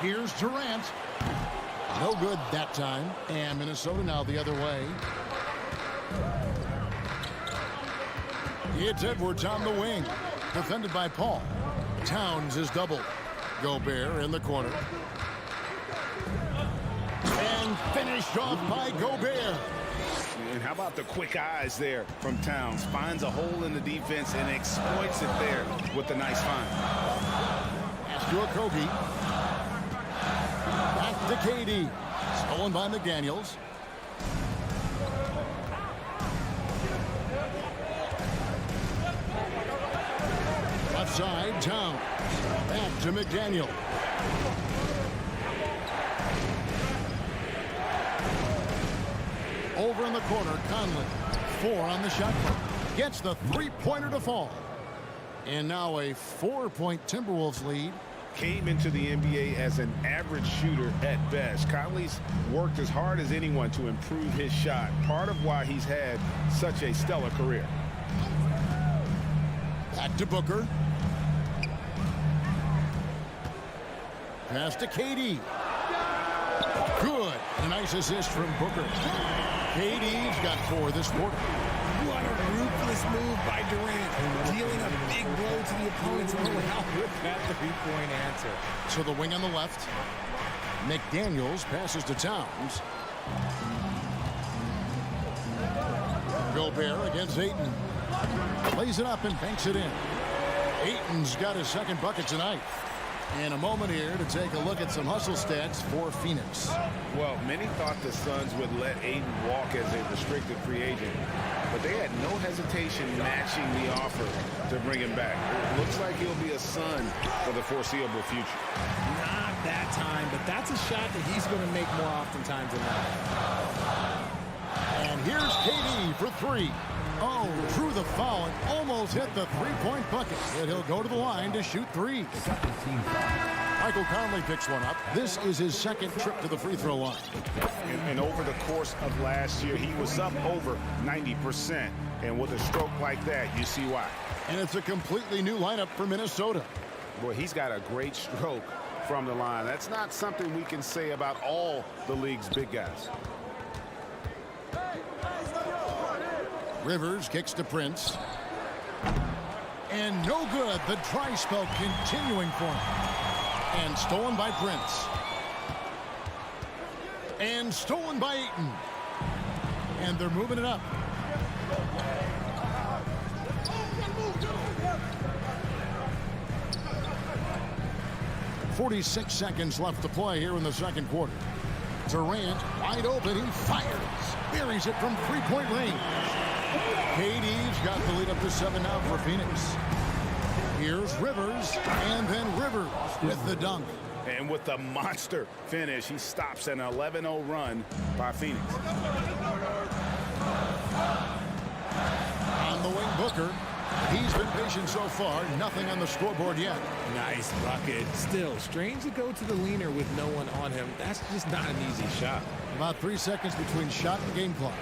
Here's Durant. No good that time. And Minnesota now the other way. It's Edwards on the wing. Defended by Paul. Towns is doubled. Gobert in the corner. And finished off by Gobert. And how about the quick eyes there from Towns? Finds a hole in the defense and exploits it there with a nice find. Pass to Okogie. Back to KD. Stolen by McDaniels. Left side, Towns. Back to McDaniel. Over in the corner, Conley. 4 on the shot clock. Gets the three-pointer to fall. And now a 4-point Timberwolves lead. Came into the NBA as an average shooter at best. Conley's worked as hard as anyone to improve his shot. Part of why he's had such a stellar career. Back to Booker. Pass to KD. Good. A nice assist from Booker. KD's got 4 this quarter. What a ruthless move by Durant, dealing a big blow to the opponent's morale with that three-point answer. To the wing on the left. McDaniels passes to Towns. Gobert against Ayton. Plays it up and banks it in. Ayton's got his second bucket tonight. In a moment here to take a look at some hustle stats for Phoenix. Well, many thought the Suns would let Ayton walk as a restricted free agent, but they had no hesitation matching the offer to bring him back. It looks like he'll be a Sun for the foreseeable future. Not that time, but that's a shot that he's going to make more oftentimes than not. And here's KD for 3. Oh, drew the foul and almost hit the three-point bucket. Yet he'll go to the line to shoot 3. Michael Conley picks one up. This is his second trip to the free throw line. And over the course of last year, he was up over 90%. And with a stroke like that, you see why. And it's a completely new lineup for Minnesota. Boy, he's got a great stroke from the line. That's not something we can say about all the league's big guys. Rivers kicks to Prince. And no good. The dry spell continuing for him. And stolen by Prince. And stolen by Eaton. And they're moving it up. .46 seconds left to play here in the second quarter. Durant wide open. He fires. Buries it from three-point range. KD's got the lead up to 7 now for Phoenix. Here's Rivers, and then Rivers with the dunk. And with the monster finish, he stops an 11-0 run by Phoenix. On the wing, Booker. He's been patient so far. Nothing on the scoreboard yet. Nice bucket. Still, strange to go to the leaner with no one on him. That's just not an easy shot. About 3 seconds between shot and game clock.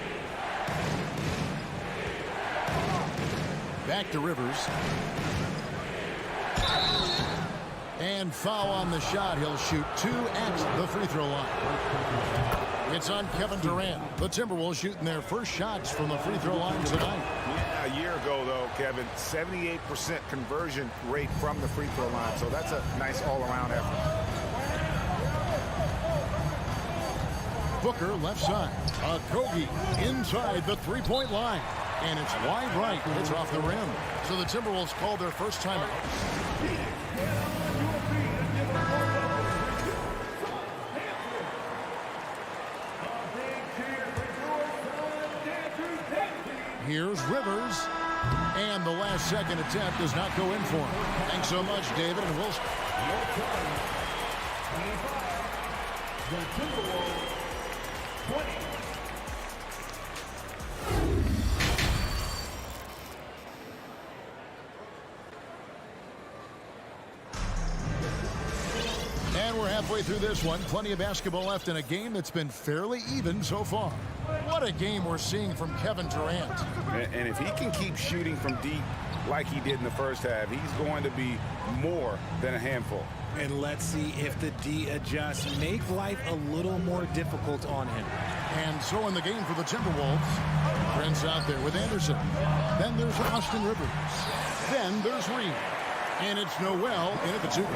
Back to Rivers. And foul on the shot. He'll shoot 2 at the free throw line. It's on Kevin Durant. The Timberwolves shooting their first shots from the free throw line tonight. Yeah, a year ago, though, Kevin, 78% conversion rate from the free throw line. So that's a nice all-around effort. Booker left side. Octopi inside the three-point line. And it's wide right. It's off the rim. So the Timberwolves call their first timeout. Here's Rivers. And the last second attempt does not go in for him. Thanks so much, David and Wilson. The Timberwolves 20. And we're halfway through this one. Plenty of basketball left in a game that's been fairly even so far. What a game we're seeing from Kevin Durant. And if he can keep shooting from deep like he did in the first half, he's going to be more than a handful. And let's see if the D adjusts. Make life a little more difficult on him. And so in the game for the Timberwolves, Prince out there with Anderson. Then there's Austin Rivers. Then there's Reed. And it's Noel in at the 2.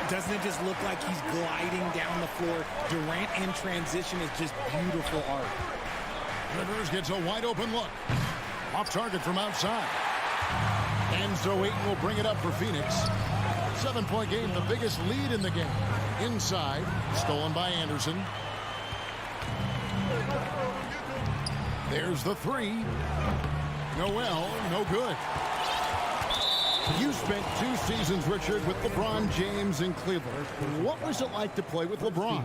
Doesn't it just look like he's gliding down the floor? Durant in transition is just beautiful art. Rivers gets a wide open look. Off target from outside. And so Ayton will bring it up for Phoenix. 7-point game, the biggest lead in the game. Inside, stolen by Anderson. There's the 3. Noel, no good. You spent 2 seasons, Richard, with LeBron James in Cleveland. What was it like to play with LeBron?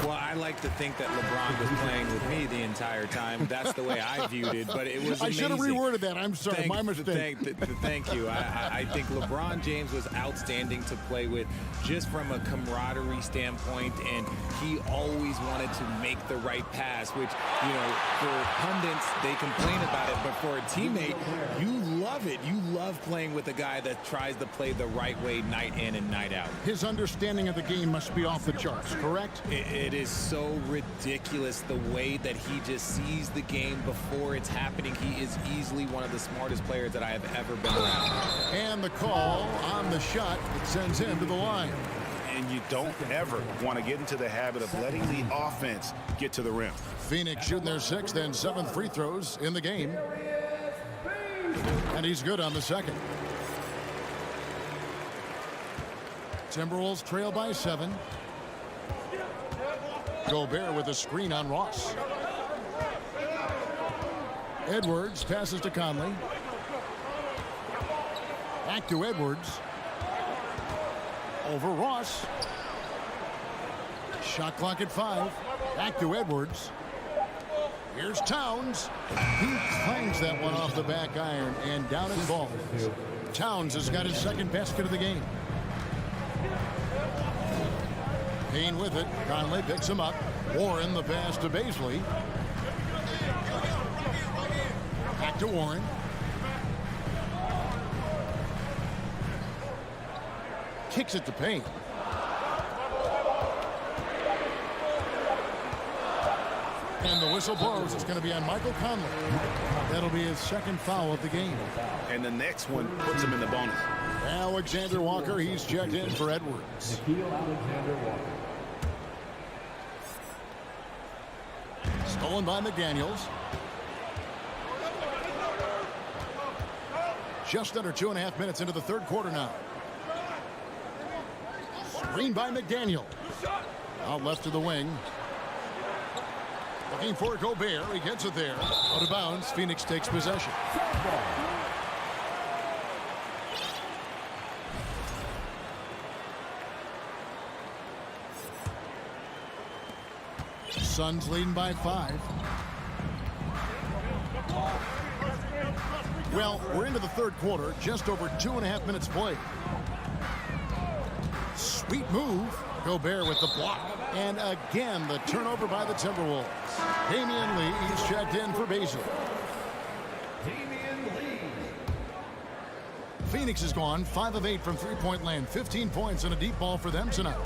Well, I like to think that LeBron was playing with me the entire time. That's the way I viewed it, but it was amazing. I should have reworded that. I'm sorry, my mistake. Thank you. I think LeBron James was outstanding to play with just from a camaraderie standpoint, and he always wanted to make the right pass, which, you know, for pundits, they complain about it, but for a teammate, you love it. You love playing with a guy that tries to play the right way night in and night out. His understanding of the game must be off the charts, correct? It is so ridiculous the way that he just sees the game before it's happening. He is easily one of the smartest players that I have ever been around. And the call on the shot that sends him to the line. And you don't ever want to get into the habit of letting the offense get to the rim. Phoenix shooting their 6th and 7th free throws in the game. And he's good on the second. Timberwolves trail by 7. Gobert with a screen on Ross. Edwards passes to Conley. Back to Edwards. Over Ross. Shot clock at 5. Back to Edwards. Here's Towns. He clangs that one off the back iron and down it falls. Towns has got his second basket of the game. Payne with it. Conley picks him up. Warren the pass to Baisley. Back to Warren. Kicks it to Payne. And the whistle blows. It's going to be on Michael Conley. That'll be his second foul of the game. And the next one puts him in the bonus. Alexander Walker, he's checked in for Edwards. Alexander Walker. Stolen by McDaniels. Just under 2.5 minutes into the third quarter now. Screen by McDaniel. Out left to the wing. Looking for Gobert. He gets it there. Out of bounds. Phoenix takes possession. Suns leading by 5. Well, we're into the third quarter. Just over 2.5 minutes played. Sweet move. Gobert with the block. And again, the turnover by the Timberwolves. Damian Lee, he's checked in for Basil. Damian Lee. Phoenix is gone 5 of 8 from three-point land. 15 points and a deep ball for them tonight.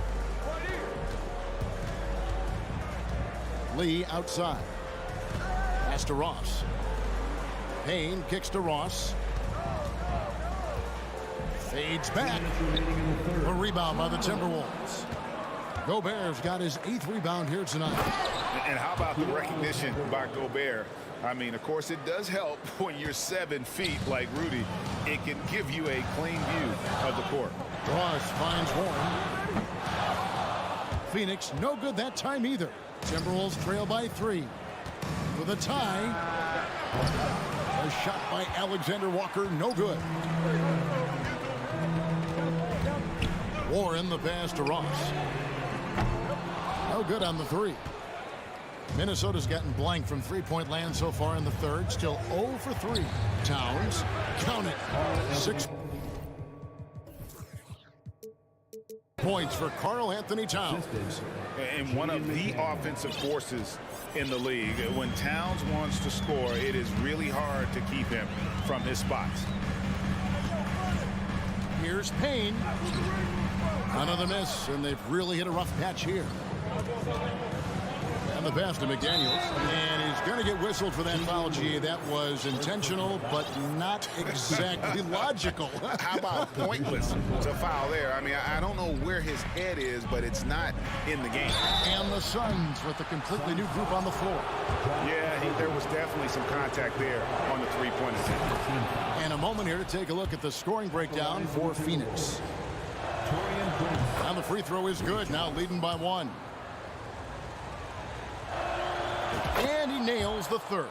Lee outside. Pass to Ross. Payne kicks to Ross. Fades back. A rebound by the Timberwolves. Gobert's got his 8th rebound here tonight. And how about the recognition by Gobert? I mean, of course, it does help when you're 7 feet like Rudy. It can give you a clean view of the court. Ross finds Warren. Phoenix no good that time either. Timberwolves trail by 3. With a tie. A shot by Alexander Walker, no good. Warren the pass to Ross. No good on the 3. Minnesota's gotten blank from three-point land so far in the third. Still 0 for 3. Towns, count it. 6 points for Karl Anthony Towns. And one of the offensive forces in the league. When Towns wants to score, it is really hard to keep him from his spots. Here's Payne. Another miss, and they've really hit a rough patch here. And the pass to McDaniels. And he's going to get whistled for that foul, G. That was intentional, but not exactly logical. How about pointless to foul there? I mean, I don't know where his head is, but it's not in the game. And the Suns with a completely new group on the floor. Yeah, there was definitely some contact there on the three-point attempt. And a moment here to take a look at the scoring breakdown for Phoenix. And the free throw is good, now leading by 1. And he nails the third.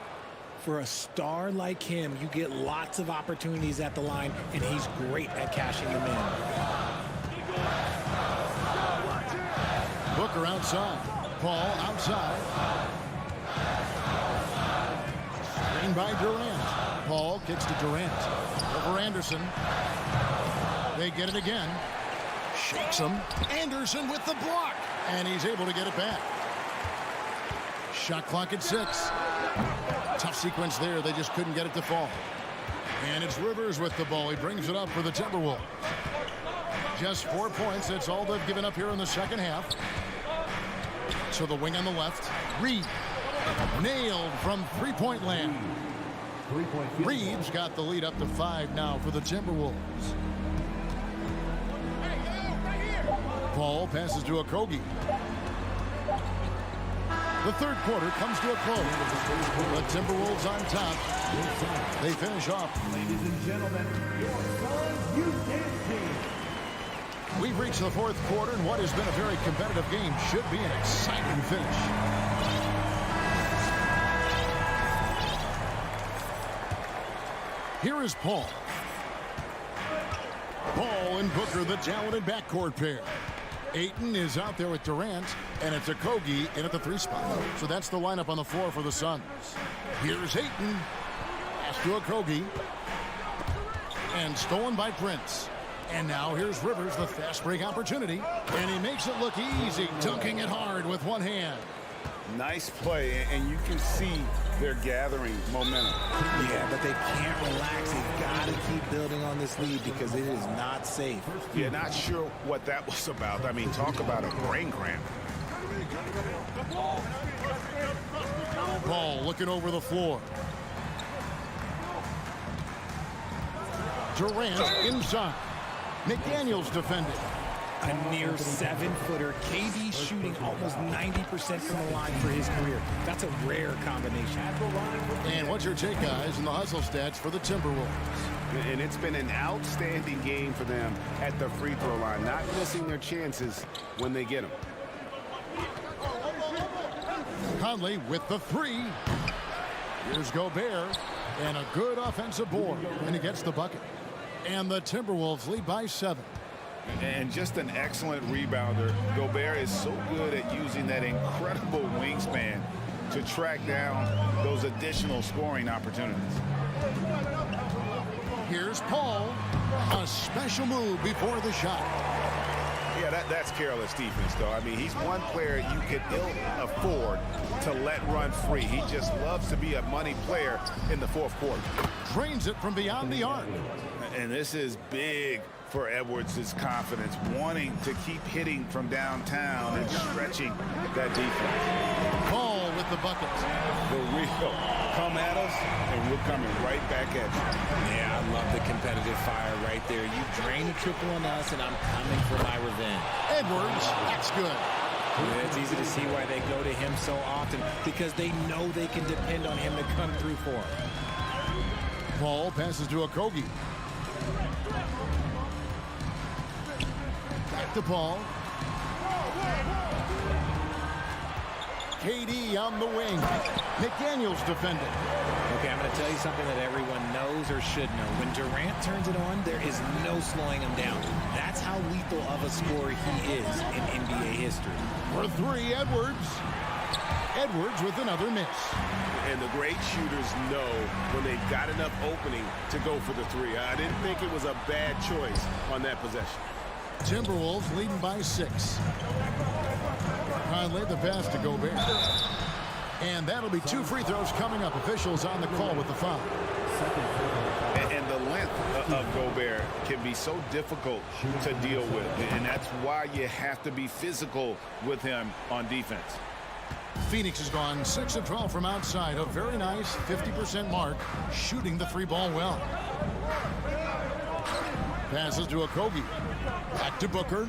For a star like him, you get lots of opportunities at the line, and he's great at cashing them in. Booker outside. Paul outside. Screen by Durant. Paul kicks to Durant. Over Anderson. They get it again. Shakes him. Anderson with the block. And he's able to get it back. Shot clock at 6. Tough sequence there. They just couldn't get it to fall. And it's Rivers with the ball. He brings it up for the Timberwolves. Just 4 points. That's all they've given up here in the second half. So the wing on the left. Reed. Nailed from three-point land. Reed's got the lead up to 5 now for the Timberwolves. Paul passes to Okogie. The third quarter comes to a close. The Timberwolves on top. They finish off. Ladies and gentlemen, your Suns youth dance team. We've reached the fourth quarter, and what has been a very competitive game should be an exciting finish. Here is Paul. Paul and Booker, the talented backcourt pair. Ayton is out there with Durant, and it's Okogie in at the 3 spot. So that's the lineup on the floor for the Suns. Here's Ayton. Pass to Okogie. And stolen by Prince. And now here's Rivers, the fast break opportunity. And he makes it look easy, dunking it hard with one hand. Nice play, and you can see they're gathering momentum. Yeah, but they can't relax. They've got to keep building on this lead because it is not safe. Yeah, not sure what that was about. I mean, talk about a brain cramp. Ball looking over the floor. Durant inside. McDaniels defending. A near 7-footer. KD shooting almost 90% from the line for his career. That's a rare combination. And what's your take, guys, in the hustle stats for the Timberwolves? And it's been an outstanding game for them at the free throw line, not missing their chances when they get them. Conley with the three. Here's Gobert, and a good offensive board, and he gets the bucket. And the Timberwolves lead by 7. And just an excellent rebounder. Gobert is so good at using that incredible wingspan to track down those additional scoring opportunities. Here's Paul. A special move before the shot. Yeah, that's careless defense, though. I mean, he's one player you could ill afford to let run free. He just loves to be a money player in the fourth quarter. Drains it from beyond the arc. And this is big for Edwards' confidence, wanting to keep hitting from downtown and stretching that defense. Paul with the bucket. The real come at us, and we're coming right back at you. Yeah, I love the competitive fire right there. You drain a triple on us, and I'm coming for my revenge. Edwards, that's good. Yeah, it's easy to see why they go to him so often, because they know they can depend on him to come through for them. Paul passes to Octopi. Back to Paul. KD on the wing. McDaniels defending. Okay, I'm going to tell you something that everyone knows or should know. When Durant turns it on, there is no slowing him down. That's how lethal of a scorer he is in NBA history. For three, Edwards. Edwards with another miss. And the great shooters know when they've got enough opening to go for the three. I didn't think it was a bad choice on that possession. Timberwolves leading by 6. Conley the pass to Gobert. And that'll be 2 free throws coming up. Officials on the call with the foul. And the length of Gobert can be so difficult to deal with. And that's why you have to be physical with him on defense. Phoenix has gone 6 of 12 from outside. A very nice 50% mark. Shooting the free ball well. Passes to Octopi. Back to Booker.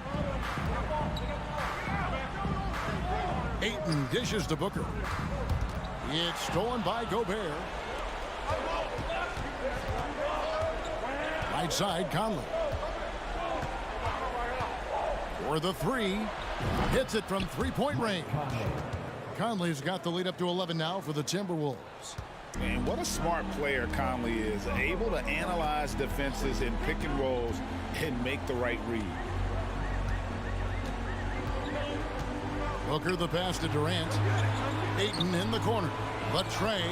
Ayton dishes to Booker. It's stolen by Gobert. Right side, Conley. For the three. Hits it from three-point range. Conley's got the lead up to 11 now for the Timberwolves. And what a smart player Conley is. Able to analyze defenses in pick and rolls and make the right read. Booker the pass to Durant. Ayton in the corner. The tray.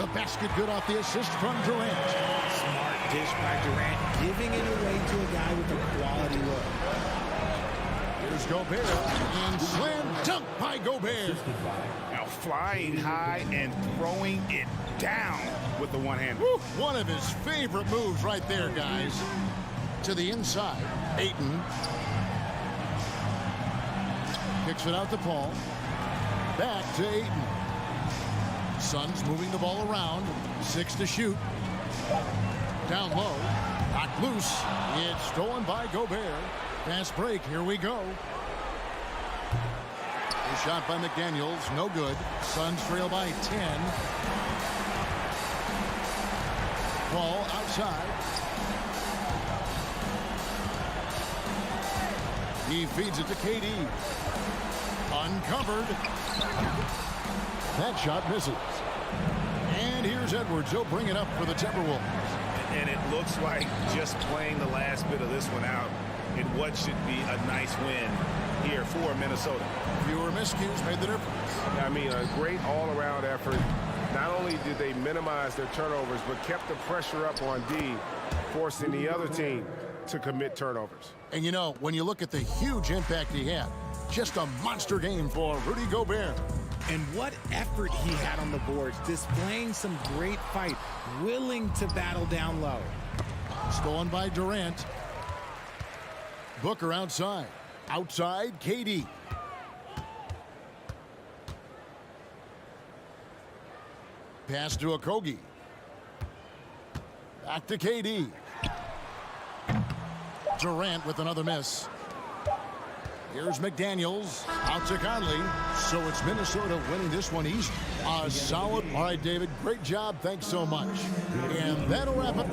The basket good off the assist from Durant. Smart dish by Durant, giving it away to a guy with a quality look. Here's Gobert. And slam dunk by Gobert. Now flying high and throwing it down with the one hand. One of his favorite moves right there, guys. To the inside. Ayton. Kicks it out to Paul. Back to Ayton. Suns moving the ball around. 6 to shoot. Down low. Knocked loose. It's stolen by Gobert. Fast break. Here we go. A shot by McDaniels. No good. Suns trail by 10. Ball outside. He feeds it to KD. Uncovered. That shot misses. And here's Edwards. He'll bring it up for the Timberwolves. And it looks like just playing the last bit of this one out in what should be a nice win here for Minnesota. Fewer miscues made the difference. I mean, a great all-around effort. Not only did they minimize their turnovers, but kept the pressure up on D, forcing the other team to commit turnovers. And you know, when you look at the huge impact he had, just a monster game for Rudy Gobert. And what effort he had on the boards, displaying some great fight, willing to battle down low. Stolen by Durant. Booker outside. Outside, KD. Pass to Okogie. Back to KD. Durant with another miss. Here's McDaniels. Out to Conley. So it's Minnesota winning this one easy. Solid. All right, David. Great job. Thanks so much. And that'll wrap it.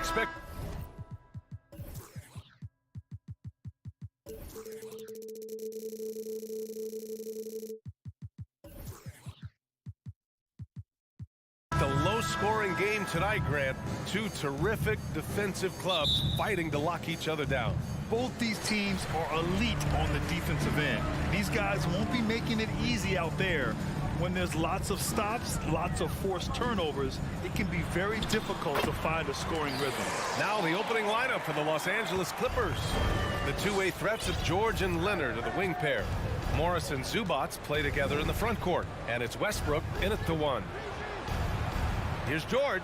expect. The low-scoring game tonight, Grant. Two terrific defensive clubs fighting to lock each other down. Both these teams are elite on the defensive end. These guys won't be making it easy out there. When there's lots of stops, lots of forced turnovers, it can be very difficult to find a scoring rhythm. Now the opening lineup for the Los Angeles Clippers. The two-way threats of George and Leonard are the wing pair. Morris and Zubats play together in the front court, and it's Westbrook in at the one. Here's George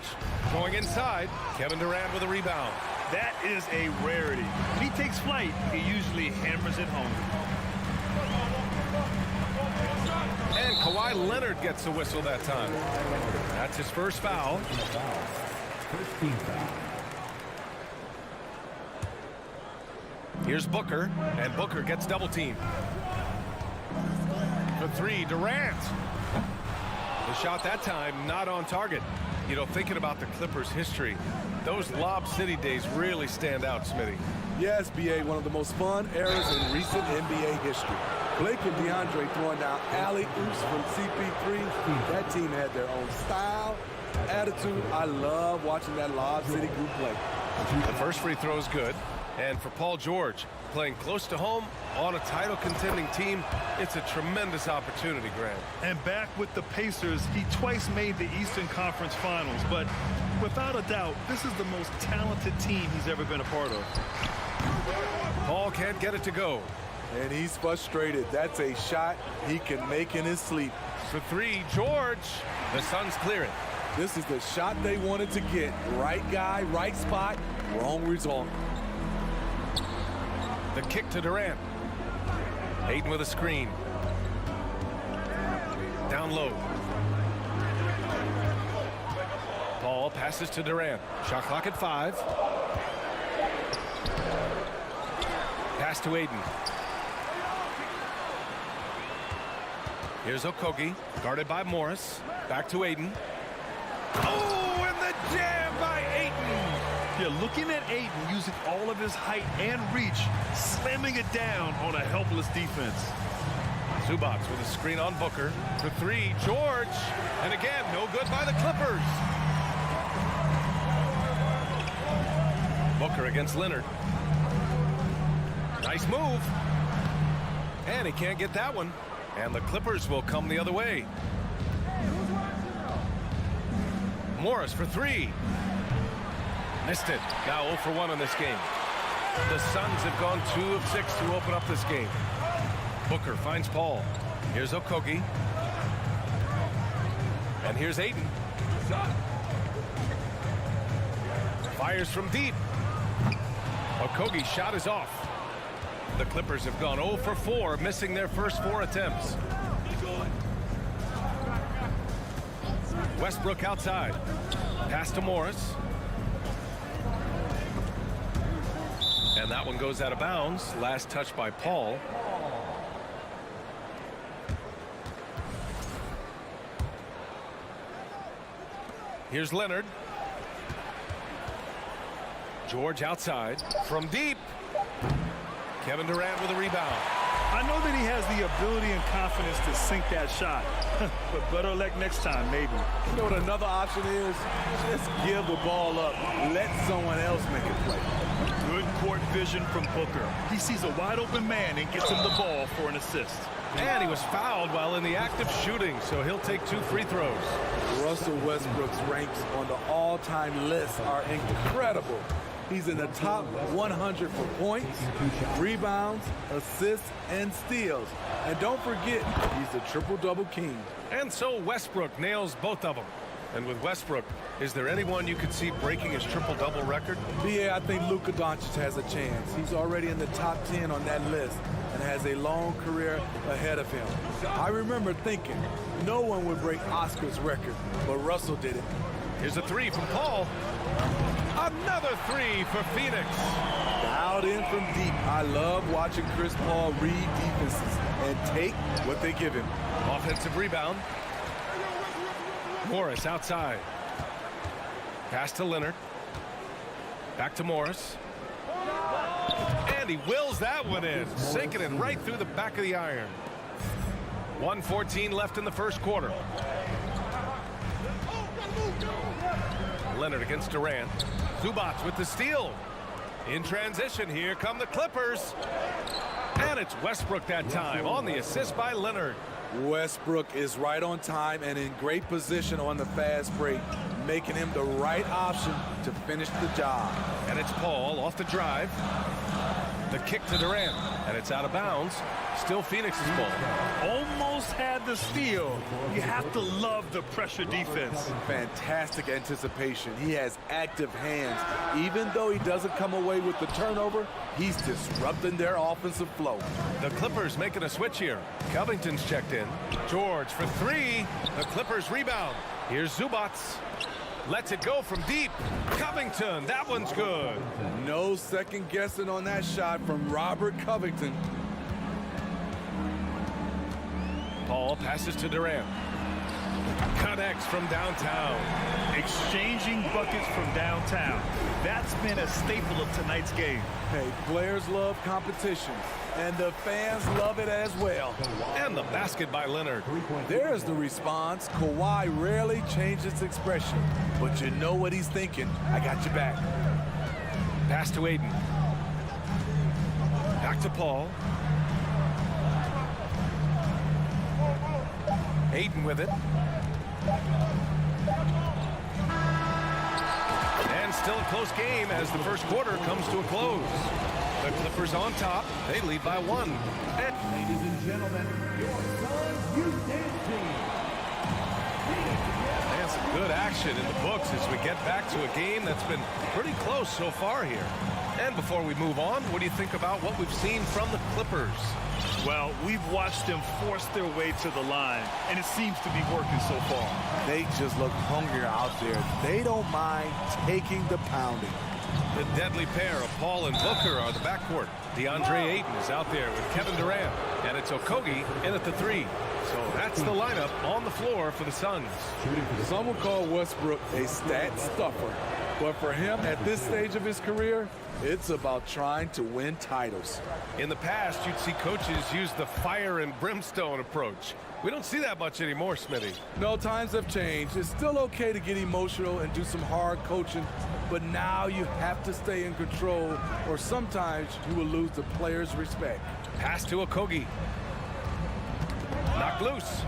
going inside. Kevin Durant with a rebound. That is a rarity. When he takes flight, he usually hammers it home. And Kawhi Leonard gets a whistle that time. That's his first foul. Here's Booker, and Booker gets double teamed. For three, Durant. The shot that time not on target. You know, thinking about the Clippers' history, those Lob City days really stand out, Smitty. Yes, B.A., one of the most fun eras in recent NBA history. Blake and DeAndre throwing down alley-oops from CP3. That team had their own style, attitude. I love watching that Lob City group play. The first free throw is good. And for Paul George, playing close to home on a title-contending team, it's a tremendous opportunity, Grant. And back with the Pacers, he twice made the Eastern Conference Finals. But without a doubt, this is the most talented team he's ever been a part of. Paul can't get it to go. And he's frustrated. That's a shot he can make in his sleep. For three, George. The Suns clear it. This is the shot they wanted to get. Right guy, right spot, wrong result. The kick to Durant. Ayton with a screen. Down low. Paul passes to Durant. Shot clock at 5. Pass to Ayton. Here's Okogie, guarded by Morris. Back to Ayton. Oh, and the jam by Ayton. Yeah, looking at Ayton using all of his height and reach, slamming it down on a helpless defense. Zubats with a screen on Booker. For three, George. And again, no good by the Clippers. Booker against Leonard. Nice move. And he can't get that one. And the Clippers will come the other way. Morris for three. Missed it. Now 0 for 1 in this game. The Suns have gone 2 of 6 to open up this game. Booker finds Paul. Here's Okogie. And here's Ayton. Fires from deep. Okogie's shot is off. The Clippers have gone 0 for 4, missing their first 4 attempts. Westbrook outside. Pass to Morris. And that one goes out of bounds. Last touch by Paul. Here's Leonard. George outside. From deep. Kevin Durant with a rebound. I know that he has the ability and confidence to sink that shot. But better luck next time, maybe. You know what another option is? Just give the ball up. Let someone else make a play. Good court vision from Booker. He sees a wide open man and gets him the ball for an assist. And he was fouled while in the act of shooting, so he'll take 2 free throws. Russell Westbrook's ranks on the all-time list are incredible. He's in the top 100 for points, rebounds, assists, and steals. And don't forget, he's the triple-double king. And so Westbrook nails both of them. And with Westbrook, is there anyone you could see breaking his triple-double record? Yeah, I think Luka Doncic has a chance. He's already in the top 10 on that list and has a long career ahead of him. I remember thinking no one would break Oscar's record, but Russell did it. Here's a three from Paul. Another three for Phoenix. Dialed in from deep. I love watching Chris Paul read defenses and take what they give him. Offensive rebound. Morris outside. Pass to Leonard. Back to Morris. And he wills that one in, sinking it right through the back of the iron. 1:14 left in the first quarter. Leonard against Durant. Zubac with the steal. In transition, here come the Clippers. And it's Westbrook that time on the assist by Leonard. Westbrook is right on time and in great position on the fast break, making him the right option to finish the job. And it's Paul off the drive. The kick to Durant, and it's out of bounds. Still Phoenix's ball. Almost had the steal. You have to love the pressure defense. Fantastic anticipation. He has active hands. Even though he doesn't come away with the turnover, he's disrupting their offensive flow. The Clippers making a switch here. Covington's checked in. George for three. The Clippers rebound. Here's Zubac. Lets it go from deep. Covington, that one's good. No second guessing on that shot from Robert Covington. Paul passes to Durant. Connects from downtown. Exchanging buckets from downtown. That's been a staple of tonight's game. Hey, players love competition, and the fans love it as well. And the basket by Leonard. There's the response. Kawhi rarely changes expression, but you know what he's thinking. I got your back. Pass to Aiden. Back to Paul. Aiden with it. And still a close game as the first quarter comes to a close. The Clippers on top. They lead by one. Ladies and gentlemen, your Suns youth dance team. And some good action in the books as we get back to a game that's been pretty close so far here. And before we move on, what do you think about what we've seen from the Clippers? Well, we've watched them force their way to the line, and it seems to be working so far. They just look hungrier out there. They don't mind taking the pounding. The deadly pair of Paul and Booker are the backcourt. DeAndre Ayton is out there with Kevin Durant, and it's Okogie in at the three. So that's the lineup on the floor for the Suns. Some will call Westbrook a stat stuffer, but for him at this stage of his career, it's about trying to win titles. In the past, you'd see coaches use the fire and brimstone approach. We don't see that much anymore, Smitty. No, times have changed. It's still okay to get emotional and do some hard coaching, but now you have to stay in control, or sometimes you will lose the players' respect. Pass to Okogie. Knocked loose.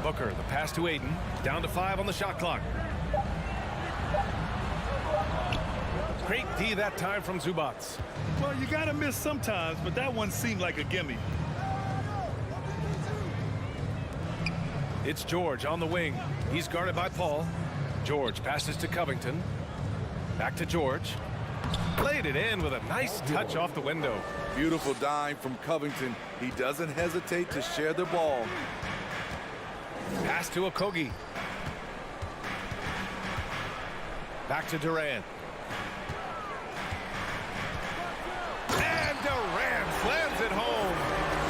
Booker, the pass to Aiden. Down to 5 on the shot clock. Great D that time from Zubac. Well, you got to miss sometimes, but that one seemed like a gimme. It's George on the wing. He's guarded by Paul. George passes to Covington. Back to George. Laid it in with a nice touch off the window. Beautiful dime from Covington. He doesn't hesitate to share the ball. Pass to Okogie. Back to Durant. And Durant slams it home.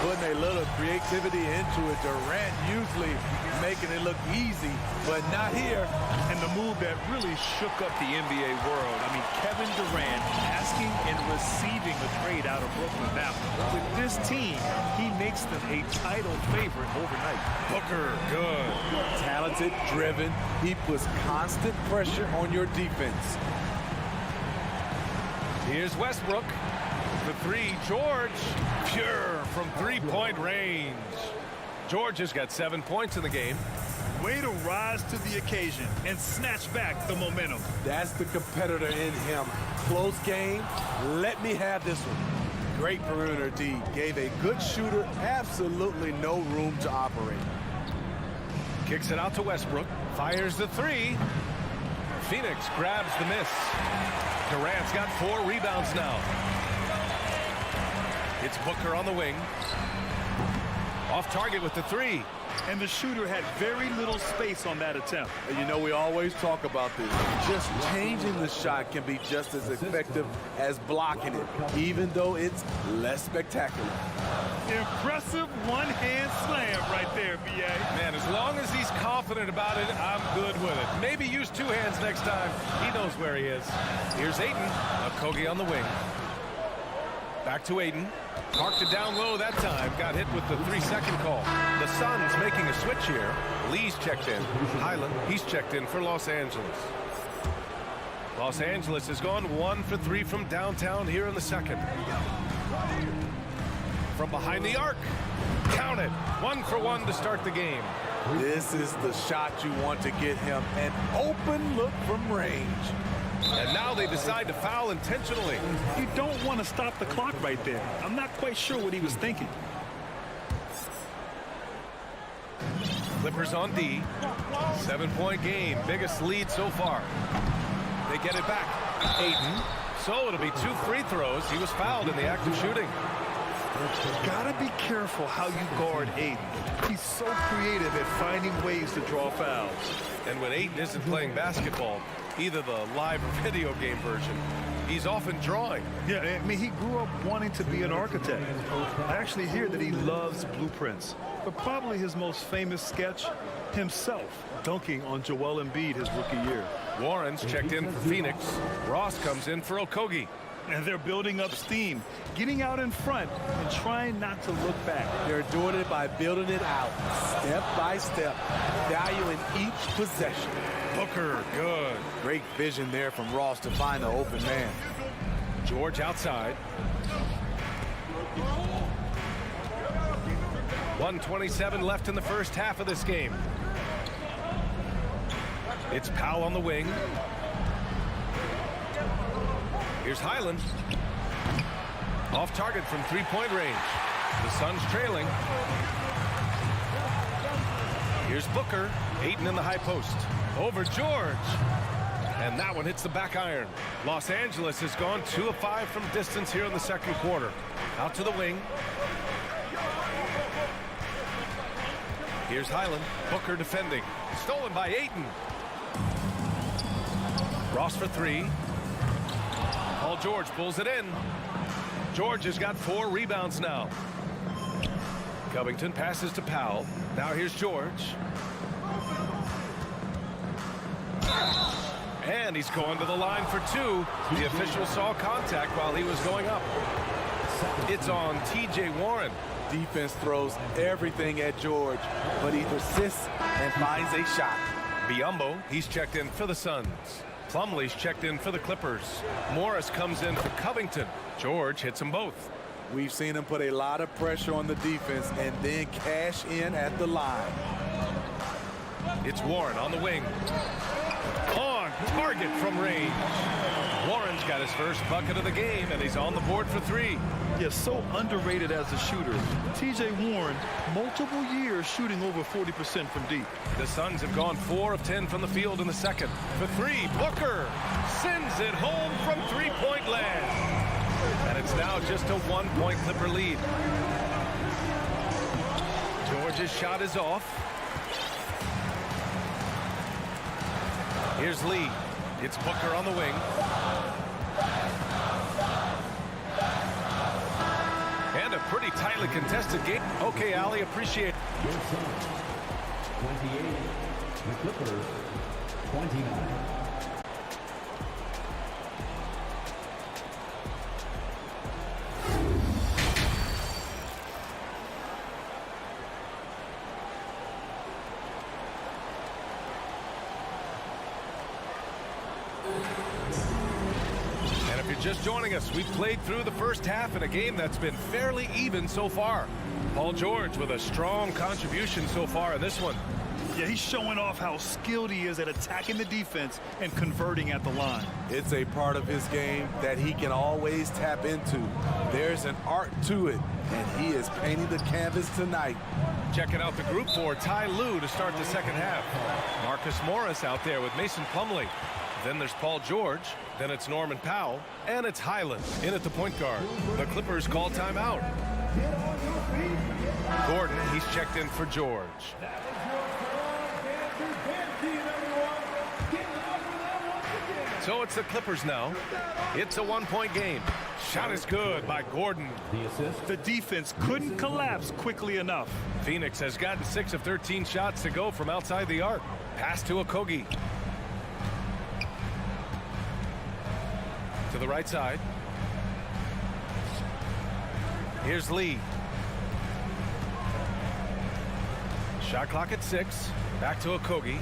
Putting a little creativity into it. Durant usually making it look easy, but not here. And the move that really shook up the NBA world. I mean, Kevin Durant asking and receiving a trade out of Brooklyn. Now, with this team, he makes them a title favorite overnight. Booker, good. Talented, driven. He puts constant pressure on your defense. Here's Westbrook. The three, George. Pure from three-point range. George has got 7 points in the game. Way to rise to the occasion and snatch back the momentum. That's the competitor in him. Close game. Let me have this one. Great perimeter D. Gave a good shooter absolutely no room to operate. Kicks it out to Westbrook. Fires the three. Phoenix grabs the miss. Durant's got 4 rebounds now. It's Booker on the wing. Off target with the three. And the shooter had very little space on that attempt. And you know, we always talk about this. Just changing the shot can be just as effective as blocking it, even though it's less spectacular. Impressive one-hand slam right there, B.A. Man, as long as he's confident about it. I'm good with it. Maybe use 2 hands next time. He knows where he is. Here's Ayton. Okogie on the wing. Back to Ayton. Parked it down low that time. Got hit with the 3-second call. The Suns making a switch here. Lee's checked in. Highland, he's checked in for Los Angeles. Los Angeles has gone 1 for 3 from downtown here in the second. From behind the arc. Count it. 1 for 1 to start the game. This is the shot you want to get him. An open look from range. And now they decide to foul intentionally. You don't want to stop the clock right there. I'm not quite sure what he was thinking. Clippers on D. 7-point game. Biggest lead so far. They get it back. Ayton. So it'll be 2 free throws. He was fouled in the act of shooting. Gotta be careful how you guard Ayton. He's so creative at finding ways to draw fouls. And when Ayton isn't playing basketball, either the live or video game version, he's often drawing. Yeah, I mean, he grew up wanting to be an architect. I actually hear that he loves blueprints. But probably his most famous sketch, himself dunking on Joel Embiid his rookie year. Warren's checked in for Phoenix. Ross comes in for Okogie. And they're building up steam, getting out in front and trying not to look back. They're doing it by building it out, step by step, valuing each possession. Booker, good. Great vision there from Ross to find the open man. George outside. 1:27 left in the first half of this game. It's Powell on the wing. Here's Highland. Off target from 3-point range. The Suns trailing. Here's Booker. Ayton in the high post. Over George. And that one hits the back iron. Los Angeles has gone 2 of 5 from distance here in the second quarter. Out to the wing. Here's Highland. Booker defending. Stolen by Ayton. Ross for 3. Paul George pulls it in. George has got 4 rebounds now. Covington passes to Powell. Now here's George. And he's going to the line for 2. The official saw contact while he was going up. It's on T.J. Warren. Defense throws everything at George, but he persists and finds a shot. Biyombo, he's checked in for the Suns. Plumlee's checked in for the Clippers. Morris comes in for Covington. George hits them both. We've seen him put a lot of pressure on the defense and then cash in at the line. It's Warren on the wing. On target from range. Warren's got his first bucket of the game, and he's on the board for 3. Yeah, so underrated as a shooter. T.J. Warren, multiple years shooting over 40% from deep. The Suns have gone 4 of 10 from the field in the second. For 3, Booker sends it home from 3-point land. And it's now just a 1-point Clipper lead. George's shot is off. Here's Lee. It's Booker on the wing. And a pretty tightly contested game. Okay, Ali, appreciate it. 28, the Clippers, 29. Just joining us, we've played through the first half in a game that's been fairly even so far. Paul George with a strong contribution so far in this one. Yeah, he's showing off how skilled he is at attacking the defense and converting at the line. It's a part of his game that he can always tap into. There's an art to it, and he is painting the canvas tonight. Checking out the group for Ty Lue to start the second half. Marcus Morris out there with Mason Plumlee. Then there's Paul George. Then it's Norman Powell. And it's Highland in at the point guard. The Clippers call timeout. Gordon, he's checked in for George. So it's the Clippers now. It's a 1-point game. Shot is good by Gordon. The defense couldn't collapse quickly enough. Phoenix has gotten 6 of 13 shots to go from outside the arc. Pass to Okogie. To the right side. Here's Lee. Shot clock at 6. Back to Okogie.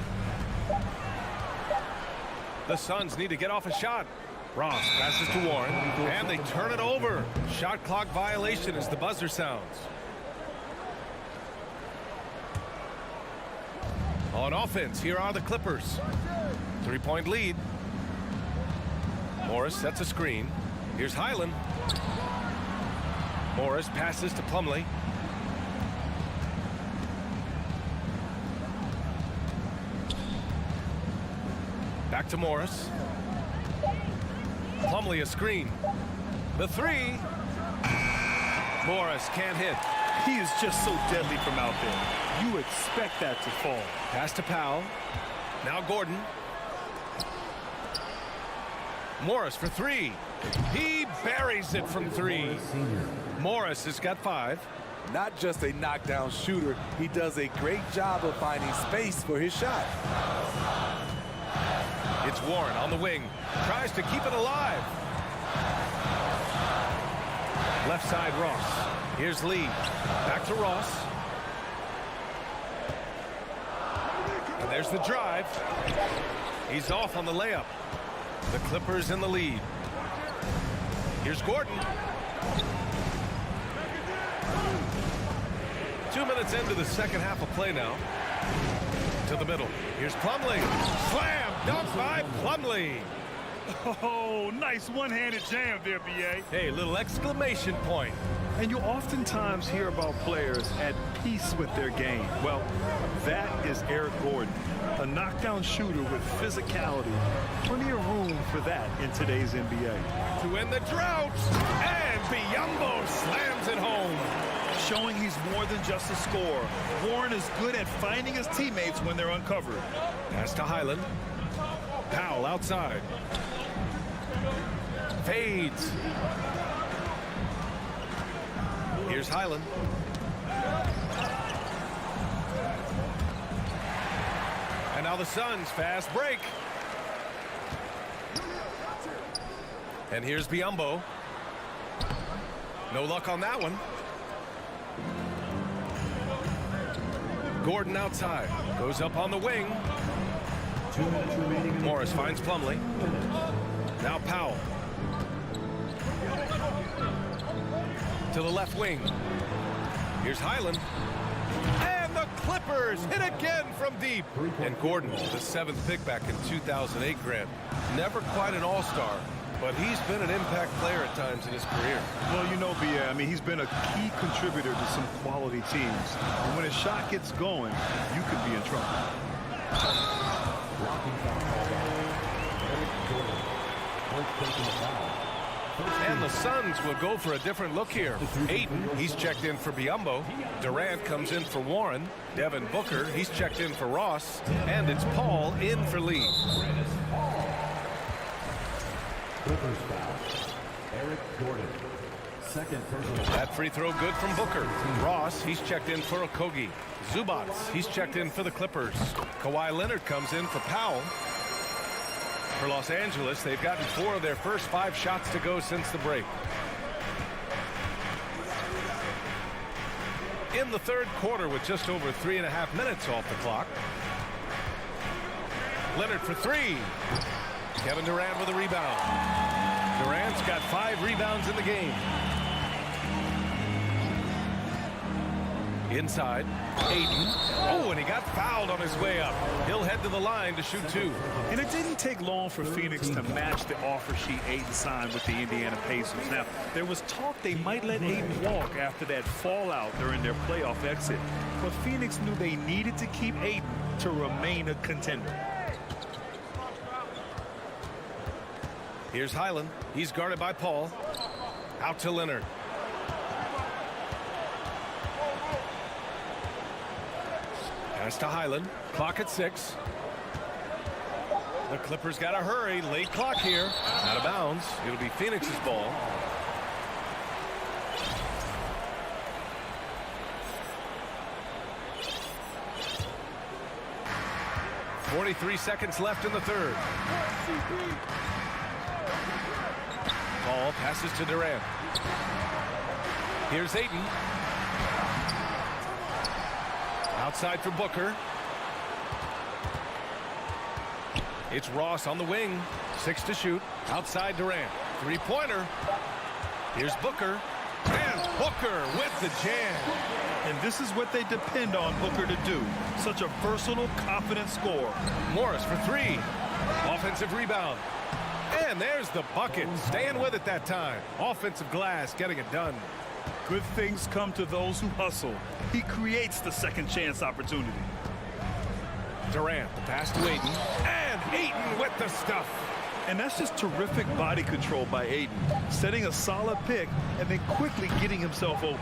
The Suns need to get off a shot. Ross passes to Warren, and they turn it over. Shot clock violation as the buzzer sounds. On offense, here are the Clippers. 3-point lead. Morris sets a screen. Here's Highland. Morris passes to Plumlee. Back to Morris. Plumlee a screen. The 3. Morris can't hit. He is just so deadly from out there. You expect that to fall. Pass to Powell. Now Gordon. Morris for 3. He buries it from 3. Morris has got 5. Not just a knockdown shooter, he does a great job of finding space for his shot. It's Warren on the wing. Tries to keep it alive. Left side, Ross. Here's Lee. Back to Ross. And there's the drive. He's off on the layup. The Clippers in the lead. Here's Gordon. 2 minutes into the second half of play now. To the middle. Here's Plumlee. Slam dunk by Plumlee. Oh, nice one-handed jam there, B.A. Hey, little exclamation point. And you oftentimes hear about players at peace with their game. Well, that is Eric Gordon, a knockdown shooter with physicality. Plenty of room for that in today's NBA. To end the drought, and Biyombo slams it home. Showing he's more than just a scorer. Warren is good at finding his teammates when they're uncovered. Pass to Highland. Powell outside. Fades. Here's Highland. And now the Suns fast break. And here's Biyombo. No luck on that one. Gordon outside. Goes up on the wing. Morris finds Plumlee. Now Powell. To the left wing. Here's Highland. And the Clippers hit again from deep. And Gordon, the 7th pick back in 2008, Grant. Never quite an all-star, but he's been an impact player at times in his career. Well, you know, B.A., I mean, he's been a key contributor to some quality teams. And when his shot gets going, you could be in trouble. And the Suns will go for a different look here. Ayton, he's checked in for Biyombo. Durant comes in for Warren. Devin Booker, he's checked in for Ross. And it's Paul in for Lee. Clippers foul. Eric Gordon. Second personal. That free throw good from Booker. Ross, he's checked in for Okogie. Zubats, he's checked in for the Clippers. Kawhi Leonard comes in for Powell. For Los Angeles, they've gotten 4 of their first 5 shots to go since the break. In the third quarter with just over 3.5 minutes off the clock. Leonard for 3. Kevin Durant with a rebound. Durant's got 5 rebounds in the game. Inside, Ayton. Oh, and he got fouled on his way up. He'll head to the line to shoot 2. And it didn't take long for Phoenix to match the offer sheet Ayton signed with the Indiana Pacers. Now, there was talk they might let Ayton walk after that fallout during their playoff exit. But Phoenix knew they needed to keep Ayton to remain a contender. Here's Highland. He's guarded by Paul. Out to Leonard. Pass to Highland. Clock at 6. The Clippers got to hurry. Late clock here. Out of bounds. It'll be Phoenix's ball. 43 seconds left in the third. Ball passes to Durant. Here's Ayton. Outside for Booker. It's Ross on the wing. 6 to shoot. Outside Durant. Three-pointer. Here's Booker. And Booker with the jam. And this is what they depend on Booker to do. Such a versatile, confident scorer. Morris for 3. Offensive rebound. And there's the bucket. Staying with it that time. Offensive glass getting it done. Good things come to those who hustle. He creates the second chance opportunity. Durant, the pass to Ayton. And Ayton with the stuff. And that's just terrific body control by Ayton. Setting a solid pick and then quickly getting himself open.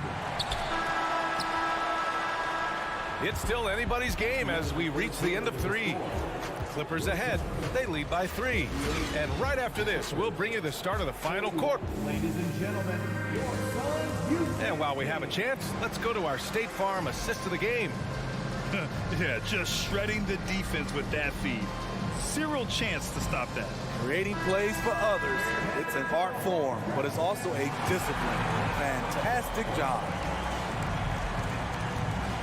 It's still anybody's game as we reach the end of 3. Clippers ahead. They lead by 3. And right after this, we'll bring you the start of the final quarter. Ladies and gentlemen, your Suns. And while we have a chance, let's go to our State Farm assist of the game. Yeah, just shredding the defense with that feed. Zero chance to stop that. Creating plays for others. It's an art form, but it's also a discipline. Fantastic job.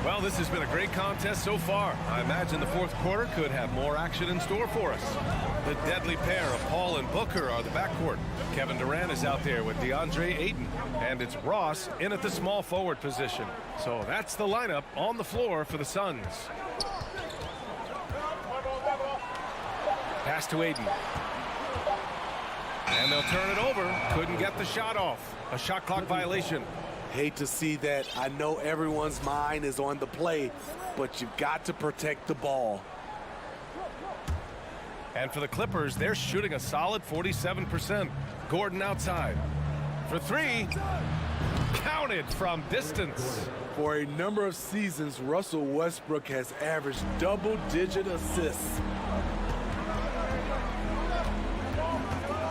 Well, this has been a great contest so far. I imagine the fourth quarter could have more action in store for us. The deadly pair of Paul and Booker are the backcourt. Kevin Durant is out there with DeAndre Ayton. And it's Ross in at the small forward position. So that's the lineup on the floor for the Suns. Pass to Ayton. And they'll turn it over. Couldn't get the shot off. A shot clock violation. Hate to see that. I know everyone's mind is on the play, but you've got to protect the ball. And for the Clippers, they're shooting a solid 47%. Gordon outside. For 3. Counted from distance. For a number of seasons, Russell Westbrook has averaged double-digit assists.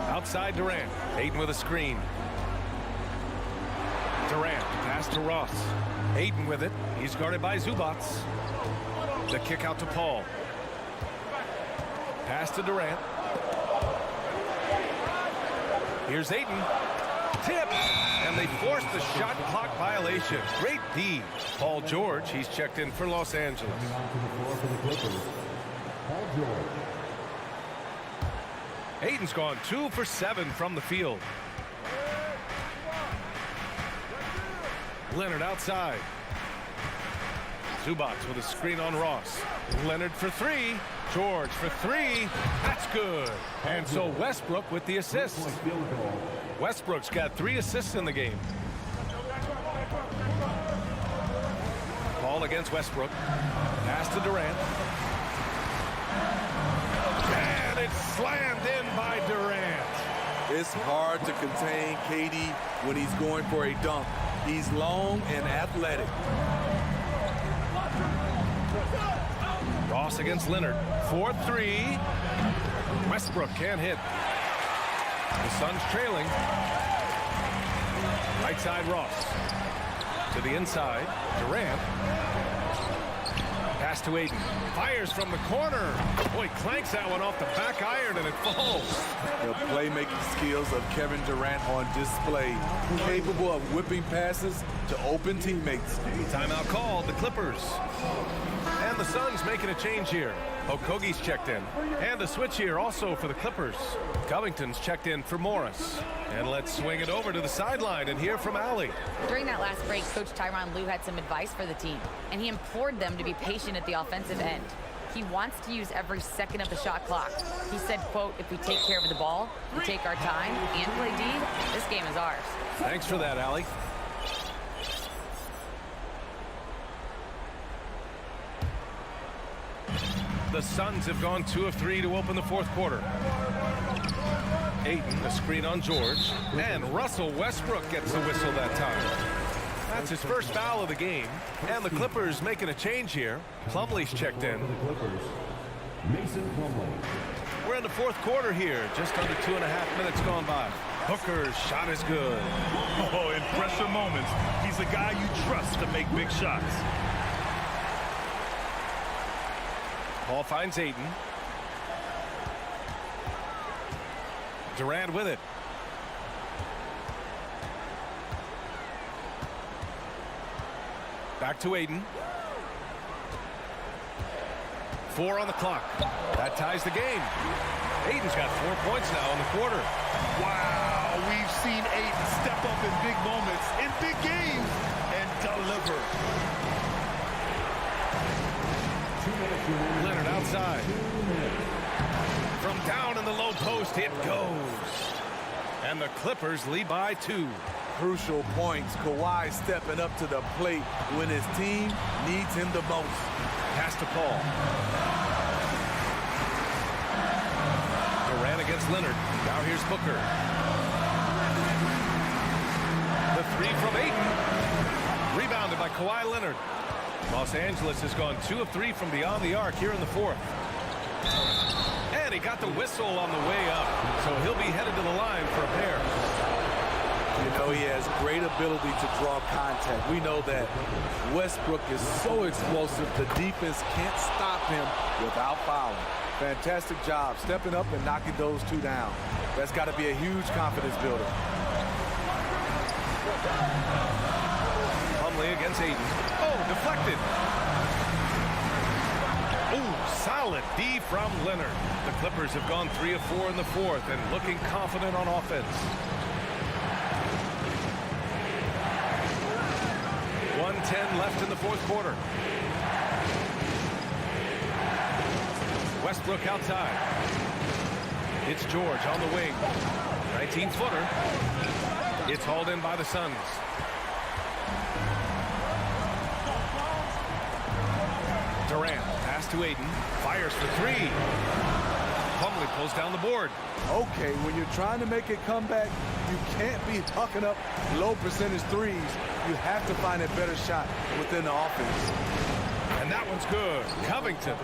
Outside Durant. Ayton with a screen. Durant, pass to Ross. Ayton with it. He's guarded by Zubac. The kick out to Paul. Pass to Durant. Here's Ayton. Tip. And they force the shot clock violation. Great D. Paul George, he's checked in for Los Angeles. Ayton's gone 2 for 7 from the field. Leonard outside. Zubac with a screen on Ross. Leonard for 3. George for 3. That's good. And so Westbrook with the assist. Westbrook's got 3 assists in the game. Ball against Westbrook. Pass to Durant. And it's slammed in by Durant. It's hard to contain KD when he's going for a dunk. He's long and athletic. Ross against Leonard. 4-3. Westbrook can't hit. The Suns trailing. Right side Ross. To the inside. Durant. Pass to Ayton. Fires from the corner. Boy, clanks that one off the back iron and it falls. The playmaking skills of Kevin Durant on display. Capable of whipping passes to open teammates. Timeout called. The Clippers. And the Suns making a change here. Okogie's checked in. And a switch here also for the Clippers. Covington's checked in for Morris. And let's swing it over to the sideline and hear from Allie. During that last break, Coach Tyronn Lue had some advice for the team, and he implored them to be patient at the offensive end. He wants to use every second of the shot clock. He said, quote, if we take care of the ball, we take our time, and play D, this game is ours. Thanks for that, Allie. The Suns have gone 2 of 3 to open the fourth quarter. Ayton, the screen on George, and Russell Westbrook gets the whistle that time. That's his first foul of the game, and the Clippers making a change here. Plumlee's checked in. We're in the fourth quarter here, just under 2.5 minutes gone by. Hooker's shot is good. Oh, in pressure moments, he's a guy you trust to make big shots. Ball finds Ayton. Durant with it. Back to Ayton. 4 on the clock. That ties the game. Ayton's got 4 points now in the quarter. Wow, we've seen Ayton step up in big moments, in big games, and deliver. Leonard outside. From down in the low post, it goes. And the Clippers lead by 2. Crucial points. Kawhi stepping up to the plate when his team needs him the most. Pass to Paul. Durant against Leonard. Now here's Booker. The 3 from Ayton. Rebounded by Kawhi Leonard. Los Angeles has gone 2 of 3 from beyond the arc here in the 4th. And he got the whistle on the way up, so he'll be headed to the line for a pair. You know, he has great ability to draw contact. We know that. Westbrook is so explosive, the defense can't stop him without fouling. Fantastic job stepping up and knocking those 2 down. That's got to be a huge confidence builder. Plumlee against Ayton. Oh, deflected. Ooh, solid D from Leonard. The Clippers have gone 3 of 4 in the 4th and looking confident on offense. 1:10 left in the 4th quarter. Westbrook outside. It's George on the wing. 19-footer. It's hauled in by the Suns. Durant, pass to Ayton. Fires for 3. Plumlee pulls down the board. Okay, when you're trying to make a comeback, you can't be hucking up low percentage threes. You have to find a better shot within the offense. And that one's good. Covington.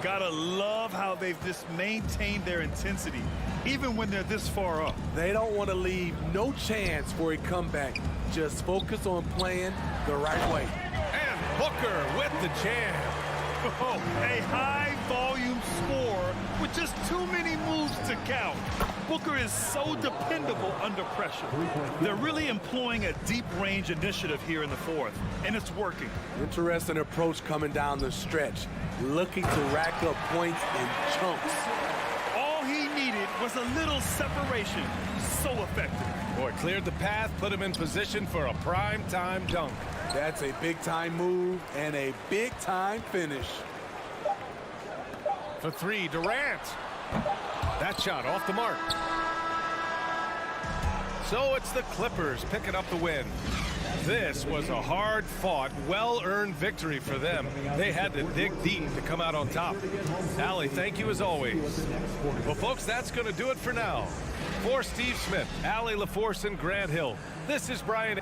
Gotta love how they've just maintained their intensity, even when they're this far up. They don't want to leave no chance for a comeback. Just focus on playing the right way. And Booker with the jam. Oh, a high-volume score with just too many moves to count. Booker is so dependable under pressure. They're really employing a deep-range initiative here in the 4th, and it's working. Interesting approach coming down the stretch, looking to rack up points in chunks. All he needed was a little separation. So effective. Boy, cleared the path, put him in position for a prime-time dunk. That's a big-time move and a big-time finish. For 3, Durant. That shot off the mark. So it's the Clippers picking up the win. This was a hard-fought, well-earned victory for them. They had to dig deep to come out on top. Allie, thank you as always. Well, folks, that's going to do it for now. For Steve Smith, Allie LaForce, and Grant Hill, this is Brian.